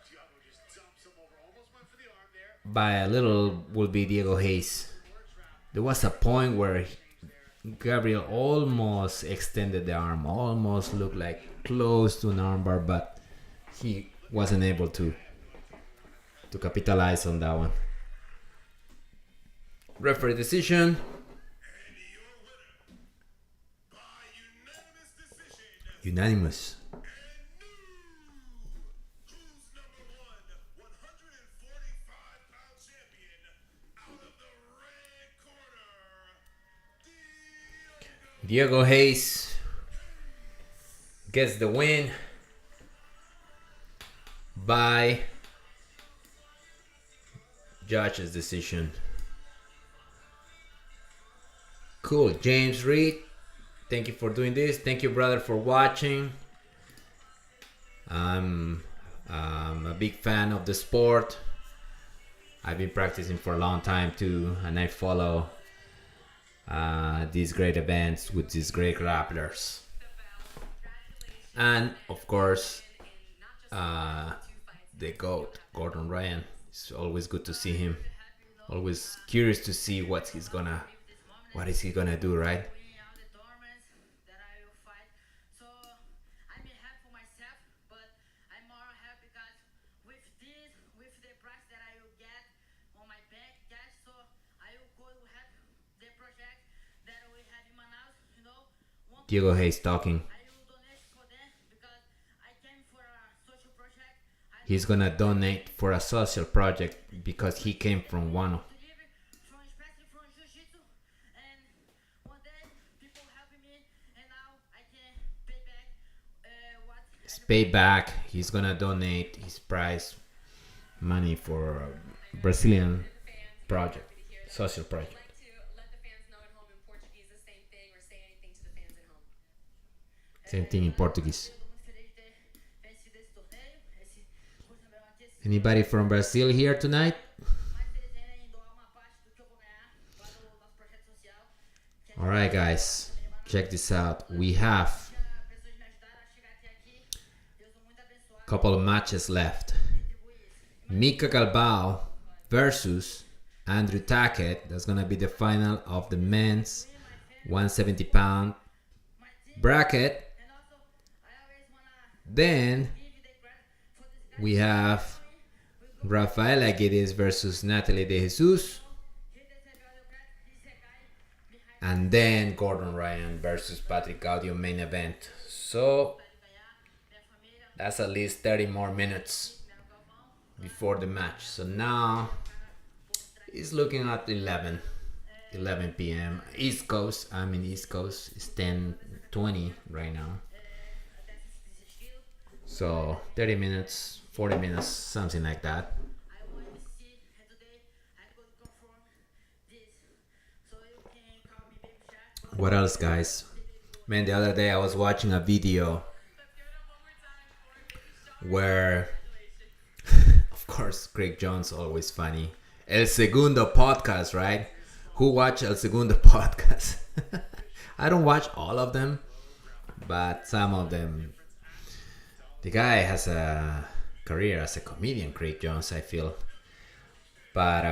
Diego just dumps him over, almost went for the arm there. a little, would be Diego Hayes. There was a point where Gabriel almost extended the arm, almost looked like close to an armbar, but he wasn't able to capitalize on that one. Referee decision. And your winner by unanimous decision. Unanimous. And new, who's number one, 145-pound champion out of the red corner, Diego Hayes gets the win by judge's decision. Cool. James Reed, thank you for doing this. Thank you, brother, for watching. I'm a big fan of the sport. I've been practicing for a long time too, and I follow these great events with these great grapplers. And of course, the GOAT, Gordon Ryan. It's always good to see him. Always curious to see what is he gonna do, right? That I will fight. So I'm happy for myself, but I'm more happy because with the price that I will get on my bank cash, so I will go have the project that we have in Manaus, Diego Hayes talking. I will donate for them because I came for a social project. He's gonna donate for a social project because he came from one. To live especially from Jiu-Jitsu, and one day people helping me, and now I can pay back what. His payback. He's gonna donate his prize money for a Brazilian project, social project. Like to let the fans know at home in Portuguese the same thing, or say anything to the fans at home. Same thing in Portuguese. Eu tô muito feliz de ter vencido esse torneio, esse curso também aqui. Anybody from Brazil here tonight? Mas eles ainda doar uma parte do que eu vou ganhar lá do nosso projeto social. Que All right, guys, check this out. We have pessoas me ajudaram a chegar até aqui. Eu sou muito abençoado. a couple of matches left. Mika Galvao versus Andrew Tackett. That's gonna be the final of the men's 170-pound bracket. And also, I always wanna Then give the credit for this guy. we have Rafaela Guedes versus Natalie De Jesus. He recebeu o credit, esse guy behind And then Gordon Ryan versus Patrick Gaudio main event. So ganhar minha família, that's at least 30 more minutes meu Galvão. before the match. So now it's looking at 11 p.m. East Coast. I'm in East Coast. It's 10:20 right now. Até esses estilos. So 30 minutes, 40 minutes, something like that. I want to see today I could confirm this. So you can call me baby chat. What else, guys? Man, the other day I was watching a video where, of course, Craig Jones, always funny. El Segundo podcast, right? Who watch El Segundo podcast? I don't watch all of them, but some of them. The guy has a career as a comedian, Craig Jones, I feel. But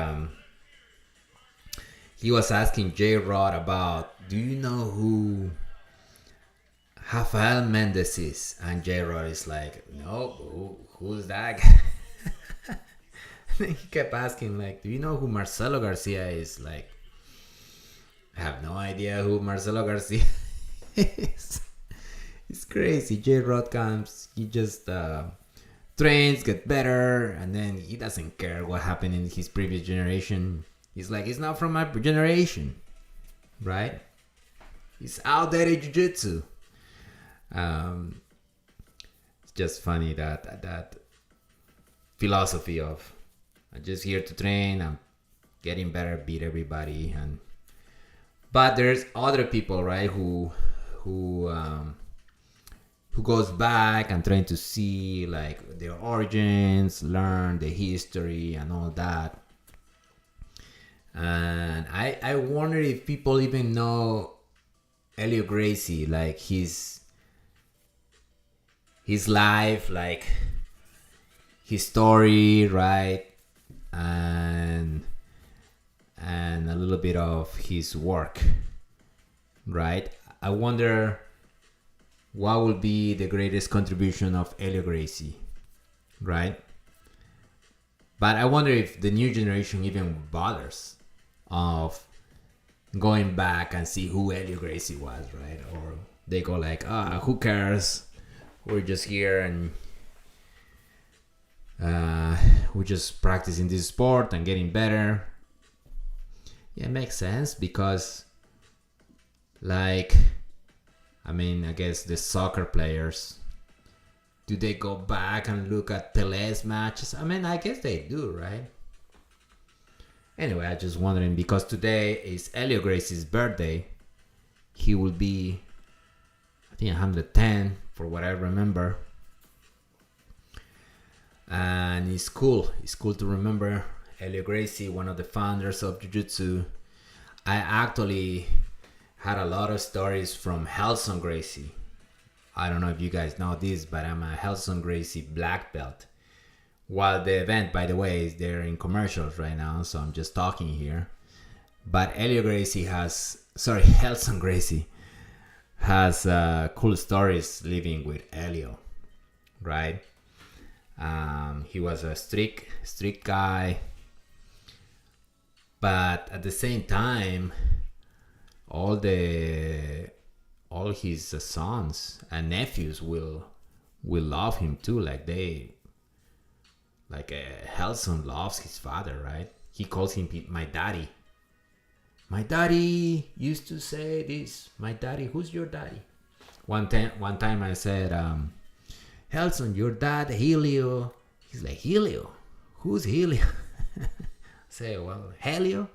he was asking J Rod about, do you know who Rafael Mendez is? And J Rod is like, no, who's that guy? And he kept asking, like, do you know who Marcelo Garcia is? Like, I have no idea who Marcelo Garcia is. He It's crazy. J Rod comes, he just trains, get better, and then he doesn't care what happened in his previous generation. He's like, it's not from my generation, right? It's outdated jiu-jitsu. It's just funny that philosophy of I'm just here to train, I'm getting better, beat everybody, but there's other people, right, who goes back and trying to see like their origins, learn the history and all that. And I wonder if people even know Helio Gracie, like his life, like his story, right? And a little bit of his work, right? I wonder what will be the greatest contribution of Helio Gracie, right? But I wonder if the new generation even bothers of going back and see who Helio Gracie was, right? Or they go like, who cares? We're just here and we're just practicing this sport and getting better. Yeah, it makes sense because, like, I mean, I guess the soccer players, do they go back and look at Pele's matches? I mean, I guess they do, right? Anyway, I just wondering because today is Helio Gracie's birthday. He will be, I think, 110 for what I remember. And it's cool. It's cool to remember Helio Gracie, one of the founders of Jiu-Jitsu. I actually had a lot of stories from Helson Gracie. I don't know if you guys know this, but I'm a Helson Gracie black belt. While the event, by the way, is there in commercials right now, so I'm just talking here. But Helio Gracie Helson Gracie has cool stories living with Helio, right? He was a strict guy, but at the same time, all his sons and nephews will love him too. Helson loves his father, right? He calls him my daddy. My daddy used to say this. My daddy, who's your daddy? One time I said, Helson, your dad, Helio. He's like, Helio? Who's Helio? I say, well, Helio?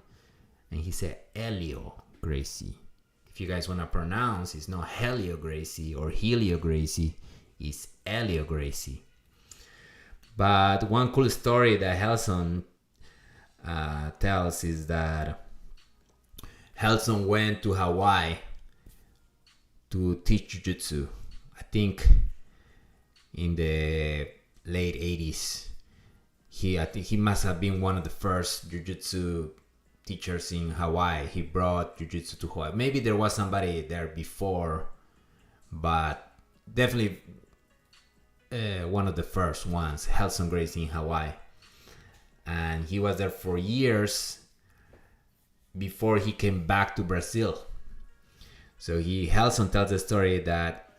And he said, Helio Gracie. If you guys want to pronounce, it's not Helio Gracie or Helio Gracie. It's Helio Gracie. But one cool story that Helson tells is that Helson went to Hawaii to teach Jiu-Jitsu. I think in the late 80s. I think he must have been one of the first Jiu-Jitsu teachers in Hawaii. He brought Jiu-Jitsu to Hawaii. Maybe there was somebody there before, but definitely one of the first ones, Helson Gracie in Hawaii. And he was there for years before he came back to Brazil. So Helson tells the story that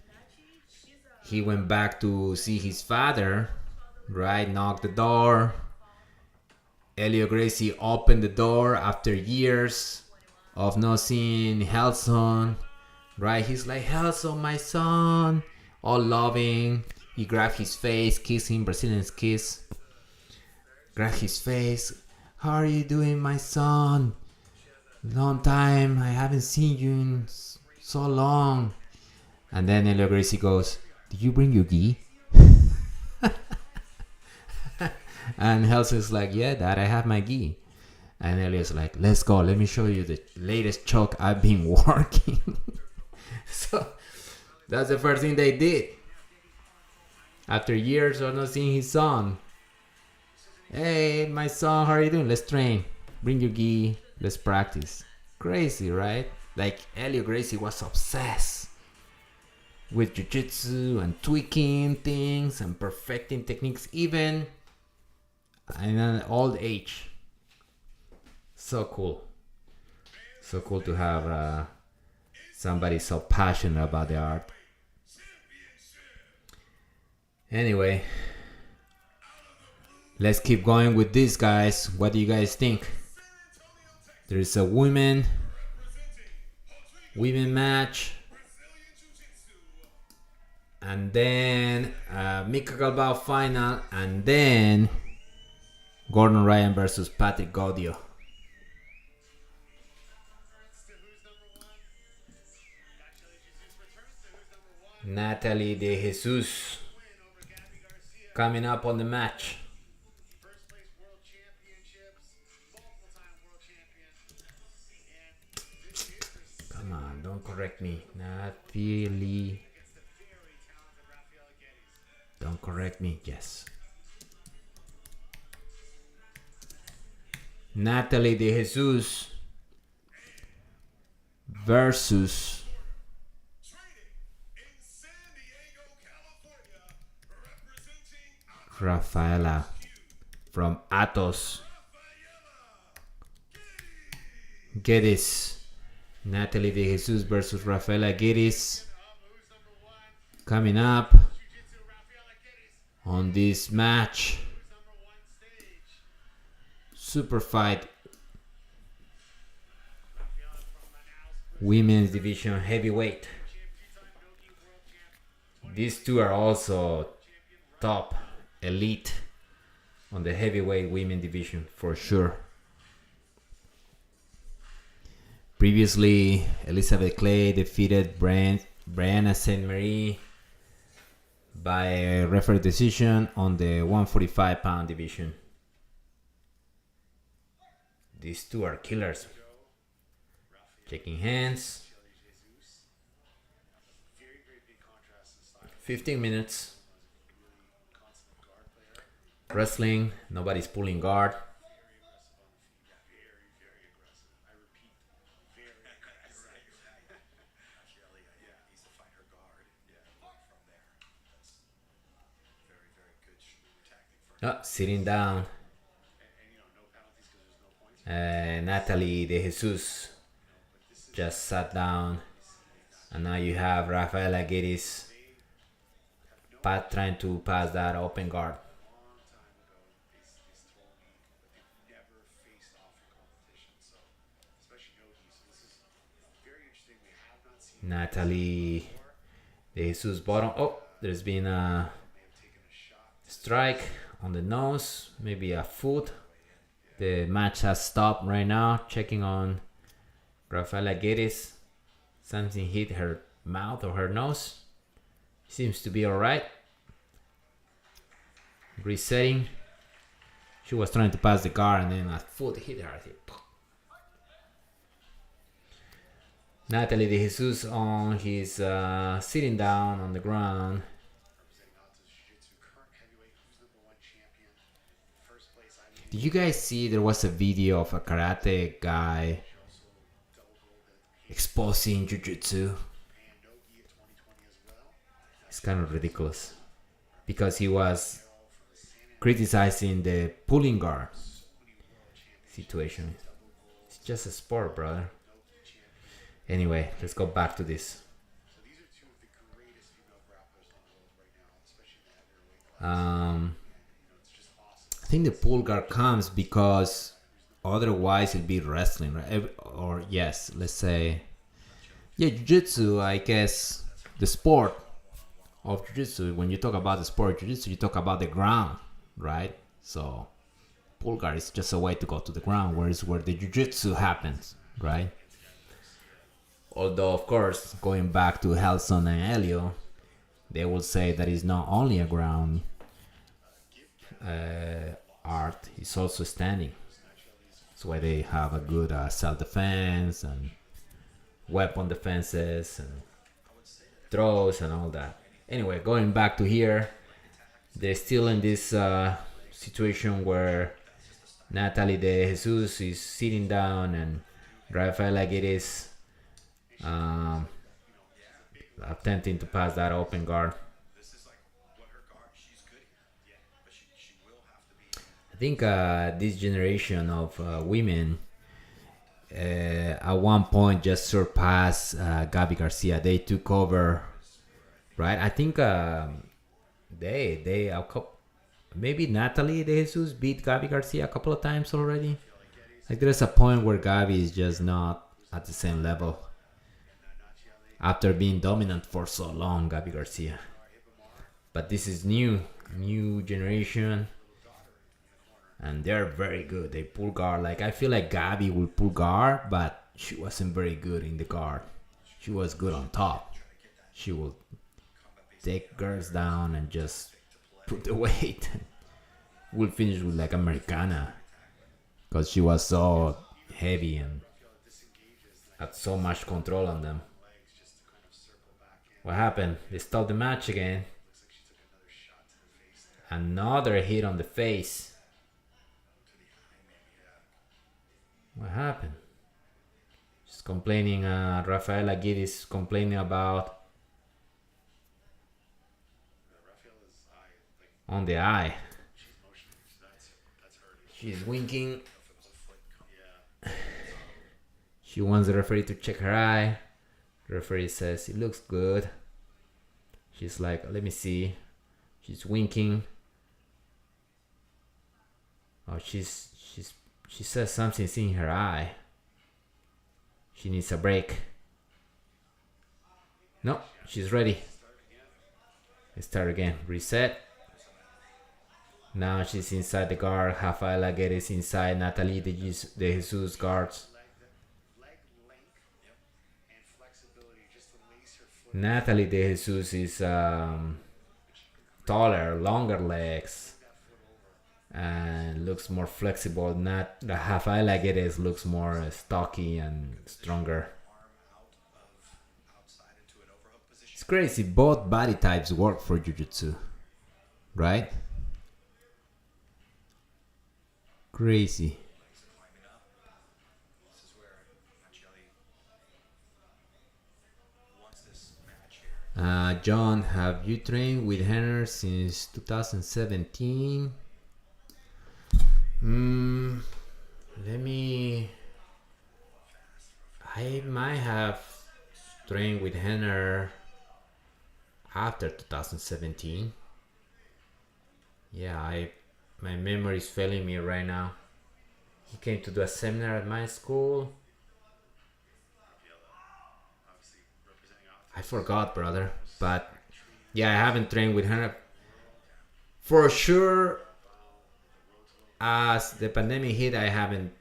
he went back to see his father, right? Knocked the door. Helio Gracie opened the door after years of not seeing Helson, right? He's like, Helson, my son, all loving. He grabbed his face, kissed him, Brazilian kiss. Grabbed his face. How are you doing, my son? Long time, I haven't seen you in so long. And then Helio Gracie goes, did you bring your gi? And Helson's like, yeah, Dad, I have my gi. And Helio's like, let's go. Let me show you the latest choke I've been working. So that's the first thing they did. After years of not seeing his son. Hey, my son, how are you doing? Let's train. Bring your gi. Let's practice. Crazy, right? Like Helio Gracie was obsessed with jiu-jitsu and tweaking things and perfecting techniques even in an old age. So cool. So cool to have somebody so passionate about the art. Anyway, let's keep going with this, guys. What do you guys think? There's a women match, and then Mika Galvao final, and then Gordon Ryan versus Patrick Gaudio. Natalie De Jesus coming up on the match. First place world championships, multiple-time world champion. Come on, don't correct me. Natalie. Don't correct me. Yes. Natalie De Jesus versus Rafaela from Atos. Geddes. Natalie De Jesus versus Rafaela Geddes coming up on this match. Superfight women's division heavyweight. These two are also top elite on the heavyweight women division for sure. Previously, Elizabeth Clay defeated Brianna St. Marie by a referee decision on the 145-pound division. These two are killers. Checking hands. 15 minutes. Wrestling. Nobody's pulling guard. Sitting down. Natalie De Jesus just sat down, and now you have Rafaela Geddes trying to pass that open guard. Natalie De Jesus bottom. Oh, there's been a strike on the nose, maybe a foot. The match has stopped right now. Checking on Rafaela Geddes. Something hit her mouth or her nose. Seems to be alright. Resetting. She was trying to pass the guard and then a foot hit her. Natalie De Jesus on his sitting down on the ground. Did you guys see there was a video of a karate guy exposing Jiu-Jitsu? It's kind of ridiculous because he was criticizing the pulling guard situation. It's just a sport, brother. Anyway, let's go back to this. I think the pull guard comes because otherwise it'd be wrestling, right? Or yes, let's say, yeah, Jiu-Jitsu, I guess, the sport of Jiu-Jitsu, when you talk about the sport of Jiu-Jitsu, you talk about the ground, right? So pull guard is just a way to go to the ground, whereas where the Jiu-Jitsu happens, right? Although, of course, going back to Helson and Helio, they will say that it's not only a ground art, it's also standing. That's why they have a good self-defense and weapon defenses and throws and all that. Anyway, going back to here, they're still in this situation where Natalie De Jesus is sitting down and Rafaela Geddes attempting to pass that open guard. I think this generation of women at one point just surpassed Gabi Garcia. They took over, right? I think they a couple, maybe Natalie De Jesus beat Gabi Garcia a couple of times already. Like there's a point where Gabi is just not at the same level after being dominant for so long, Gabi Garcia. But this is new generation, and they're very good. They pull guard. Like I feel like Gabi will pull guard, but she wasn't very good in the guard. She was good on top. She will take guards down and just put the weight. We'll finish with like Americana, because she was so heavy and had so much control on them. What happened? They stopped the match again. Another hit on the face. What happened? She's complaining, Rafaela Gid is complaining about on the eye. She's winking. She wants the referee to check her eye. The referee says it looks good. She's like, let me see. She's winking. Oh, she says something's in her eye. She needs a break. No, she's ready. Let's start again. Reset. Now she's inside the guard. Rafaela Guedes inside. Natalie De Jesus guards. Natalie De Jesus is taller, longer legs, and looks more flexible. Not the Rafaela Guedes looks more stocky and stronger. It's crazy. Both body types work for Jiu-Jitsu, right? Crazy. John, have you trained with Henner since 2017? I might have trained with Henner after 2017. Yeah, my memory is failing me right now. He came to do a seminar at my school. I forgot, brother. But yeah, I haven't trained with her. For sure, as the pandemic hit, I haven't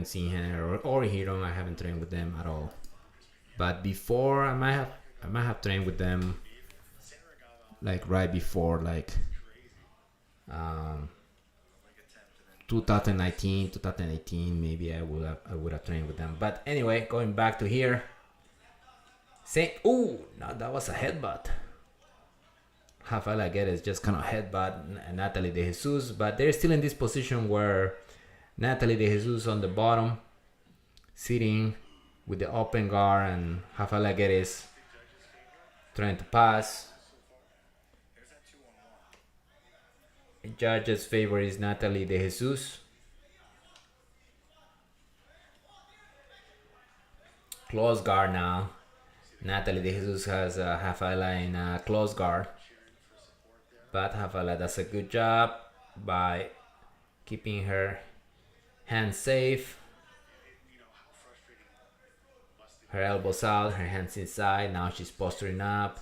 seen her or Hiro. I haven't trained with them at all. But before, I might have trained with them, like right before, like 2019, 2018, maybe I would have trained with them. But anyway, going back to here. No, that was a headbutt. Rafaela Guedes just kind of headbutt Natalie De Jesus, but they're still in this position where Natalie De Jesus on the bottom, sitting with the open guard, and Rafaela Guedes trying to pass. The judge's favor is Natalie De Jesus. Close guard now. Natalie De Jesus has Rafaela in close guard. But Rafaela does a good job by keeping her hands safe. Her elbows out, her hands inside. Now she's posturing up.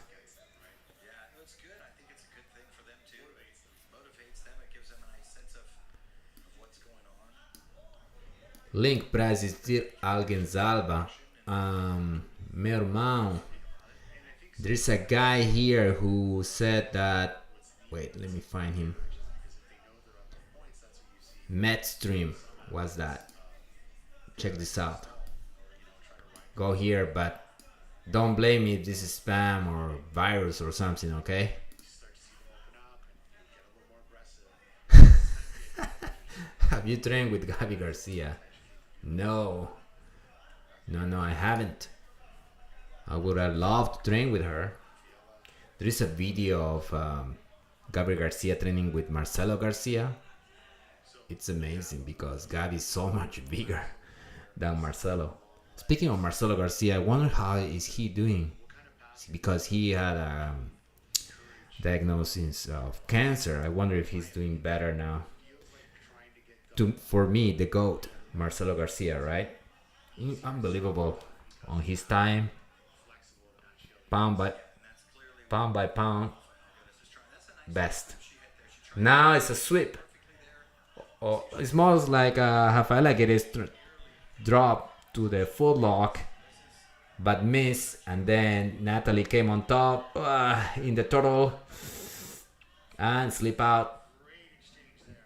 Yeah, it's good. I think it's a good thing for them too. It motivates them. It gives them a nice sense of what's going on. Link para assistir alguém Zalba. Meu irmão, there's a guy here who said that. Wait, let me find him. Medstream, what's that? Check this out. Go here, but don't blame me if this is spam or virus or something, okay? Have you trained with Gabi Garcia? No, I haven't. I would have loved to train with her. There is a video of Gabi Garcia training with Marcelo Garcia. It's amazing because Gabi is so much bigger than Marcelo. Speaking of Marcelo Garcia, I wonder how is he doing, because he had diagnosis of cancer. I wonder if he's doing better now. For me, the GOAT, Marcelo Garcia, right? Unbelievable on his time, pound by pound, best. Now it's a sweep. Oh, it's more like Rafaela Guedes drop to the foot lock, but miss, and then Natalie came on top in the turtle and slip out.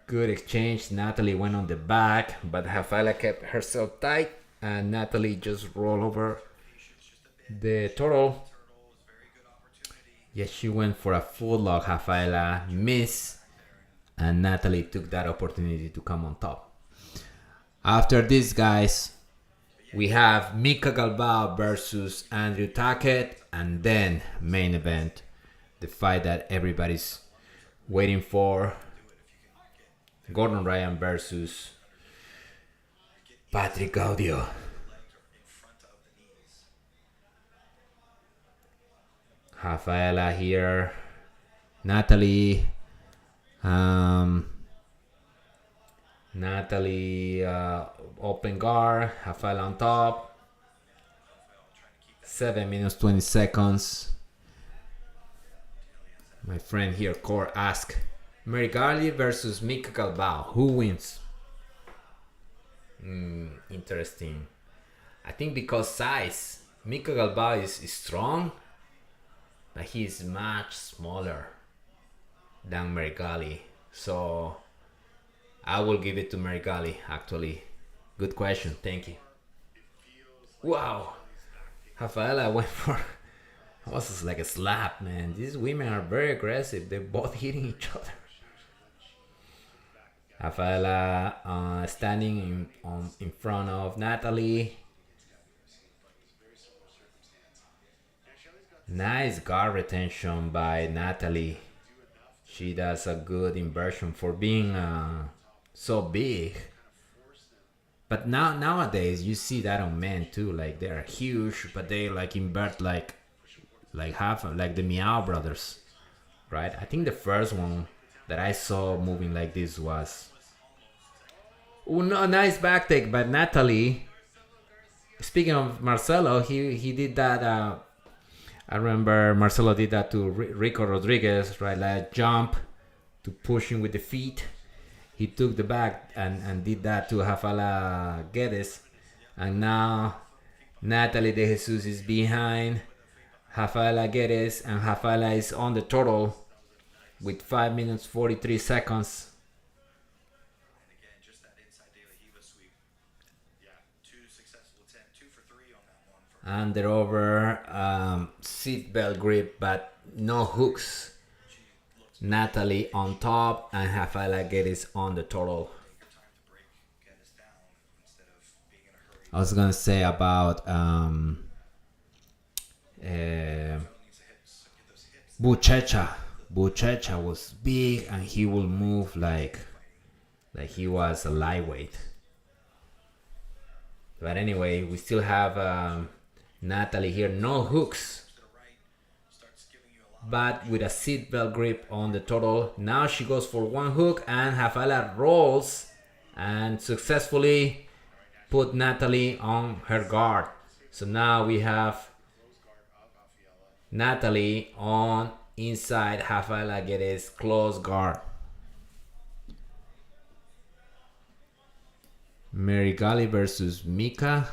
Good exchange. Natalie went on the back, but Rafaela kept herself tight, and Natalie just rolled over the turtle. Yes, she went for a full lock. Rafaela missed, and Natalie took that opportunity to come on top. After this, guys, we have Mika Galvao versus Andrew Tackett, and then main event, the fight that everybody's waiting for. Gordon Ryan versus Patrick Gaudio. Rafaela here. Natalie. Open guard. Rafaela on top. 7 minutes 20 seconds. My friend here, Core, asked, Merigali versus Mika Galvao, who wins? Interesting. I think because size, Mika Galvao is strong, but he is much smaller than Merigali. So I will give it to Merigali, actually. Good question, thank you. Wow, Rafaela went for... It was like a slap, man. These women are very aggressive. They're both hitting each other. Rafaela standing in front of Natalie. Nice guard retention by Natalie. She does a good inversion for being so big. But nowadays you see that on men too. Like they're huge, but they like invert like half, like the Meow brothers, right? I think the first one that I saw moving like this was... Oh, no, nice back take by Natalie. Speaking of Marcelo, he did that. I remember Marcelo did that to Rico Rodriguez, right? Like jump to push him with the feet. He took the back and did that to Rafaela Guedes. And now Natalie De Jesus is behind Rafaela Guedes, and Rafaela is on the turtle with 5 minutes 43 seconds. Under over seatbelt grip, but no hooks. Natalie on top and Rafaela Guedes on the turtle. I was gonna say about Buchecha. Buchecha was big and he will move like he was a lightweight. But anyway, we still have Natalie here, no hooks, but with a seatbelt grip on the turtle. Now she goes for one hook and Rafaela rolls and successfully put Natalie on her guard. So now we have Natalie on inside Rafaela Guedes close guard. Merigali versus Mika.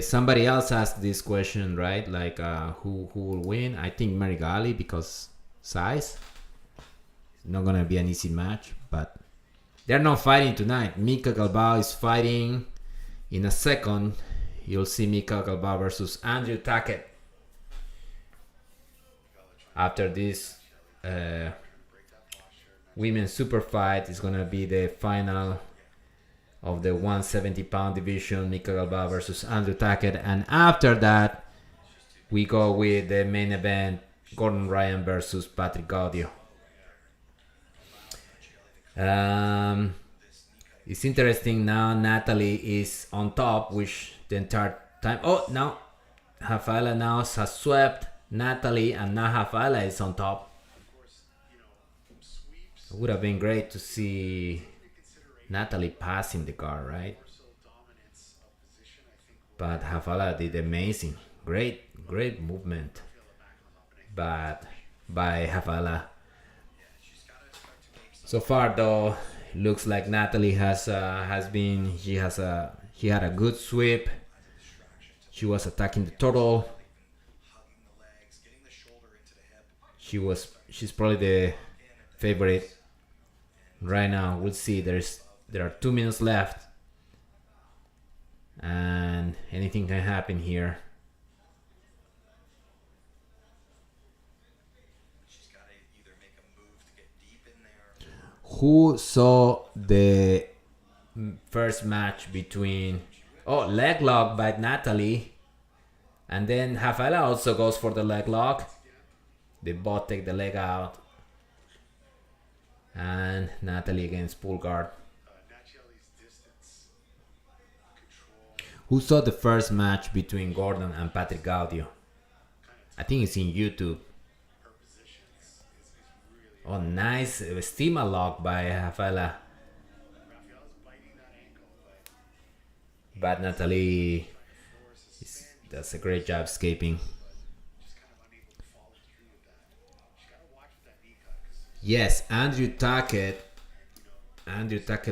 Somebody else asked this question, right? Like who will win? I think Merigali because size. It's not gonna be an easy match, but they're not fighting tonight. Mika Galvao is fighting in a second. You'll see Mika Galvao versus Andrew Tackett. After this women's super fight is gonna be the final of the 170-pound division, Mika Galvao versus Andrew Tackett, and after that we go with the main event, Gordon Ryan versus Patrick Gaudio. It's interesting now. Natalie is on top, which the entire time. Oh, now Rafaela now has swept Natalie and Rafaela is on top. It would have been great to see Natalie passing the guard, right? But Rafaela did amazing. Great movement. But by Rafaela. So far though, looks like Natalie she had a good sweep. She was attacking the turtle. She's probably the favorite right now. We'll see. There are 2 minutes left, and anything can happen here. Who saw the first match between leg lock by Natalie, and then Rafaela also goes for the leg lock. They both take the leg out, and Natalie against pull guard. Who saw the first match between Gordon and Patrick Gaudio? I think it's in YouTube. Oh, nice Stima lock by Rafaela. But Natalie does a great job escaping. Yes, Andrew Tackett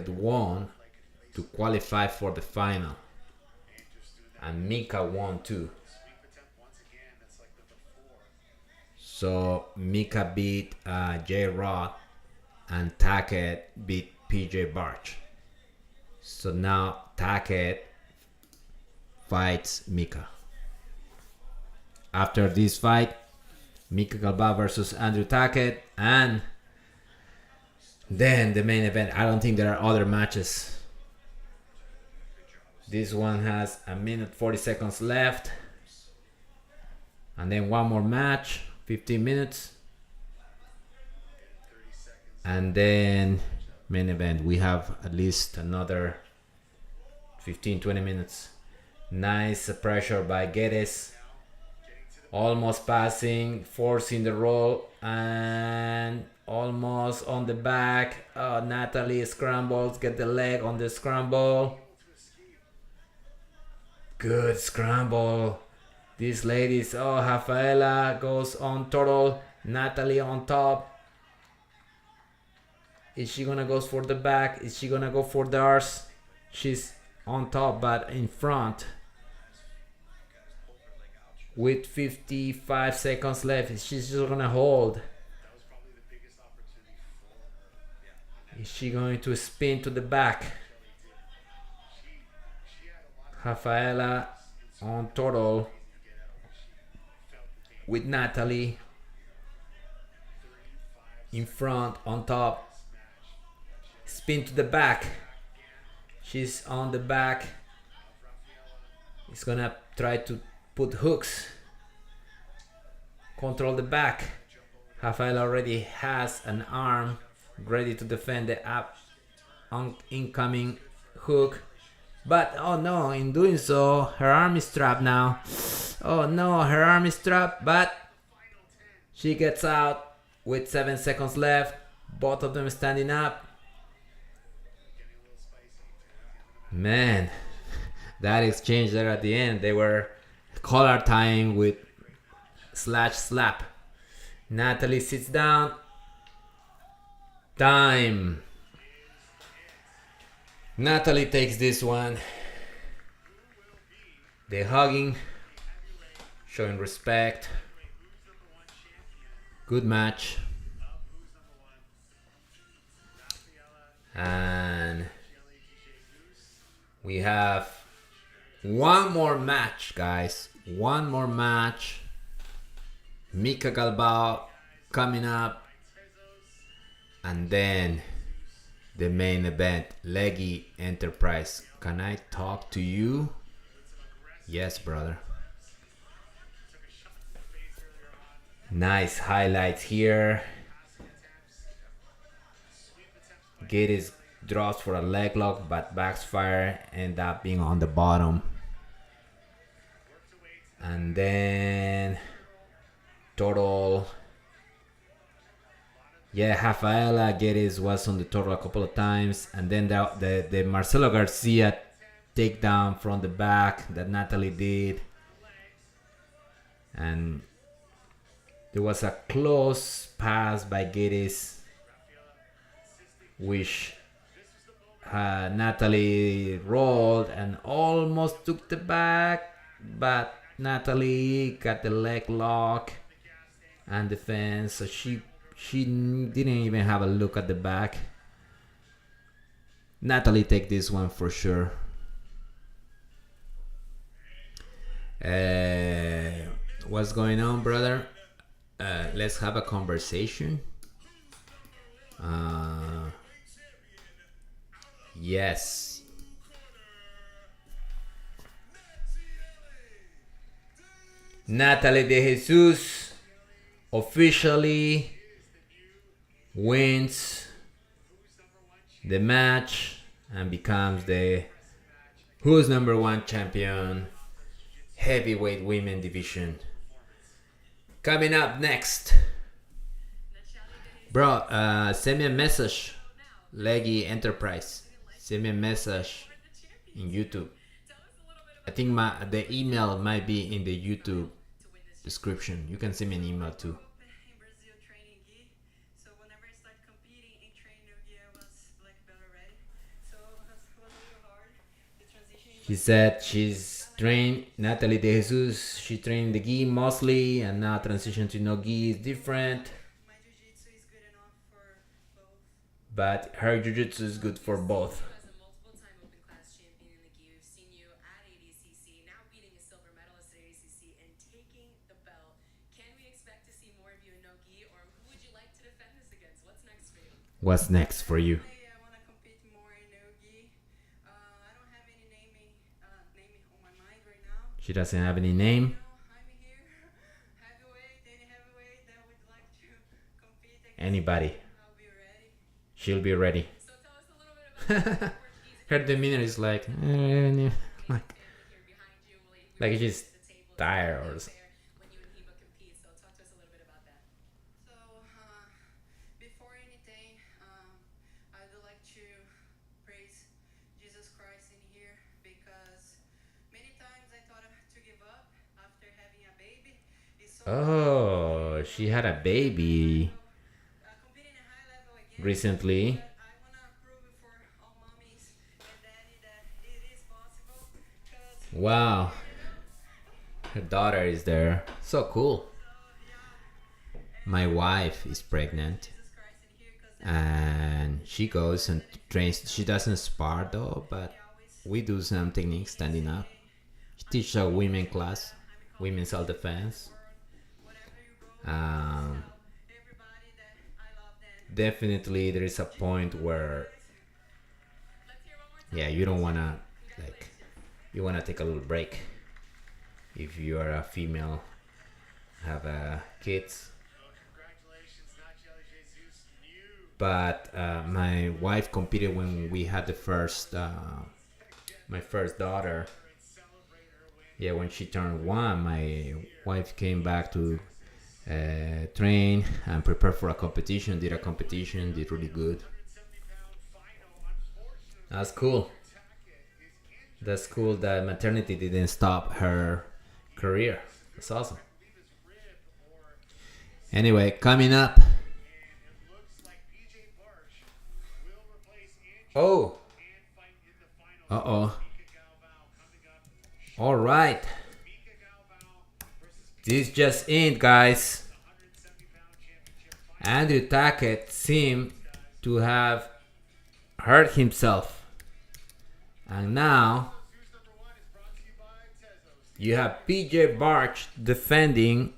won to qualify for the final. And Mika won too. So Mika beat J Rod and Tackett beat PJ Barch. So now Tackett fights Mika. After this fight, Mika Galvao versus Andrew Tackett, and then the main event. I don't think there are other matches. This one has 1 minute 40 seconds left, and then one more match, 15 minutes, and then main event. We have at least another 15-20 minutes. Nice pressure by Geddes, almost passing, forcing the roll, and almost on the back. Natalie scrambles, get the leg on the scramble. Good scramble. These ladies, Rafaela goes on turtle, Natalie on top. Is she gonna go for the back? Is she gonna go for the arse? She's on top, but in front. With 55 seconds left, she's just gonna hold. Is she going to spin to the back? Rafaela on turtle with Natalie in front on top. Spin to the back. She's on the back. He's gonna try to put hooks. Control the back. Rafaela already has an arm ready to defend the incoming hook. But oh no, in doing so, her arm is trapped now. Oh no, her arm is trapped, but she gets out with 7 seconds left. Both of them standing up. Man, that exchange there at the end, they were collar tying with slap. Natalie sits down. Time. Natalie takes this one. They're hugging, showing respect. Good match. And we have one more match, guys. One more match. Mika Galvao coming up. And then the main event, Leggy Enterprise. Can I talk to you? Yes, brother. Nice highlights here. Geddes drops for a leg lock, but backfire, end up being on the bottom. And then total. Yeah, Rafaela Guedes was on the total a couple of times, and then the Marcelo Garcia takedown from the back that Natalie did, and there was a close pass by Guedes, which Natalie rolled and almost took the back, but Natalie got the leg lock and defense, so she didn't even have a look at the back. Natalie take this one for sure. What's going on, brother? Let's have a conversation. Yes. Natalie de Jesus officially wins the match and becomes the Who's Number One champion, heavyweight women division. Coming up next, bro, send me a message, Leggy Enterprise. Send me a message in YouTube. I think the email might be in the YouTube description. You can send me an email too. She said she's trained Natalie de Jesus. She trained the gi mostly, and now transition to no gi is different. My jiu-jitsu is good enough for both. But her jiu-jitsu is good for both. As a multiple-time open class champion in the gi, we've seen you at ADCC, now beating a silver medalist at ADCC and taking the belt. Can we expect to see more of you in no gi, or who would you like to defend this against? What's next for you? What's next for you? I want to compete more in no-gi. I don't have any naming on my mind right now. She doesn't have any name. I'm here, heavyweight, any heavyweight that would like to compete against Anybody. I'll be ready. She'll be ready. So tell us a little bit about the Portuguese Her demeanor is like, like here behind you. Like she's the table tired or there when you and Heba compete. So talk to us a little bit about that. So, before anything, I would like to praise Jesus Christ in here because many times I thought to give up after having a baby. It's so oh, she had a baby competing at high level again. recently. But I want to prove it for all mommies and daddy that it is possible. Cause Wow. Her daughter is there. So cool. My wife is pregnant. Jesus Christ in here because And she goes and trains. She doesn't spar though, but we do some techniques standing up. She teaches a women class, women's self-defense. everybody that I love them. Definitely there is a point where, yeah, you don't want to, like, you want to take a little break. If you are a female, have kids. Congratulations, Natalie Jesus. But my wife competed when we had the first, my first daughter. Yeah, when she turned 1, my wife came back to train and prepare for a competition. Did a competition, did really good. That's cool. That's cool that maternity didn't stop her career. That's awesome. Anyway, coming up. Oh. Uh-oh. All right. This just in, guys. Andrew Tackett seemed to have hurt himself. And now you have PJ Barch defending,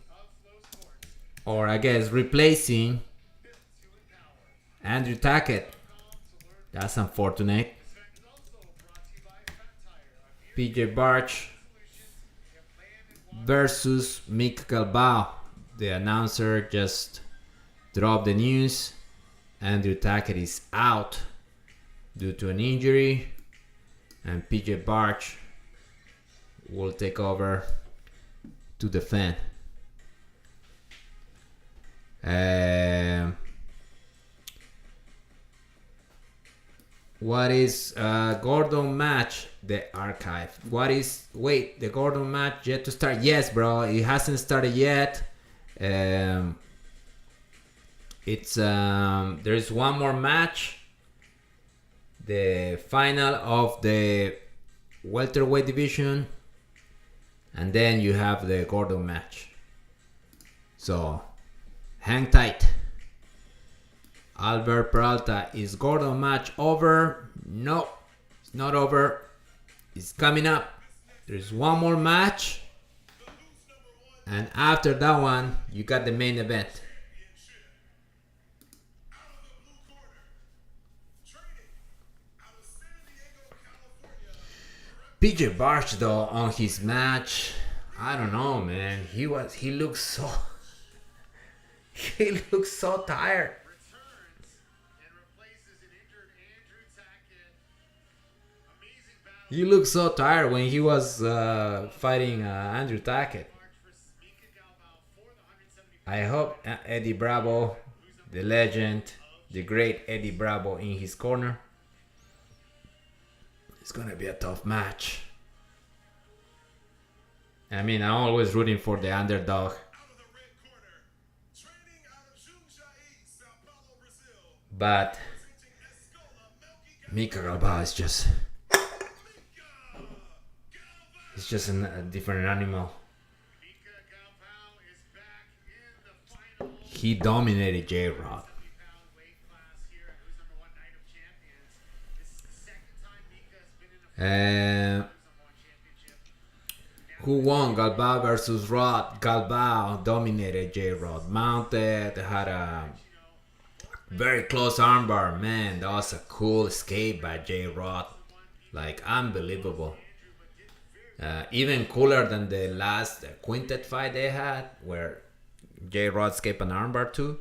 or I guess replacing, Andrew Tackett. That's unfortunate. PJ Barch versus Mick Galvao. The announcer just dropped the news. Andrew Tackett is out due to an injury, and PJ Barch will take over to defend. What is Gordon match? The archive. What is? Wait, the Gordon match yet to start? Yes, bro. It hasn't started yet. It's there's one more match. The final of the welterweight division, and then you have the Gordon match. So hang tight. Albert Peralta, is Gordon match over? No, it's not over. It's coming up. There's one more match, and after that one, you got the main event. PJ Barch though on his match, I don't know, man. He looks so he looks so tired. Returns and replaces an injured Andrew Tackett. Amazing battle. He looked so tired when he was fighting Andrew Tackett. Barch versus Mika Galvao for the 175. I hope Eddie Bravo, the legend, the great Eddie Bravo in his corner. It's gonna be a tough match. I mean, I'm always rooting for the underdog. Out of the red corner, training out of Jundiaí, Sao Paulo, Brazil, But presenting Escola Melky Mika Galvao is just, Galvao. he's just a different animal. Mika Galvao is back in the final He dominated J-Rod. 70-pound weight class here at Who's Number One Night of Champions. This is the second time Mika has been in a And Who's Number One championship. who won? Galvao versus Rod. Galvao dominated J-Rod. Mounted, had a very close armbar. Man, that was a cool escape by J-Rod. Like, unbelievable. Even cooler than the last quintet fight they had, where J-Rod escaped an armbar too.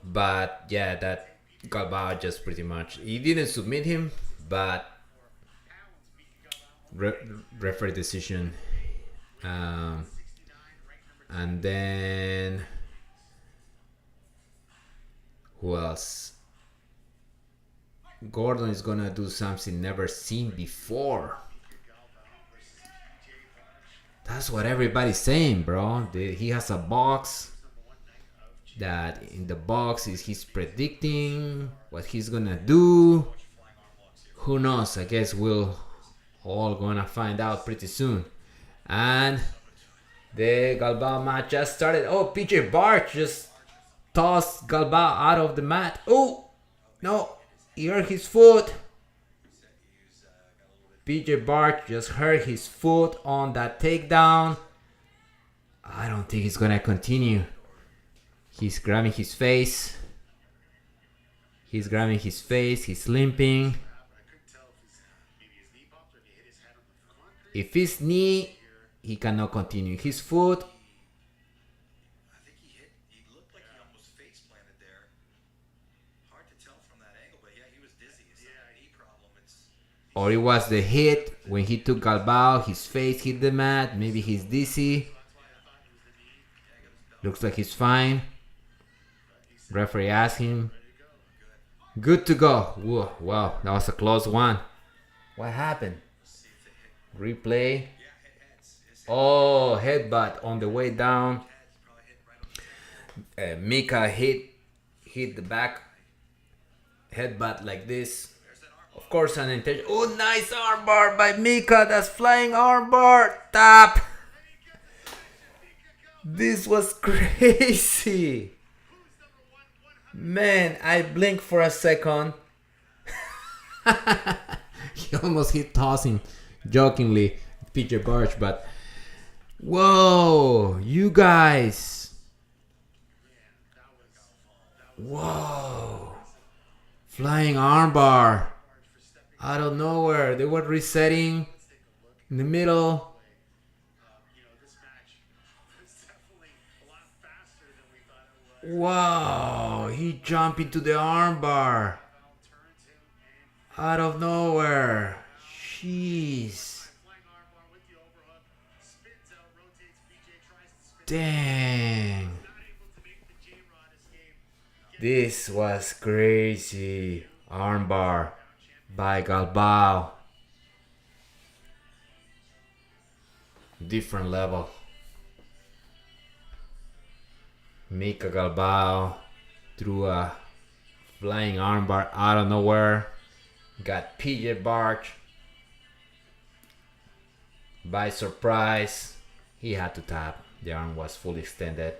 But yeah, that Galvao just pretty much, he didn't submit him, but referee decision. And then who else? Gordon is gonna do something never seen before. That's what everybody's saying, bro. He has a box that in the box is he's predicting what he's gonna do. Who knows? I guess we'll all gonna find out pretty soon. And the Galvao match just started. Oh, PJ Barch just tossed Galvao out of the mat. Oh, no, he hurt his foot. PJ Barch just hurt his foot on that takedown. I don't think he's gonna continue. He's grabbing his face. He's grabbing his face. He's limping. I couldn't tell if maybe his knee popped or if he hit his head on the concrete. If his knee, he cannot continue. His foot, I think he looked like he almost face planted there. Hard to tell from that angle, but yeah, he was dizzy. It's not a knee problem. or it was the hit when he took Galvao. His face hit the mat. Maybe he's dizzy. Looks like he's fine. Referee asked him. Good to go. Whoa, wow, that was a close one. What happened? Replay. Oh, headbutt on the way down. Mika hit the back. Headbutt like this. Of course, an intention. Oh, nice armbar by Mika. That's flying armbar. Tap. This was crazy. Man, I blinked for a second. He almost hit tossing jokingly PJ Barch, but whoa, you guys. Whoa. Flying armbar. Out of nowhere. They were resetting in the middle. Wow, he jumped into the armbar. Out of nowhere. Jeez. Dang. This was crazy. Armbar by Galvao. Different level. Mika Galvao threw a flying armbar out of nowhere. Got PJ Barch by surprise. He had to tap. The arm was fully extended.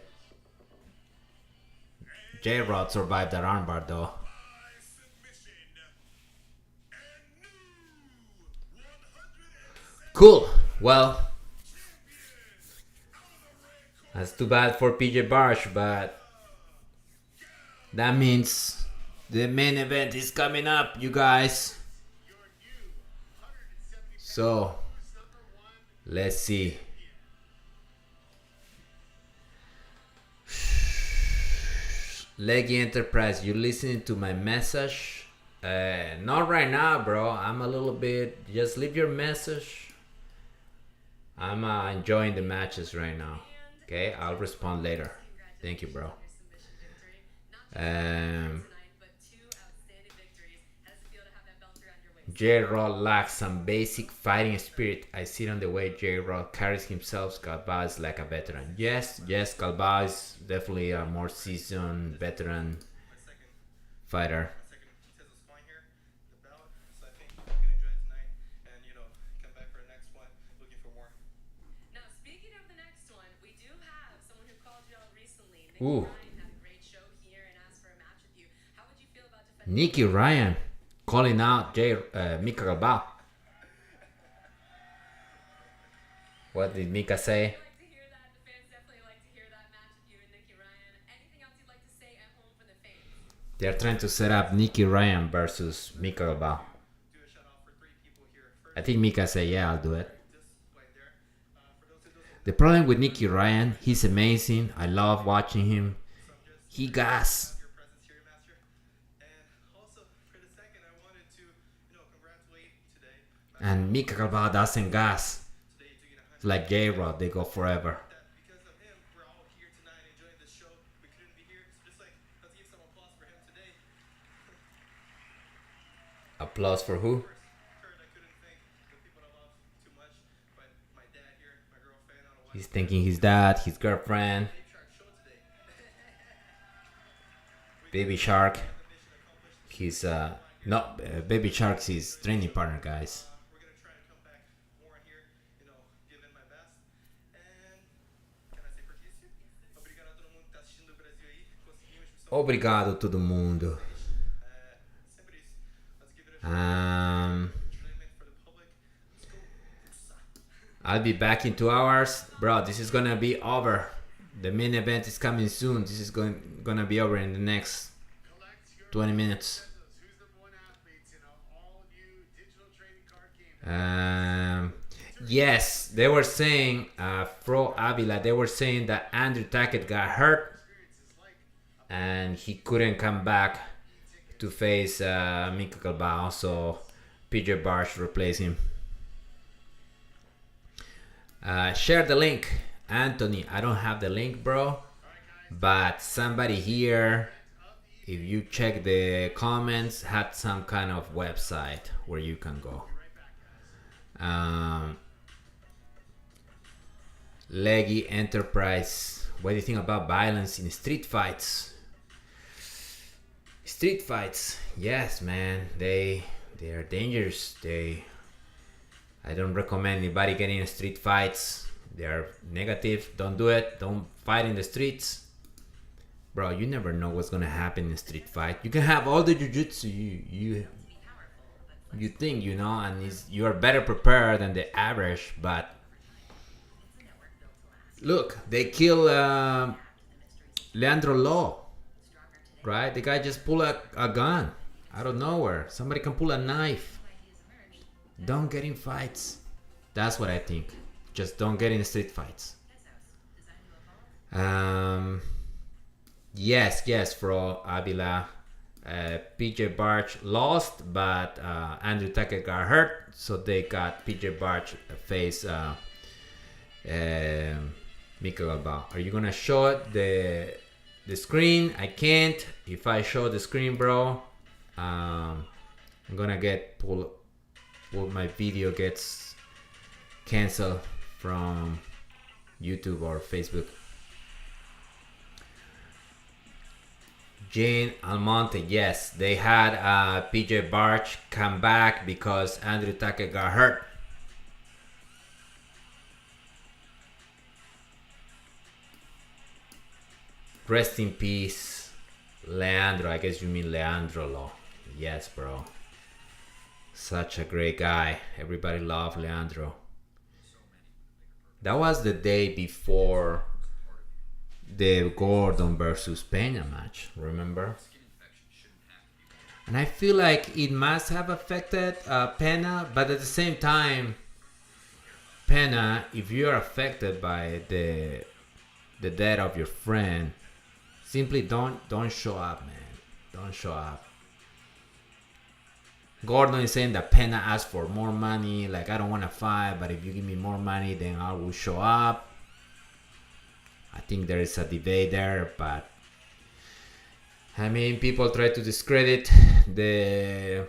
J-Rod survived that armbar though. Cool. Well, that's too bad for PJ Barch, but that means the main event is coming up, you guys. So, let's see. Leggy Enterprise, you listening to my message? Not right now, bro. I'm a little bit. Just leave your message. I'm enjoying the matches right now. Okay, I'll respond later. Thank you, bro. J-Rod lacks some basic fighting spirit. I see it on the way J-Rod carries himself. Galvao is like a veteran. Yes, Galvao is definitely a more seasoned veteran fighter. Now, speaking of the next one, we do have someone who called you out recently. Ooh. Ryan had a great show here and asked for a match with you. How would you feel about defending? Nicky Ryan calling out Mika Galvao. What did Mika say? I'd like to hear that. The fans definitely like to hear that match with you and Nicky Ryan. Anything else you'd like to say at home for the fans? They're trying to set up Nicky Ryan versus Mika Galvao. I think Mika said, yeah, I'll do it. The problem with Nicky Ryan, he's amazing. I love watching him. He gas. And Mika Galvao doesn't gas. It's like J-Rod, they go forever. Applause for who? He's thinking his dad, his girlfriend. Baby Shark. He's Baby Shark's his training partner, guys. Obrigado todo mundo. I'll be back in 2 hours. Bro, this is gonna be over. The main event is coming soon. This is gonna be over in the next 20 minutes. Yes, they were saying, Pro Avila, they were saying that Andrew Tackett got hurt and he couldn't come back to face Mika Galvao, so PJ Barch replaced him. Share the link, Anthony. I don't have the link, bro, but somebody here, if you check the comments, had some kind of website where you can go. Leggy Enterprise, what do you think about violence in street fights? Street fights, yes, man, they are dangerous. I don't recommend anybody getting in street fights. They are negative. Don't do it. Don't fight in the streets, bro. You never know what's gonna happen in a street fight. You can have all the jiu-jitsu you think, you know, and you are better prepared than the average, but look, they kill Leandro Law, right? The guy just pulled a gun out of nowhere. Somebody can pull a knife. Don't get in fights. That's what I think. Just don't get in street fights. Yes, Fro Avila. PJ Barch lost, but Andrew Tackett got hurt, so they got PJ Barch face Mika Galvao. Are you gonna show it, the the screen. I can't. If I show the screen, bro, I'm gonna get pull. My video gets canceled from YouTube or Facebook. Jane Almonte, yes, they had PJ Barch come back because Andrew Tackett got hurt. Rest in peace, Leandro. I guess you mean Leandro Lo. Yes, bro. Such a great guy. Everybody loved Leandro. That was the day before the Gordon versus Pena match, remember? And I feel like it must have affected Pena, but at the same time, Pena, if you are affected by the death of your friend, simply don't show up, man. Don't show up. Gordon is saying that Pena asked for more money, like I don't want to fight, but if you give me more money, then I will show up. I think there is a debate there, but I mean, people try to discredit the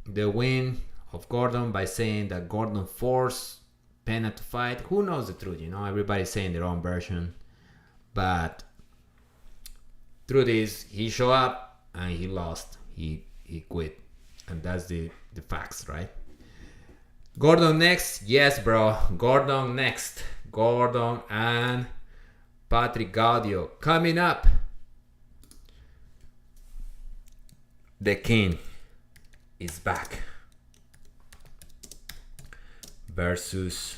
win of Gordon by saying that Gordon forced Pena to fight. Who knows the truth? You know, everybody's saying their own version, but truth is, he showed up and he lost. He quit, and that's the facts, right? Gordon next, yes, bro. Gordon next. Gordon and Patrick Gaudio coming up. The king is back versus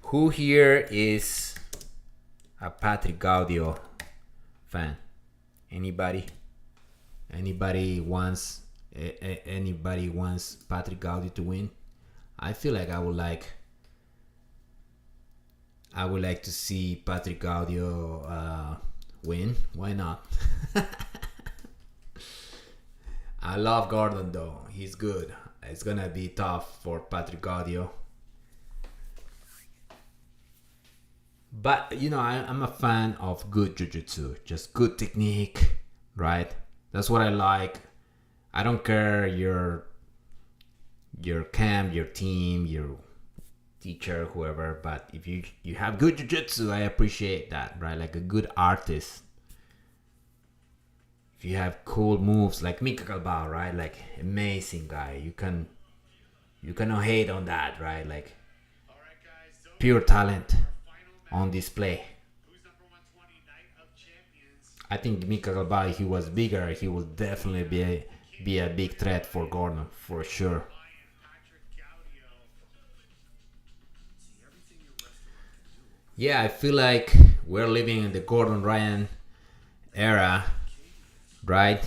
who here is a Patrick Gaudio fan? Anybody wants Patrick Gaudio to win? I feel like I would like to see Patrick Gaudio win. Why not? I love Gordon though. He's good. It's gonna be tough for Patrick Gaudio. But you know, I'm a fan of good jiu-jitsu, just good technique, right? That's what I like. I don't care your camp, your team, your teacher, whoever, but if you have good jiu-jitsu, I appreciate that, right? Like a good artist. If you have cool moves like Mika Galvao, right? Like amazing guy. You cannot hate on that, right? Like pure talent on display. I think Mika Galvao, if he was bigger, he would definitely be a big threat for Gordon, for sure. Yeah, I feel like we're living in the Gordon Ryan era, right?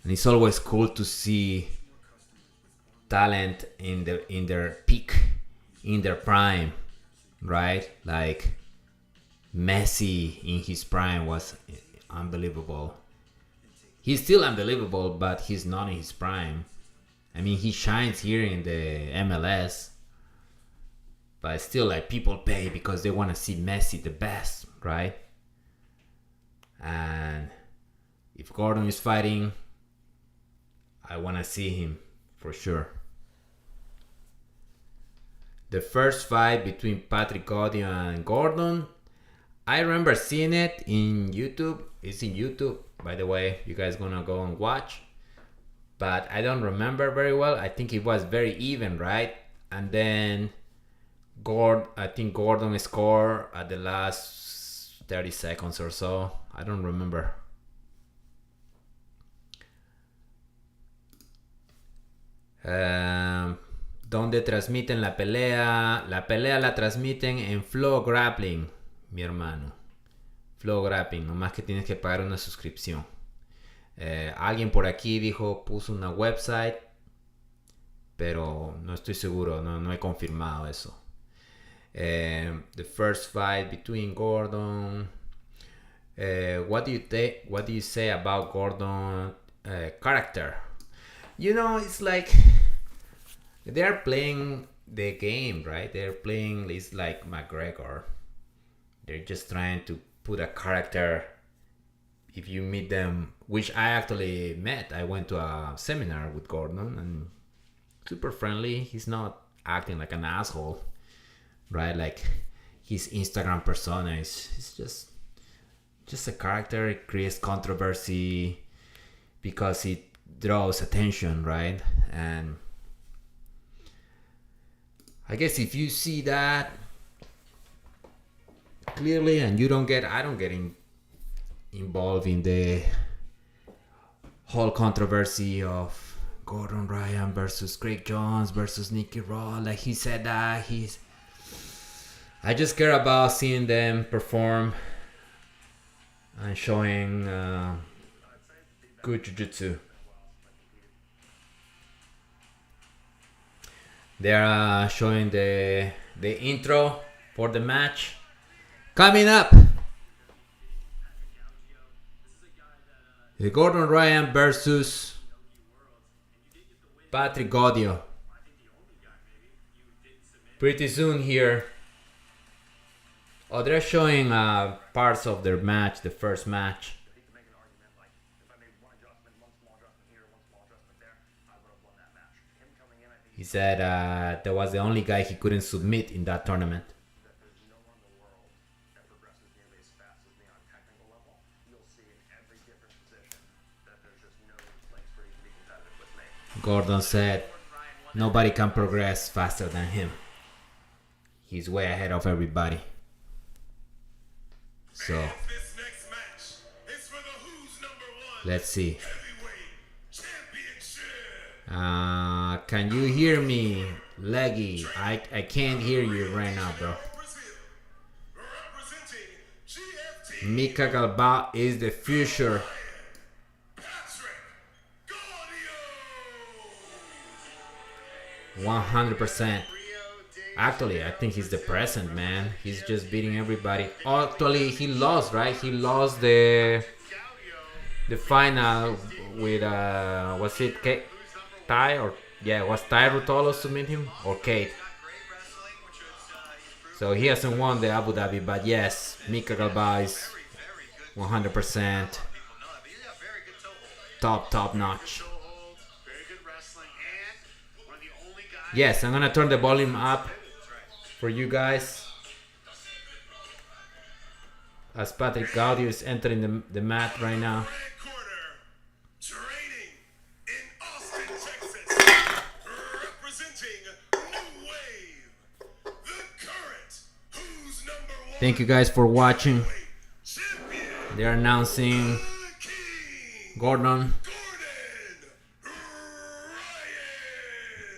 And it's always cool to see talent in their peak, in their prime, right? Like Messi in his prime was unbelievable. He's still unbelievable, but he's not in his prime. I mean, he shines here in the MLS, but still, like, people pay because they want to see Messi the best, right? And if Gordon is fighting, I want to see him for sure. The first fight between Patrick Gaudio and Gordon, I remember seeing it in YouTube. It's in YouTube, by the way. You guys gonna go and watch. But I don't remember very well. I think it was very even, right? And then I think Gordon scored at the last 30 seconds or so. I don't remember. ¿Dónde transmiten la pelea? La pelea la transmiten en Flow Grappling, mi hermano. Flow Grappling, nomás que tienes que pagar una suscripción. Alguien por aquí puso una website, pero no estoy seguro, no he confirmado eso. The first fight between Gordon. What do you say about Gordon character? You know, it's like they're playing the game, right? They're playing, it's like McGregor. They're just trying to put a character if you meet them, which I actually met. I went to a seminar with Gordon and super friendly. He's not acting like an asshole, right? Like his Instagram persona is just a character. It creates controversy because it draws attention, right? And I guess if you see that clearly and I don't get involved in the whole controversy of Gordon Ryan versus Craig Jones versus Nicky Raw. Like he said that I just care about seeing them perform and showing good jiu-jitsu. They're showing the intro for the match coming up. The Gordon Ryan versus Patrick Gaudio. Pretty soon here. Oh, they're showing parts of their match, the first match. He said that was the only guy he couldn't submit in that tournament. Gordon said nobody can progress faster than him. He's way ahead of everybody. So let's see. Can you hear me, Leggy? I can't hear you right now, bro. Mika Galvao is the future. 100%. Actually, I think he's the present, man. He's just beating everybody. Actually, he lost, right? He lost the final with was it Kate? Ty or yeah, was Ty Rutolo submit him or Kate? So he hasn't won the Abu Dhabi, but yes, Mika Galvao is 100% top notch. Yes, I'm gonna turn the volume up for you guys as Patrick Gaudio is entering the mat right now. Thank you guys for watching. They're announcing Gordon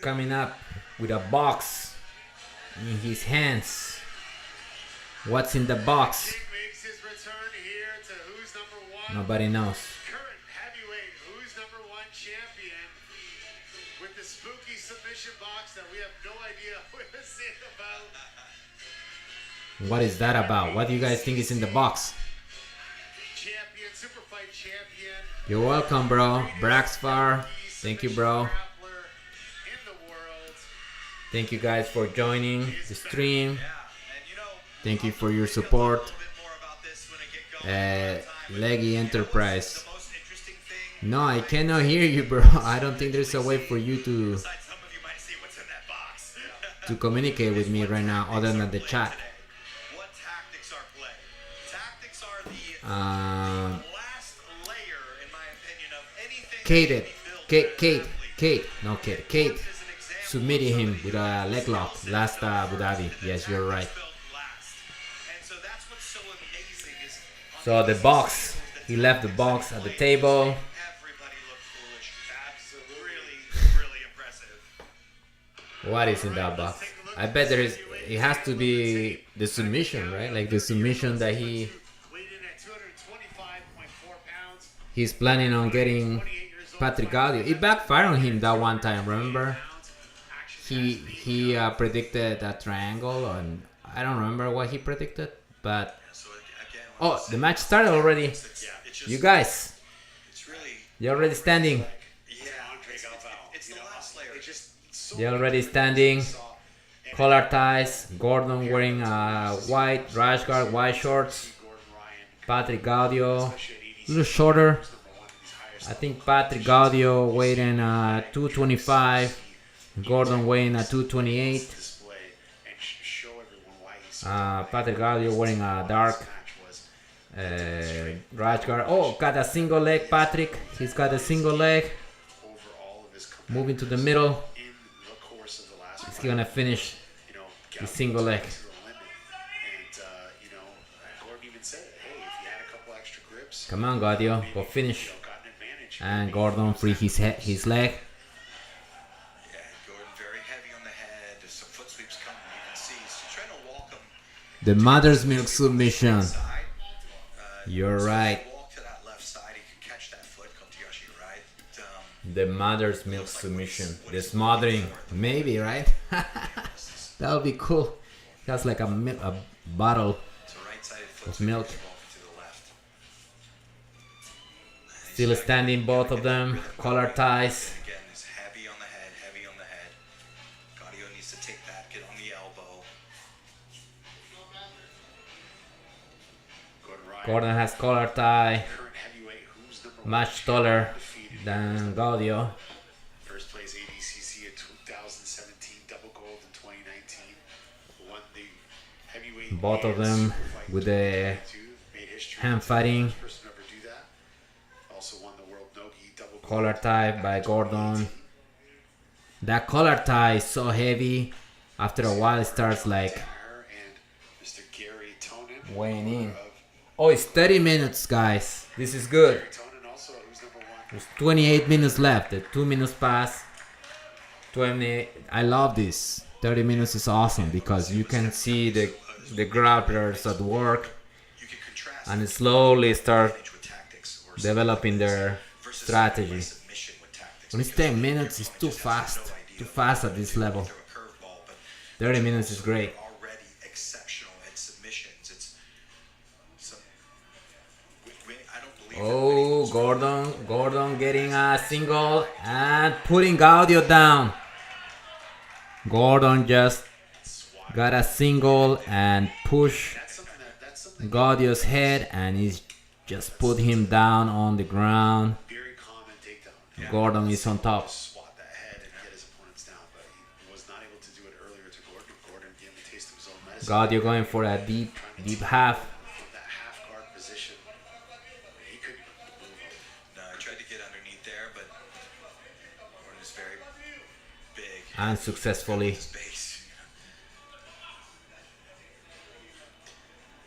coming up with a box in his hands. What's in the box? Nobody knows. Current heavyweight, who's number one champion with the spooky submission box that we have no idea what it's about. What is that about? What do you guys think is in the box? Champion, superfight champion. You're welcome, bro. Braxfar. Thank you, bro. Thank you guys for joining the stream. Thank you for your support. Leggy Enterprise. No, I cannot hear you, bro. I don't think there's a way for you to communicate with me right now other than the chat. Kate, submitted him with a leg lock last Abu Dhabi. Yes, you're right. So the box, he left the box at the table. What is in that box? I bet it has to be the submission, right? Like the submission that he's planning on getting Patrick Gaudio. It backfired on him that one time, remember? He predicted a triangle, and I don't remember what he predicted, but oh, the match started already. You guys, you're already standing. They're already standing. Collar ties. Gordon wearing white rash guard, white shorts. Patrick Gaudio, especially at a little shorter. number one in these higher I think Patrick Gaudio weighed in 225. Gordon weighing at 228. display and show everyone why he's Patrick Gaudio wearing a dark match was right guard. Oh, got a single leg, Patrick. He's got a single leg. over all of his Moving to the middle. in the course of the last He's fight. gonna finish You know, the single leg. to the limit. And you know, Gordon even said, hey, if you had a couple extra grips, Come on, Gaudio, go finish. you know, got an advantage. And Gordon free his leg. Yeah, Gordon very heavy on the head. There's some foot sweeps coming. You can see he's trying to walk him The mother's milk submission. side. You're So right. if you walk to that left side, he can catch that foot. Kobayashi, right? The mother's milk submission. The smothering. Maybe, right? That would be cool. That's like a bottle So right-sided foot of sweep, milk. he's walking to the left. Still standing, both of them. Collar ties. Again, is heavy on the head, heavy on the head. Gaudio needs to take that, get on the elbow. Gordon Ryan, Gordon has collar tie. current heavyweight, who's number one Much taller defeated. than Gaudio. First place ADCC in 2017, double gold in 2019. Won the heavyweight. Both of and them superfight with the 2022, made history. hand fighting. First person to ever do that. Also won the world nogi double gold. Collar tie by Gordon. That collar tie is so heavy. After a while, it starts like Her and Mr. Gary Tonin. weighing in. Of Oh, it's 30 minutes, guys. This is good. Gary Tonin also, who's number one. There's 28 minutes left. The 2 minutes pass. 20. I love this. 30 minutes is awesome because you can see the grapplers at work You can contrast and slowly start advantage with tactics or developing their versus strategy. submission with tactics. When it's 10 minutes, it's too fast. Too fast at this level. Throw a curveball, but 30 minutes is great. already exceptional at submissions. It's some. I don't believe. Oh, Gordon getting a single and putting Gaudio down. Gordon just got a single and push That's something Gaudio's head and he's just put him down on the ground. very common takedown. Gordon is on top. Swat that head and get his opponents down, but he was not able to do it earlier to Gordon. Gordon gave him a taste of his own medicine. Gaudio going for a deep half. From that half guard position, he couldn't move him. No, I tried to get underneath there, but Gordon is very big. And successfully. His base.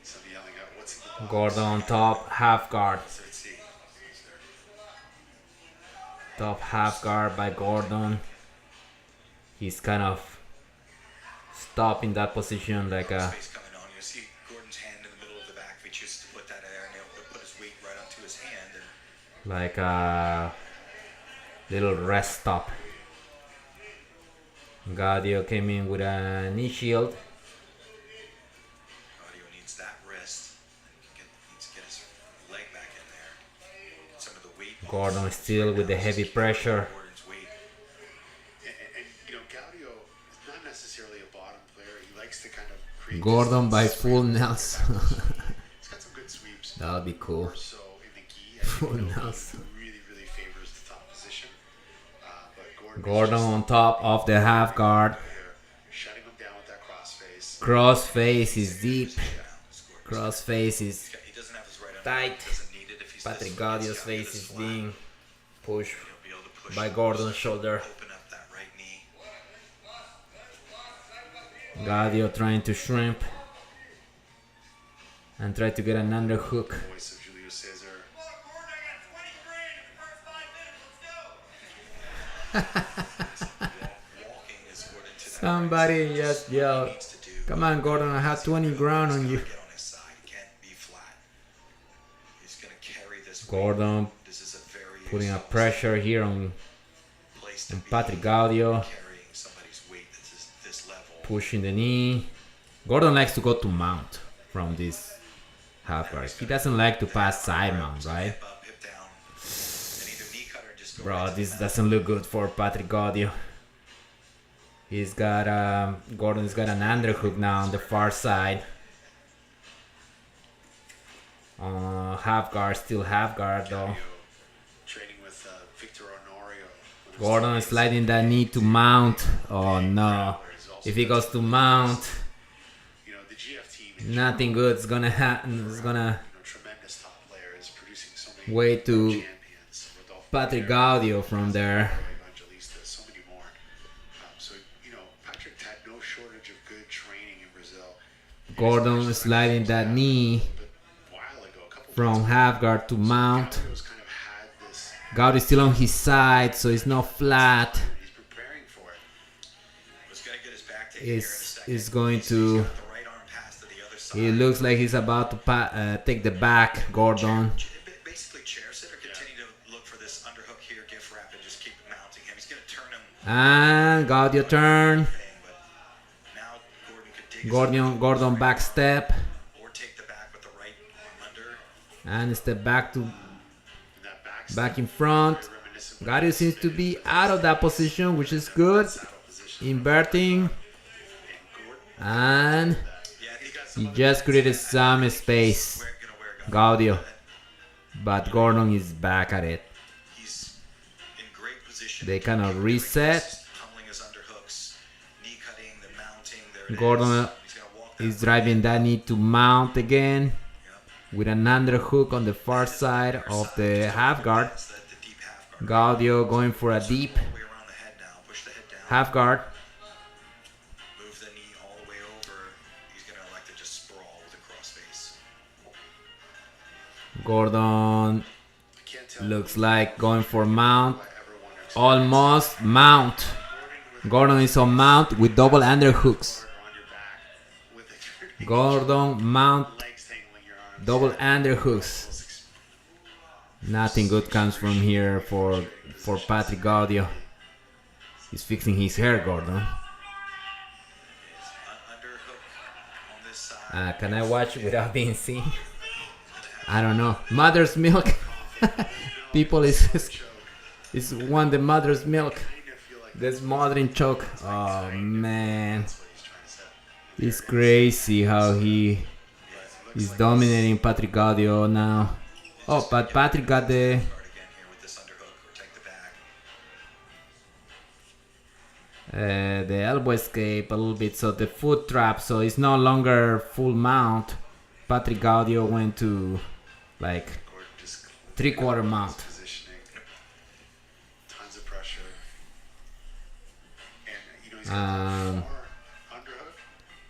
Somebody yelling out, "What's in the box?" Gordon on top, half guard. So let's see. Top half guard by Gordon. He's kind of stopped in that position like a Space coming on. You see Gordon's hand in the middle of the back. If he chooses to put that there and he'll put his weight right onto his hand. And like a little rest stop. Gaudio came in with a knee shield. Gaudio needs that wrist. Needs to get his leg back in there. Get some of the weight. Gordon still with the heavy pressure. Gordon's weight. And you know, Gaudio is not necessarily a bottom player. He likes to kind of create. Gordon by distance. full Nelson. He's got some good sweeps. That would be cool. More so in the gi. Full I think Nelson. really favors the top position. But Gordon on top of the half guard. Shutting him down with that crossface. Cross face is deep. Cross face is He doesn't have his right arm. tight. Doesn't need it if he's Patrick this flat. Gaudio's He's gotta get face his is flat. being pushed He'll be able to push by Gordon's shoulder. Open up that right knee. Gaudio trying to shrimp and try to get an underhook. Voice of Julio Cesar. Walking is Gordon to that Somebody just yelled, needs to do. "Come on, Gordon, I have 20 ground on you." Get on his side. He can't be flat. He's gonna carry this weight. Gordon This is a very putting a pressure here on place to be Patrick Gaudio, carrying somebody's weight that's this level. pushing the knee. Gordon likes to go to mount from this half guard. He doesn't like to pass side mount, right? Hip up, hip down. And either knee cut or just go Bro, right to this the mat. doesn't look good for Patrick Gaudio. He's got Gordon's got an underhook now on the far side. Half guard, still half guard though. Training with Victor Honorio. Gordon sliding that knee to mount. Oh no. If he goes to mount, You know, the GF team. nothing good is gonna happen. It's gonna Tremendous top players producing so many way to champions. Rodolfo Patrick Gaudio from there. Evangelista, so many more. So, you know, Patrick had no shortage of good training in Brazil. Gordon sliding that knee But a while ago, a couple from half guard to mount. Gaudios kind of had this. Gaudio still on his side, so it's not flat. He's preparing for it. Was gonna get his back taken here in a second. Is going to. The right arm pass to the other side. It looks like he's about to take the back, Gordon. Basically chair sit or continue to look for this underhook here, gift wrap, and just keep mounting him. He's gonna turn him. And Gaudio turn. But now Gordon could dig Gordon back step or take the back with the right arm under. and step back to That back in front. Gaudio seems to be out of that position, which is good. Inverting and he just created some space. Gaudio, but Gordon is back at it. He's in great position. They kind of reset. Pummeling his underhooks, knee cutting, the mounting. There it Gordon is. He's gonna walk that is driving that knee to mount again with an underhook on the far side of the half guard. That's the deep half guard. Gaudio going for a deep Way around the head now. Push the head down. half guard. Move the knee all the way over. He's gonna elect to just sprawl with a crossface. Gordon Can't tell looks like going for mount. everyone else Almost mount. Gordon is on mount with double underhooks. on your back with the Gordon mount legs tangling your arms. double underhooks. Nothing good comes from here for Patrick Gaudio. He's fixing his hair, Gordon. Underhook on this side. Can I watch without being seen? I don't know. Mother's milk. People is want the mother's milk. This modern choke. Oh man, it's crazy how he is dominating Patrick Gaudio now. Oh, but Patrick got the Start again here with this underhook. Protect the back. the elbow escape a little bit, so the foot trap, so it's no longer full mount. Patrick Gaudio went to like Or just 3/4 mount. positioning. Tons of pressure. And you know he's got a far underhook.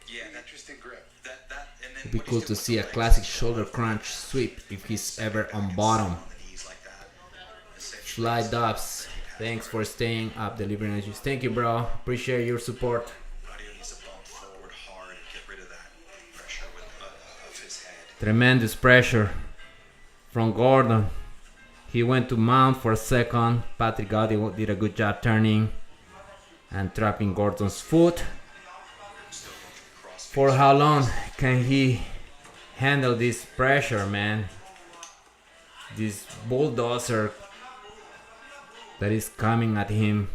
Yeah, that Interesting grip. that and then It'd be what cool he's to doing see a with the classic legs, shoulder crunch sweep if he's ever on bottom. on the knees like that. Essentially, Fly Dubs, thanks for staying up, delivering issues. Thank you, bro. Appreciate your support. Gaudio needs to bump forward hard and get rid of that pressure of his head. Tremendous pressure from Gordon. He went to mount for a second. Patrick Gaudio did a good job turning and trapping Gordon's foot. For how long can he handle this pressure, man? This bulldozer that is coming at him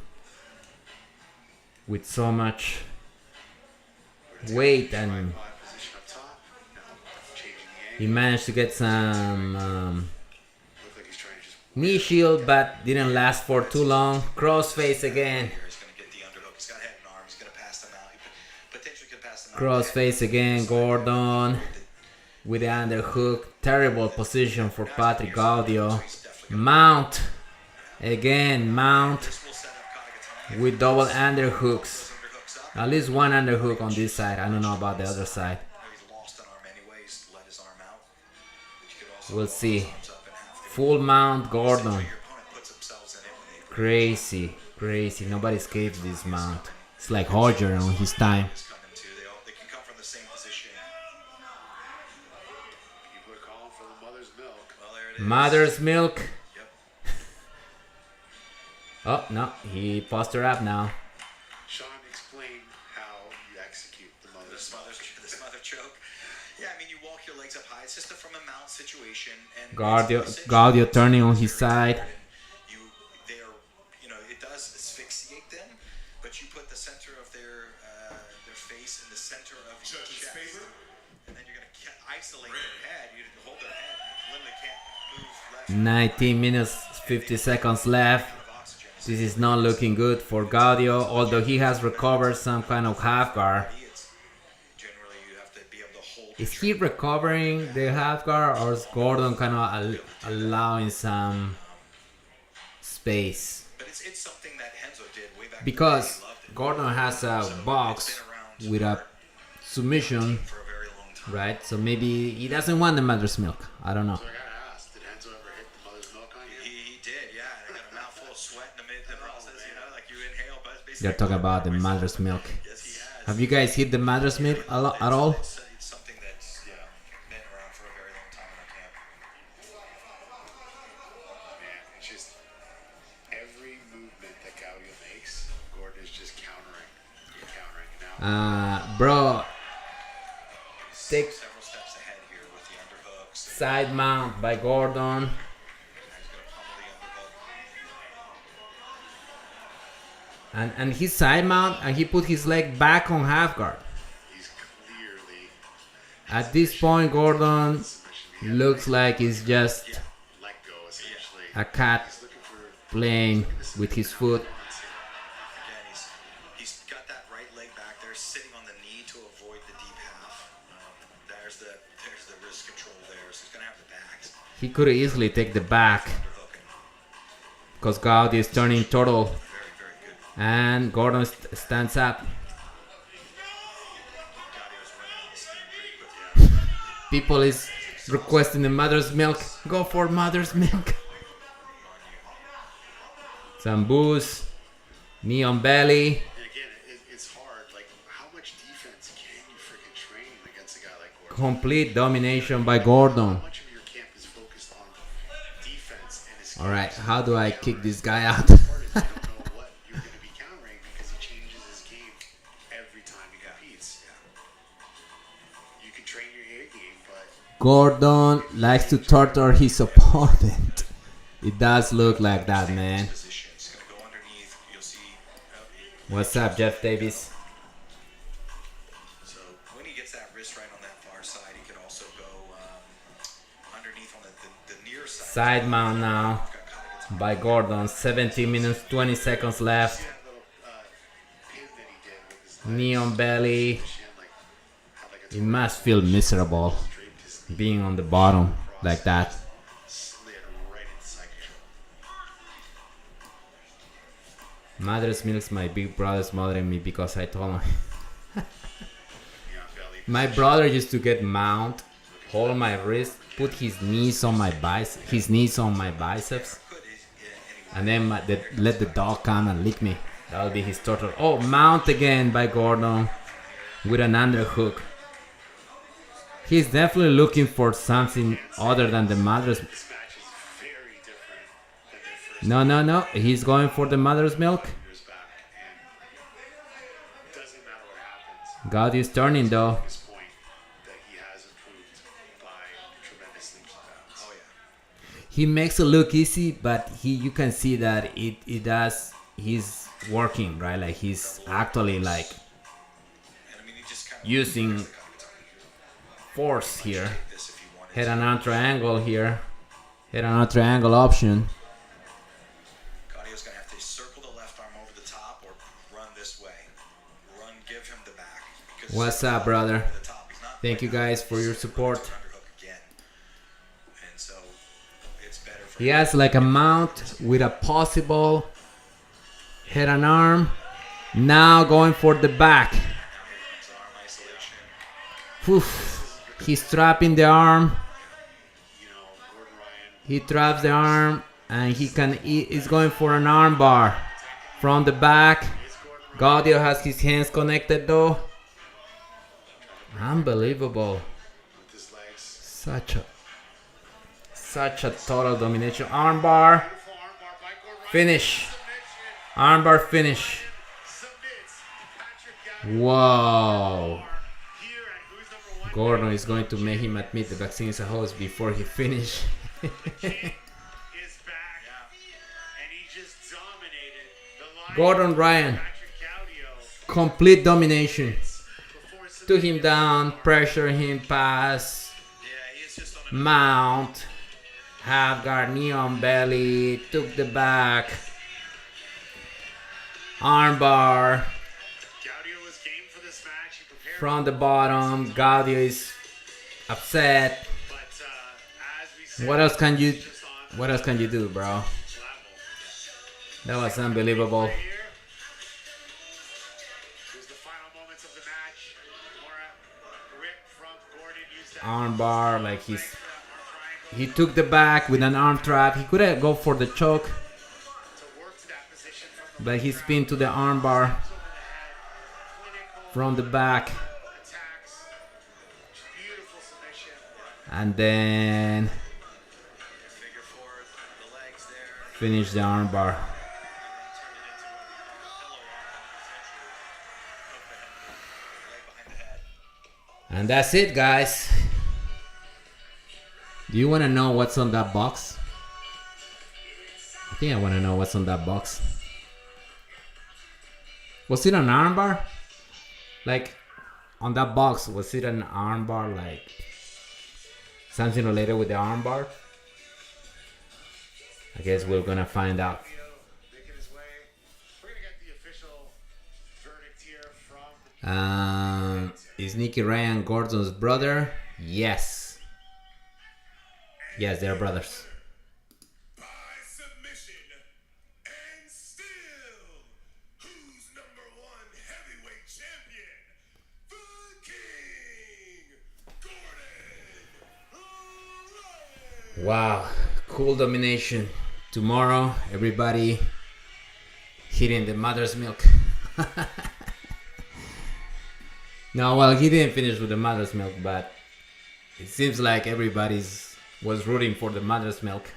with so much weight, and Position up top. Now changing the he angle. managed to get some Looked like he's trying to just knee shield, but didn't last for too long. Crossface again. Here he's going to get the underhook. He's got head and arm. He's going to pass them out. He potentially could pass them out. Crossface again. Gordon with the underhook. Terrible position for Patrick Gaudio. Mount again. Mount We'll set up Katagatame. with double underhooks. Underhooks up. At least one underhook on this side. I don't know about the other side. He's lost an arm anyway. He's let his arm out. But you could also We'll roll see. his arms up and have to- Full mount Gordon. Your opponent puts themselves in it when they Crazy. Crazy. Nobody escapes this mount. It's like Hodger on his time. is coming to. They can come from the same position. people are calling for the mother's milk. Well, there it is. Mother's milk. Yep. Oh, no. He posted up now. Sean, explain how you execute the The mother's milk. smother choke. Yeah, I mean, you walk your legs up high. It's just from a mount situation. And Gaudio turning on his side. It does asphyxiate them, but you put the center of their face in the center of your Judge's chest, favor. and then you're gonna. I isolate their head. You hold their head. You literally can't move left. 19 minutes, 50 seconds left. This is not looking good for Gaudio, although he has recovered some kind of half guard. Generally, you have to be able to hold. Is he recovering the half guard, or is Gordon kind of allowing some space? But it's something that Henzo did way back. Because He loved it. Gordon has a box with a submission, For a very long time. right? So maybe he doesn't want the mother's milk. I don't know. So I gotta ask, did Enzo ever hit the mother's milk on you? He did, yeah. And I got a mouthful of sweat in the mid the process, you know, like you inhale, but it's basically. They're talking about the mother's milk. Yes, he has. Have you guys hit the mother's milk at all? It's something that's been around for a very long time in our camp. Man, it's just every movement that Gaudio makes, Gordon is just countering. Now, Bro, take Several steps ahead here with the underhooks. side mount by Gordon. He's gonna pummel the underhook. And he side mount and he put his leg back on half guard. he's clearly At this point, Gordon looks like he's just let go, essentially. a cat He's looking for playing with his foot. Again, he's got that right leg back there, sitting on the knee to avoid the deep half. There's the wrist control there, so he's gonna have the backs. He could easily take the back Underhooking. because Gaudio is turning turtle Very, very good. and Gordon stands up. Gaudio's running on the spin pretty quick. People is requesting the mother's milk. Go for mother's milk. Some booze, knee on belly. And again, it's hard. Like, how much defense can you freaking train against a guy like Gordon? Complete domination by Gordon. How much of your camp is focused on defense and his All right, how do I kick this guy out? part is you don't know what you're going to be countering because he changes his game every time he competes. You can train your air game, but Gordon likes to torture his opponent. It does look like that, man. Position. It's gonna go underneath. You'll see. What's up, Jeff Davis? So when he gets that wrist right on that far side, he could also go underneath on the near side. Side mount now Got caught against by Gordon. 17 minutes, 20 seconds left. that little pin that he did with his Knee on belly. chin, like, had like a It must feel miserable draped his knee, being on the bottom like that. slid right into side control. Mother's milk's my big brother's mothering me because I told him. Yeah, belly. My brother used to get mount, hold my wrist, put his knees on my biceps, and then let the dog come and lick me. That'll be his total. Oh, mount again by Gordon with an underhook. He's definitely looking for something other than the mother's. This match is very different than their first No. He's going for the mother's milk. years back, and it doesn't matter what happens. Gaudio's turning though. At this point, that he has improved by tremendous leaps and bounds. Oh yeah. He makes it look easy, but you can see that it does. He's working, right? Like he's actually like And I mean, he just kind of using force here. this if you wanted. Head and arm triangle here. Head and arm triangle option. Gaudio's gonna have to circle the left arm over the top or run this way. Run, give him the back. Because What's up, brother? the top, he's not Thank you guys for your support. underhook again. And so it's better for He has like a mount with a possible head and arm. Now going for the back. his arm isolation. Oof. He's trapping the arm. You know, Gordon Ryan, He traps the arm and he's going for an arm bar from the back. Gaudio has his hands connected though. Unbelievable. with his legs. Such a total domination. Arm bar. Beautiful arm bar by Gordon Ryan. Finish. Submission. Arm bar finish. Submits Patrick Gaudio. Whoa. Here at Who's Number One. Gordon is going to make him admit the vaccine is a host before he finish. King is back. And he just dominated the line. Gordon Ryan. Patrick Gaudio. Complete domination. Before Took him down, pressure him, pass, mount, half guard, knee on belly, took the back, armbar Gaudio was game for this match. He prepared from the bottom. Gaudio is upset. but as we said, What else can you? just on What else can you do, bro? level. That was unbelievable. Here. Here's the final moments of the match. More grip from Gordon. Used that Armbar, like arm triangle. he took the back with an arm trap. He couldn't go for the choke, To work to that position from the but he spin to the armbar over the head. Clinical from the back, attacks. Beautiful submission. and then Figure four, the legs there. finish the armbar. Turn it into a pillow essentially. Hook the head, leg behind the head. And that's it, guys. Do you want to know what's on that box? I think I want to know what's on that box. Was it an armbar? Like, on that box, was it an armbar? Like, something related with the armbar? I guess we're gonna find out. Making his way. We're gonna get the official verdict here from the Is Nicky Ryan Gordon's brother? Yes. Yes, they're brothers. By submission, and still, who's #1 heavyweight champion? The King, Gordon Ryan. Wow, cool domination. Tomorrow, everybody hitting the mother's milk. No, well, he didn't finish with the mother's milk, but it seems like everybody's was rooting for the mother's milk.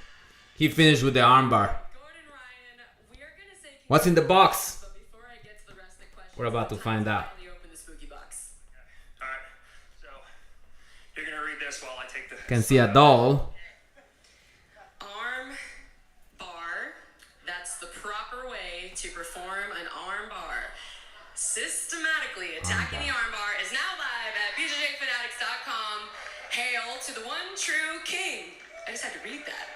He finished with the armbar. Gordon Ryan, we are gonna say What's in the box? but before I get to the rest of the questions, We're about to find out. finally open the spooky box. All right, so you're gonna read this while I take the. Can see a doll. Arm bar. That's the proper way to perform an arm bar. Systematically attacking the arm bar is now live at bjjfanatics.com. Hail to the one true king. I just had to read that.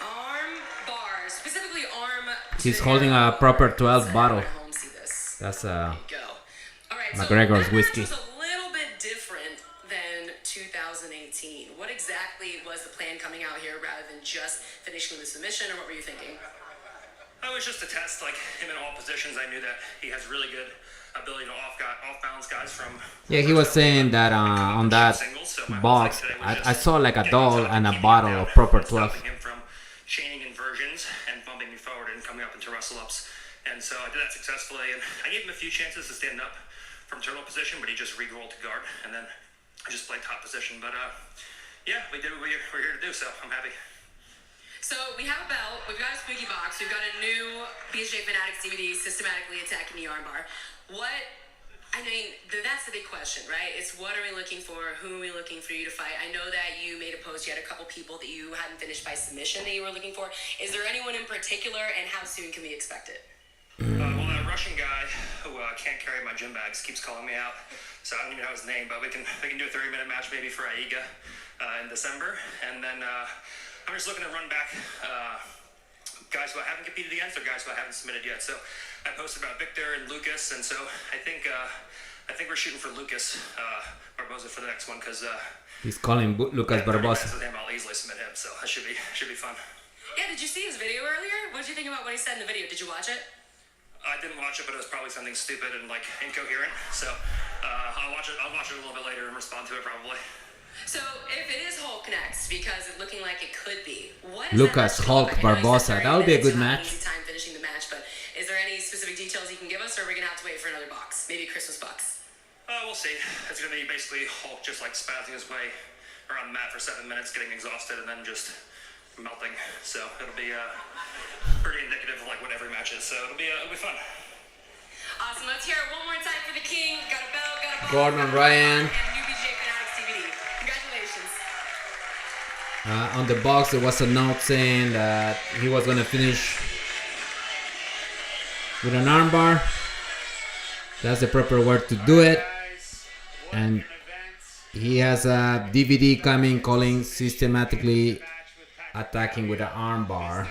Arm bars, specifically arm. to He's the holding arm a proper bar. 12 Let bottle. everyone at home see this. That's Go. All right, McGregor's so that whiskey. match was a little bit different than 2018. What exactly was the plan coming out here rather than just finishing with a submission, or what were you thinking? It was just a test, like him in all positions. I knew that he has really good ability to off-balance guys from. Yeah, he was saying that on that box, I saw like a doll and a bottle of proper 12. Stopping him from chaining inversions and bumping me forward and coming up into wrestle-ups. And so I did that successfully. And I gave him a few chances to stand up from turtle position, but he just re-rolled to guard. And then I just played top position. But yeah, we did what we're here to do, so I'm happy. So we have a belt, we've got a spooky box, we've got a new BJJ Fanatics DVD, systematically attacking the armbar. That's the big question, right? It's what are we looking for? Who are we looking for you to fight? I know that you made a post, you had a couple people that you hadn't finished by submission that you were looking for. Is there anyone in particular, and how soon can we expect it? Well, that Russian guy who can't carry my gym bags keeps calling me out. So I don't even know his name, but we can do a 30-minute match maybe for Aiga in December. And then I'm just looking to run back guys who I haven't competed against or guys who I haven't submitted yet. So I posted about Victor and Lucas, and so I think we're shooting for Lucas Barboza for the next one because He's calling Lucas Barbosa. with him, I'll easily submit him. So that should be fun. Yeah, did you see his video earlier? What did you think about what he said in the video? Did you watch it? I didn't watch it, but it was probably something stupid and like incoherent. So I'll watch it a little bit later and respond to it probably. So if it is Hulk next, because it's looking like it could be, what is Lucas that match Hulk look like? I know you Barbosa. said 30 That would be a minutes, good you'll have match. an easy time finishing the match, but is there any specific details you can give us, or are we gonna have to wait for another box? Maybe a Christmas box. We'll see. It's gonna be basically Hulk just like spazzing his way around the mat for 7 minutes, getting exhausted, and then just melting. So it'll be pretty indicative of like what every match is. So it'll be fun. Awesome. Let's hear it one more time for the king. Got a bell, got a ball, Gordon got a Ryan. ball, and new BJJ Fanatics DVD. Congratulations. On the box, there was a note saying that he was gonna finish with an armbar. That's the proper word to do it. guys. What And an event. he has a DVD coming calling systematically attacking with an arm bar.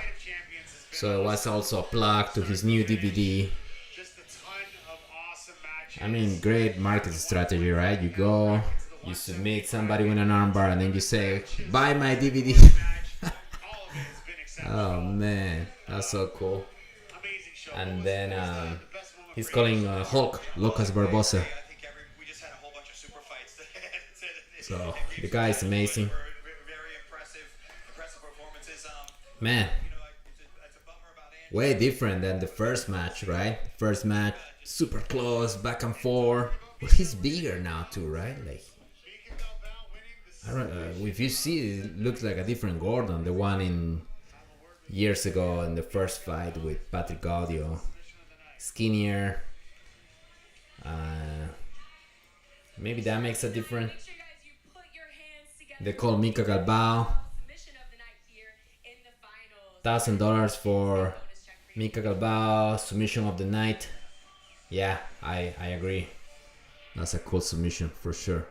So it was also a plug to his new DVD. Just a ton of awesome matches. I mean, great market strategy, right? You go, you submit somebody with an armbar, and then you say, buy my DVD. All of it has been exceptional. Oh man, that's so cool. Amazing show. And then The best moment he's for calling Hulk Lucas Barbosa. I think we just had a whole bunch of super fights. So the guy is amazing. Very impressive performances. Man, It's a bummer about Andy. way different than the first match, right? First match, super close, back and forth. But he's bigger now too, right? Like, I don't know. If you see, it looks like a different Gordon, the one in years ago in the first fight with Patrick Gaudio. Skinnier. Maybe that makes a difference. Make sure, guys, you put your hands together. They call Mika Galvao. Submission of the night here in the finals. $1,000 for Bonus check for you. Mika Galvao, submission of the night. Yeah, I agree. That's a cool submission for sure.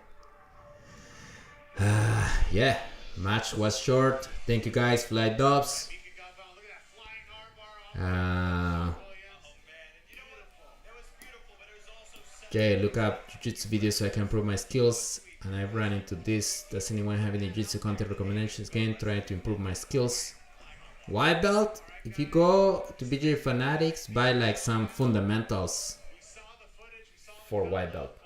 Yeah, match was short. Thank you guys, Fly Dubs. Okay, look up Jiu-Jitsu videos so I can improve my skills. And I've run into this. Does anyone have any Jiu-Jitsu content recommendations? Again, trying to improve my skills. White belt, if you go to BJ Fanatics, buy like some fundamentals for white belt.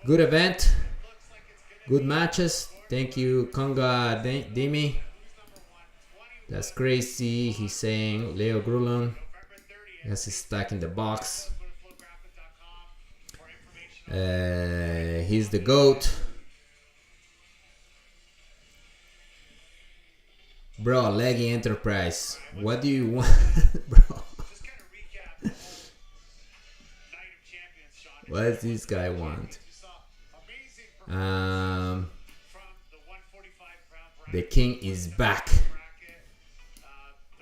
Good event, good matches. Thank you, Konga Demi. That's crazy. He's saying Leo Grulon. Yes, he's stuck in the box. He's the GOAT. Bro, Leggy Enterprise. What do you want, bro? Just kind of recap the whole Night of Champions, Sean. What does this guy want? You saw amazing from the 145-pound The king is back. bracket.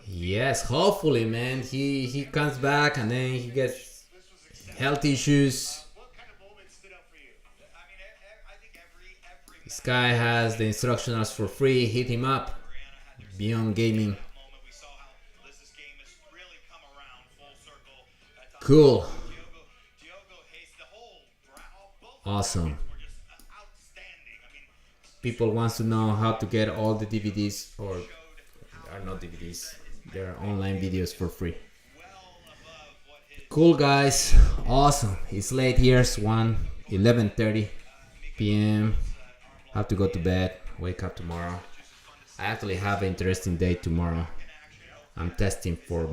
Yes, hopefully, man. He comes back and then he gets health issues. What kind of moment stood out for you? I mean, I think every This guy has the instructionals for free. Hit him up. Beyond Gaming. moment we saw how this game has really come around full circle. Cool. Diogo Hayes, the whole both Awesome. were just outstanding. I mean, People wants to know how to get all the DVDs, or are not DVDs. They're online videos for free. Cool, guys. Awesome. It's late here. It's 11:30 p.m. Have to go to bed. Wake up tomorrow. I actually have an interesting day tomorrow. I'm testing for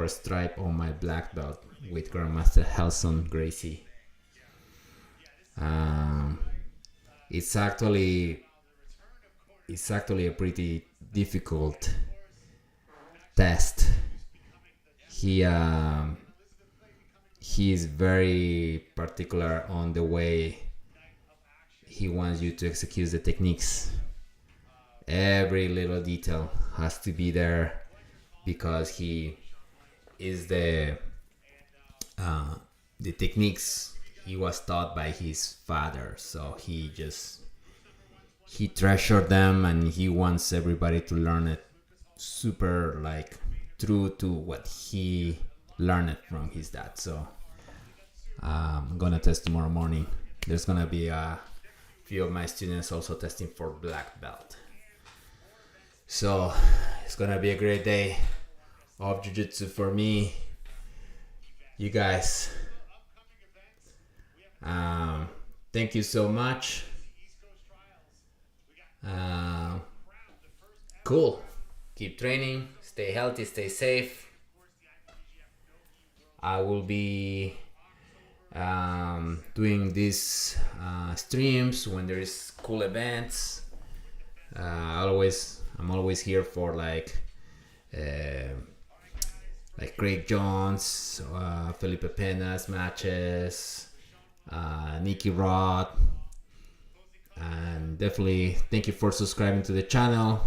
a stripe on my black belt with Grandmaster Helson Gracie. It's actually a pretty difficult test. He is very particular on the way he wants you to execute the techniques. Every little detail has to be there because he is the techniques he was taught by his father, so he treasured them and he wants everybody to learn it super like true to what he learned from his dad. So I'm gonna test tomorrow morning. There's gonna be a few of my students also testing for black belt. So it's gonna be a great day of jiu-jitsu for me, you guys. Thank you so much. Cool. Keep training, stay healthy, stay safe. I will be doing these streams when there is cool events. I'm always here for like Craig Jones, Felipe Pena's matches, Nicky Rod, and definitely thank you for subscribing to the channel.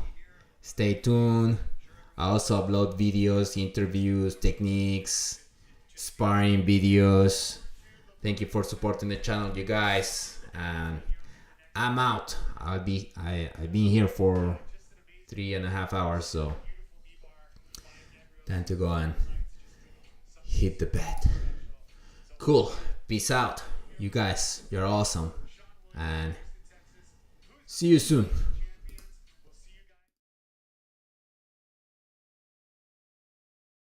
Stay tuned. I also upload videos, interviews, techniques, sparring videos, Thank you for supporting the channel, you guys. And I'm out. I've been here for 3.5 hours, so time to go and hit the bed. Cool. Peace out. You guys, you're awesome. And see you soon.